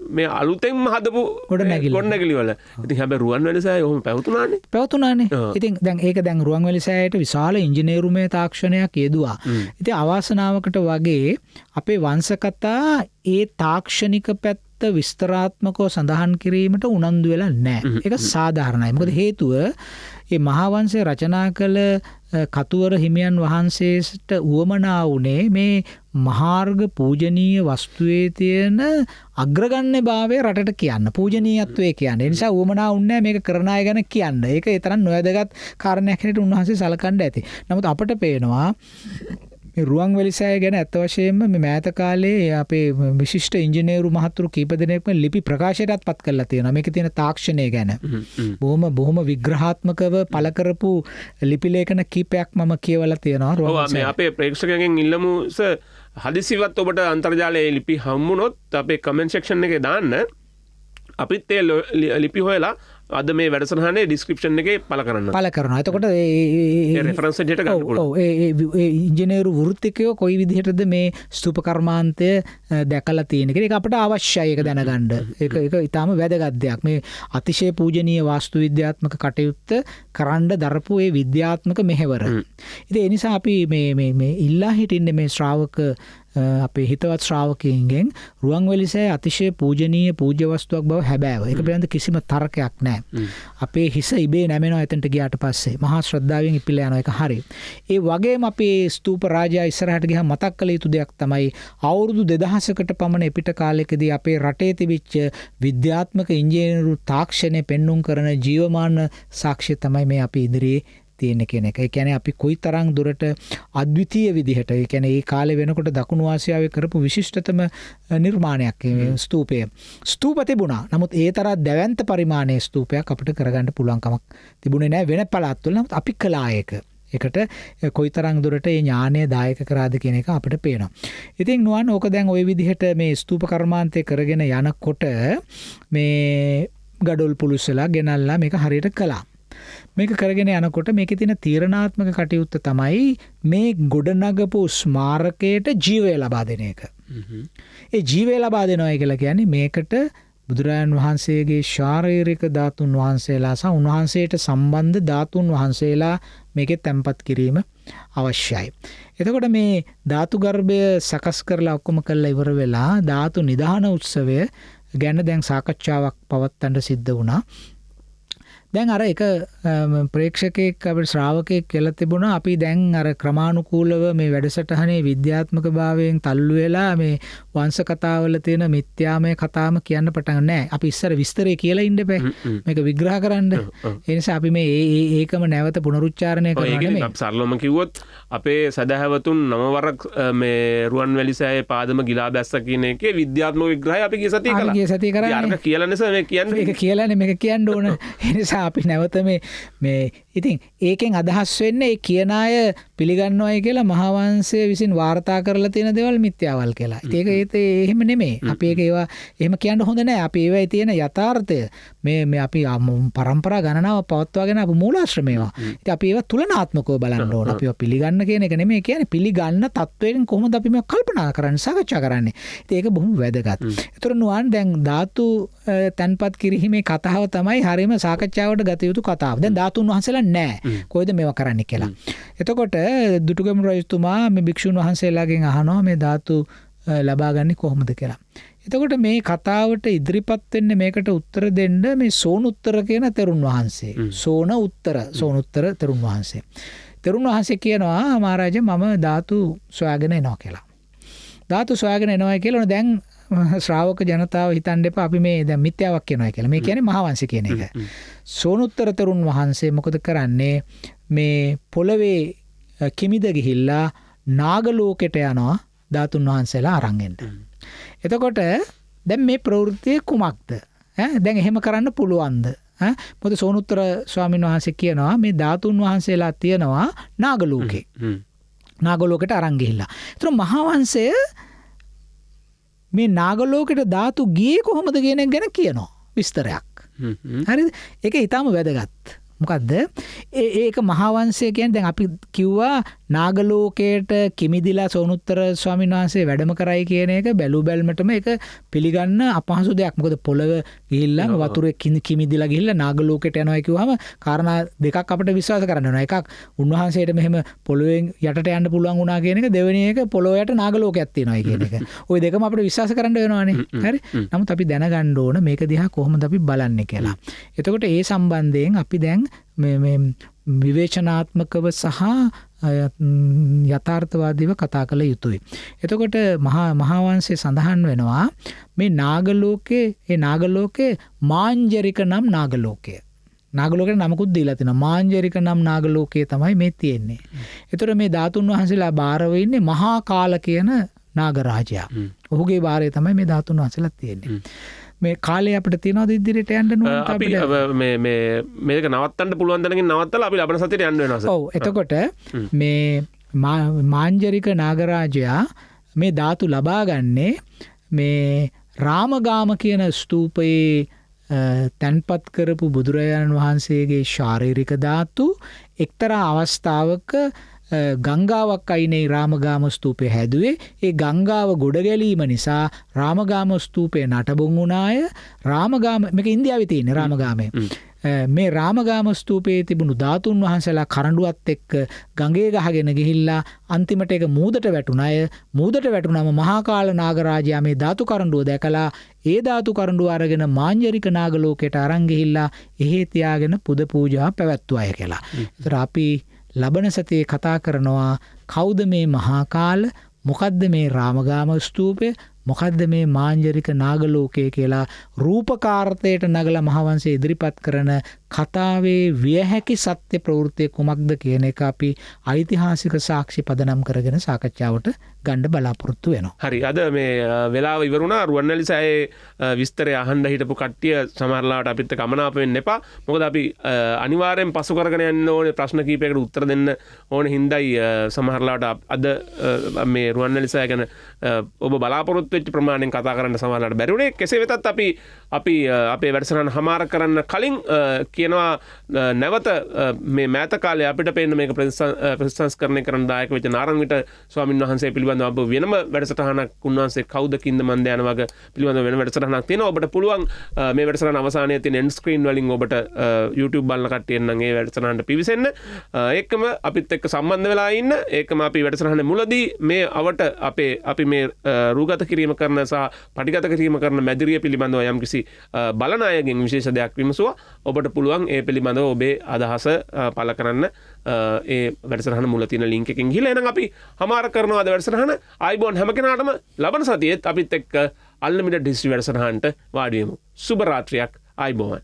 මේ අලුතෙන්ම හදපු ගොඩනැගිලි වල. ඉතින් හැබැයි රුවන්වැලි සෑය ඔහොම පැවතුනානේ. ඉතින් දැන් ඒක දැන් රුවන්වැලි සෑයට විශාල ඉංජිනේරුමය තාක්ෂණයක් යෙදුවා. ඉතින් අවාසනාවකට වගේ අපේ වංශකතා ඒ තාක්ෂණික පැත්ත විස්තරාත්මකව සඳහන් කිරීමට උනන්දු වෙලා නැහැ. ඒක සාධාරණයි. මොකද හේතුව ඒ මහාවංශය රචනා කළ කතුවර හිමියන් වහන්සේට උවමනා වුණේ මේ මහාර්ග පූජනීය වස්තුවේ තියෙන අග්‍රගණ්‍ය භාවය රටට කියන්න. පූජනීයත්වයේ කියන්නේ. ඒ නිසා උවමනා වුණේ මේක කරන අය ගැන කියන්න. ඒක ඒ තරම් නොවැදගත් කාරණයක් හැටියට උන්වහන්සේ සලකන්න ඇති. නමුත් අපට පේනවා මේ රුවන්වැලිසෑය ගැන ඇත්ත වශයෙන්ම මේ මෑත කාලේ අපේ විශිෂ්ට ඉංජිනේරු මහතුරු කීප දෙනෙක්ම ලිපි ප්‍රකාශයටත් පත් කරලා තියෙනවා. මේකේ තියෙන තාක්ෂණය ගැන. බොහොම විග්‍රහාත්මකව පළ කරපු ලිපි ලේඛන කීපයක් මම කියවලා තියෙනවා. මේ අපේ ප්‍රේක්ෂකයන්ගෙන් ඉල්ලමු හදිසිවත් ඔබට අන්තර්ජාලයේ ලිපි හම්බුනොත් අපේ කමෙන්ට් සෙක්ෂන් එකේ දාන්න. අපිත් ඒ ලිපි හොයලා අද මේ වැඩසටහනේ ඩිස්ක්‍රිප්ෂන් එකේ පළ කරනවා. එතකොට ඒ රෙෆරන්ස් එකට ගන්න පුළුවන්. ඔව් ඒ ඉංජිනේරු වෘත්තිකයෝ කොයි විදිහටද මේ ස්තූප කර්මාන්තය දැකලා තියෙන කියලා ඒක අපට අවශ්‍යයි ඒක දැනගන්න. ඒක ඊටාම වැදගත් දෙයක්. මේ අතිශය පූජනීය වාස්තු විද්‍යාත්මක කටයුත්ත කරන්න දරපු ඒ විද්‍යාත්මක මෙහෙවර. ඉතින් ඒ නිසා අපි මේ ඉල්ලා හිටින්නේ මේ ශ්‍රාවක අපේ හිතවත් ශ්‍රාවකයන්ගෙන් රුවන්වැලිසෑය අතිශය පූජනීය පූජ්‍ය වස්තුවක් බව හැබෑව. ඒක පිළිබඳ කිසිම තර්කයක් නැහැ. අපේ හිස ඉබේ නැමෙනවා එතනට ගියාට පස්සේ. මහා ශ්‍රද්ධාවෙන් ඉපිලා යනවා. ඒක හරි. ඒ වගේම අපේ ස්තූප රාජයා ඉස්සරහට ගියාම මතක් කළ යුතු දෙයක් තමයි අවුරුදු 2000කට පමණ එපිට කාලෙකදී අපේ රටේ තිබිච්ච විද්‍යාත්මක ඉංජිනේරු තාක්ෂණය පෙන්눔 කරන ජීවමාන සාක්ෂි තමයි මේ අපි ඉදිරියේ තියෙන කියන එක. ඒ කියන්නේ අපි කොයිතරම් දුරට අද්විතීය විදිහට ඒ කියන්නේ ඒ කාලේ වෙනකොට දකුණු ආසියාවේ කරපු විශිෂ්ටතම නිර්මාණයක් මේ ස්තූපය. ස්තූප තිබුණා. නමුත් ඒ තරම් දැවැන්ත පරිමාණයේ ස්තූපයක් අපිට කරගන්න පුළුවන් කමක් තිබුණේ නැහැ වෙන පළාත්වල. නමුත් අපි කළා ඒක. ඒකට කොයිතරම් දුරට මේ ඥානය දායක කරාද කියන එක අපිට පේනවා. ඉතින් නුවන් ඕක දැන් ওই විදිහට මේ ස්තූප කර්මාන්තය කරගෙන යනකොට මේ ගඩොල් පුලුස්සලා ගෙනල්ලා මේක හරියට කළා. මේක කරගෙන යනකොට මේකේ තියෙන තීරණාත්මක කටයුත්ත තමයි මේ ගොඩනගපු ස්මාරකයට ජීවය ලබා දෙන එක. ඒ ජීවය ලබා දෙනවා කියලා කියන්නේ මේකට බුදුරජාණන් වහන්සේගේ ශාරීරික ධාතුන් වහන්සේලා සහ උන්වහන්සේට සම්බන්ධ ධාතුන් වහන්සේලා මේකේ තැන්පත් කිරීම අවශ්‍යයි. එතකොට මේ ධාතු ගර්භය සකස් කරලා ඔක්කොම කරලා ඉවර වෙලා ධාතු නිදාන උත්සවය ගැන දැන් සාකච්ඡාවක් පවත්වන්න සිද්ධ වුණා. දැන් අර එක ප්‍රේක්ෂකයෙක් අපේ ශ්‍රාවකයෙක් කියලා තිබුණා අපි දැන් අර ක්‍රමානුකූලව මේ වැඩසටහනේ විද්‍යාත්මක භාවයෙන් තල්ලු වෙලා මේ වංශ කතාවල තියෙන මිත්‍යාමය කතාම කියන්න පටන් නැහැ. අපි ඉස්සර විස්තරේ කියලා ඉන්න බෑ. මේක විග්‍රහ කරන්න. ඒ නිසා අපි මේ ඒකම නැවත පුනරුච්චාරණය කරනවා නෙමෙයි. අපි සරලවම කිව්වොත් අපේ සදහැවතුන් නවවරක් මේ රුවන්වැලිසෑයේ පාදම ගිලා බැස්ස කියන එකේ විද්‍යාත්මක විග්‍රහය අපි ගිය සතියේ කළා. ගිය සතියේ කරා. යාරක කියලා නිසා මේ කියන්නේ. මේක කියලානේ මේක කියන්න ඕන. ඒ නිසා අපි නැවත මේ ඉතින් ඒකෙන් අදහස් වෙන්නේ ඒ කියන අය පිළිගන්නවයි කියලා මහාවංශය විසින් වාර්තා කරලා තියෙන දේවල් මිත්‍යාවල් කියලා. ඉතින් ඒක එහෙම නෙමෙයි. අපි ඒක ඒවා එහෙම කියන්න හොඳ නැහැ. අපි ඒවයි තියෙන යථාර්ථය මේ අපි පරම්පරා ගණනාව පවත්වාගෙන අපු මූලාශ්‍රමේවා. ඉතින් අපි ඒවා තුලනාත්මකව බලන්න ඕන. අපිව පිළිගන්න කියන එක නෙමෙයි කියන්නේ පිළිගන්න තත්වයෙන් කොහොමද අපි මේක කල්පනා කරන්නේ සාකච්ඡා කරන්නේ. ඉතින් ඒක බොහොම වැදගත්. ඒතර නුවන් දැන් ධාතු තන්පත් කිරීමේ කතාව තමයි හරියම සාකච්ඡාවට ගත යුතු කතාව. දැන් ධාතුන් වහන්සේලා නැහැ. කොහෙද මේවා කරන්නේ කියලා. එතකොට දුටුගැමුණු රජතුමා මේ භික්ෂුන් වහන්සේලාගෙන් අහනවා මේ ධාතු ලබාගන්නේ කොහොමද කියලා. එතකොට මේ කතාවට ඉදිරිපත් වෙන්නේ මේකට උත්තර දෙන්න මේ සෝනුත්තර කියන තෙරුන් වහන්සේ. සෝනුත්තර තෙරුන් වහන්සේ. තෙරුන් වහන්සේ කියනවා මහරජා මම ධාතු සොයාගෙන එනවා කියලා. ධාතු සොයාගෙන එනවා කියලා දැන් ශ්‍රාවක ජනතාව හිතන්න එපා අපි මේ දැන් මිත්‍යාවක් කියනවා කියලා. මේ කියන්නේ මහාවංශ කියන එක. සෝනුත්තර තෙරුන් වහන්සේ මොකද කරන්නේ මේ පොළවේ කිමිද ගිහිල්ලා නාගලෝකෙට යනවා ධාතුන් වහන්සේලා අරන් එන්න. එතකොට දැන් මේ ප්‍රවෘත්තිය කුමක්ද? දැන් එහෙම කරන්න පුළුවන්ද? මොකද සෝනුත්තර ස්වාමීන් වහන්සේ කියනවා මේ ධාතුන් වහන්සේලා තියනවා නාගලෝකේ. නාගලෝකෙට අරන් ගිහිල්ලා. ඒතර මහාවංශය මේ නාගලෝකෙට ධාතු ගියේ කොහොමද කියන එක ගැන කියනවා විස්තරයක්. හරිද? ඒක ඊටාම වැදගත්. මොකද්ද? ඒක මහාවංශය කියන්නේ දැන් අපි කිව්වා නාගලෝකයට කිමිදිලා සෝනුත්තර ස්වාමීන් වහන්සේ වැඩම කරයි කියන එක බැලු බැල්මටම ඒක පිළිගන්න අපහසු දෙයක්. මොකද පොළව ගිහිල්ලා වතුරේ කිමිදිලා ගිහිල්ලා නාගලෝකයට යනවා කියුවාම කාරණා දෙකක් අපිට විශ්වාස කරන්න වෙනවා. එකක් උන්වහන්සේට මෙහෙම පොළවෙන් යටට යන්න පුළුවන් වුණා කියන එක. දෙවෙනි එක පොළොව යට නාගලෝකයක් තියෙනවා කියන එක. ওই දෙකම අපිට විශ්වාස කරන්න වෙනවානේ. හරි? නමුත් අපි දැනගන්න ඕන මේක දිහා කොහොමද අපි බලන්නේ කියලා. එතකොට ඒ සම්බන්ධයෙන් අපි දැන් මේ විවේචනාත්මකව සහ යථාර්ථවාදීව කතා කළ යුතුයි. එතකොට මහාවංශයේ සඳහන් වෙනවා මේ නාගලෝකේ මාංජරික නම් නාගලෝකය. නාගලෝකයට නමකුත් දීලා තිනවා. මාංජරික නම් නාගලෝකයේ තමයි මේ තියෙන්නේ. ඒතර මේ ධාතුන් වහන්සේලා බාරව ඉන්නේ මහා කාල කියන නාගරාජයා. ඔහුගේ බාරය තමයි මේ ධාතුන් වහන්සේලා තියෙන්නේ. මේ කාලේ අපිට තියනවාද ඉදිරියට යන්න ඕන අපි මේක නවත්තන්න පුළුවන් දැනකින් නවත්තලා අපි ලබන සතියේ යන්න වෙනවා. ඔව් එතකොට මේ මාංජරික නාගරාජයා මේ ධාතු ලබා ගන්නේ මේ රාමගාම කියන ස්තූපයේ තැන්පත් කරපු බුදුරජාණන් වහන්සේගේ ශාරීරික ධාතු එක්තරා අවස්ථාවක ගංගාවක් අයිනේ රාමගාම ස්තූපය හැදුවේ. ඒ ගංගාව ගොඩ ගැලීම නිසා රාමගාම ස්තූපය නටබුන් වුණාය. රාමගාම මේක ඉන්දියාවේ තියෙන රාමගාමයේ. මේ රාමගාම ස්තූපයේ තිබුණු ධාතුන් වහන්සේලා කරඬුවත් එක්ක ගඟේ ගහගෙන ගිහිල්ලා අන්තිමට ඒක මූදට වැටුණාය. මූදට වැටුණාම මහා කාල නාගරාජයා මේ ධාතු කරඬුව දැකලා ඒ ධාතු කරඬුව අරගෙන මාංජරික නාගලෝකයට අරන් ගිහිල්ලා එහෙ තියාගෙන පුද පූජා පැවැත්වුවාය කියලා. ඒතර අපි ලබන සතියේ කතා කරනවා කවුද මේ මහා කාල, මොකද්ද මේ රාමගාම ස්තූපය, මොකද්ද මේ මාංජරික නාගලෝකය කියලා රූපකාර්ථයට නගලා මහාවංශය ඉදිරිපත් කරන කතාවේ විය හැකි සත්‍ය ප්‍රවෘත්තිය කුමක්ද කියන එක අපි ඓතිහාසික සාක්ෂි පදනම් කරගෙන සාකච්ඡාවට ගන්න බලාපොරොත්තු වෙනවා. හරි. අද මේ වෙලාව ඉවරුණා. රුවන්වැලි සෑයේ විස්තරය අහන්න හිටපු කට්ටිය සමහරලාට අපිත් එක්ක අමනාප වෙන්න එපා. මොකද අපි අනිවාර්යෙන් පසු කරගෙන යන්න ඕනේ ප්‍රශ්න කීපයකට උත්තර දෙන්න ඕනේ හින්දායි සමහරලාට අද මේ රුවන්වැලි සෑය ගැන ඔබ බලාපොරොත්තු වෙච්ච ප්‍රමාණයෙන් කතා කරන්න සමහරලාට බැරි වුණේ. කෙසේ වෙතත් අපි අපේ වැඩසටහන හමාර කරන්න කලින් කියනවා නැවත මේ මෑත කාලේ අපිට පේන්න මේක ප්‍රතිසංස්කරණය කරන්න දායක වෙච්ච නාරංගිට ස්වාමීන් වහන්සේ පිළිබඳව අප වෙනම වැඩසටහනක් උන්වහන්සේ කවුද කින්ද මන්ද යන වගේ පිළිබඳව වෙන වැඩසටහනක් තියෙනවා. ඔබට පුළුවන් මේ වැඩසටහන අවසානයේ තියෙන end screen වලින් ඔබට YouTube බලන කට්ටියෙන් නම් ඒ වැඩසටහනට පිවිසෙන්න. ඒකම අපිත් එක්ක සම්බන්ධ වෙලා ඉන්න. ඒකම අපි වැඩසටහනේ මුලදී මේ අවට අපි මේ රූගත කිරීම කරන සහ පටිගත කිරීම කරන මැදිරිය පිළිබඳව යම්කිසි බලන අයගෙන් විශේෂ දෙයක් විමසුවා. ඔබට පුළුවන් ඒ පිළිබඳව ඔබේ අදහස පළ කරන්න ඒ වැඩසටහන මුල තියෙන ලින්ක් එකකින් ගිහලා එහෙනම් අපි හමාර කරනවා අද වැඩසටහන. ආයිබෝන් හැම කෙනාටම ලබන සතියේත් අපිත් එක්ක අන්ලිමිටඩ් හිස්ටරි වැඩසටහනට වාඩි වෙමු. සුබ රාත්‍රියක්. ආයිබෝන්.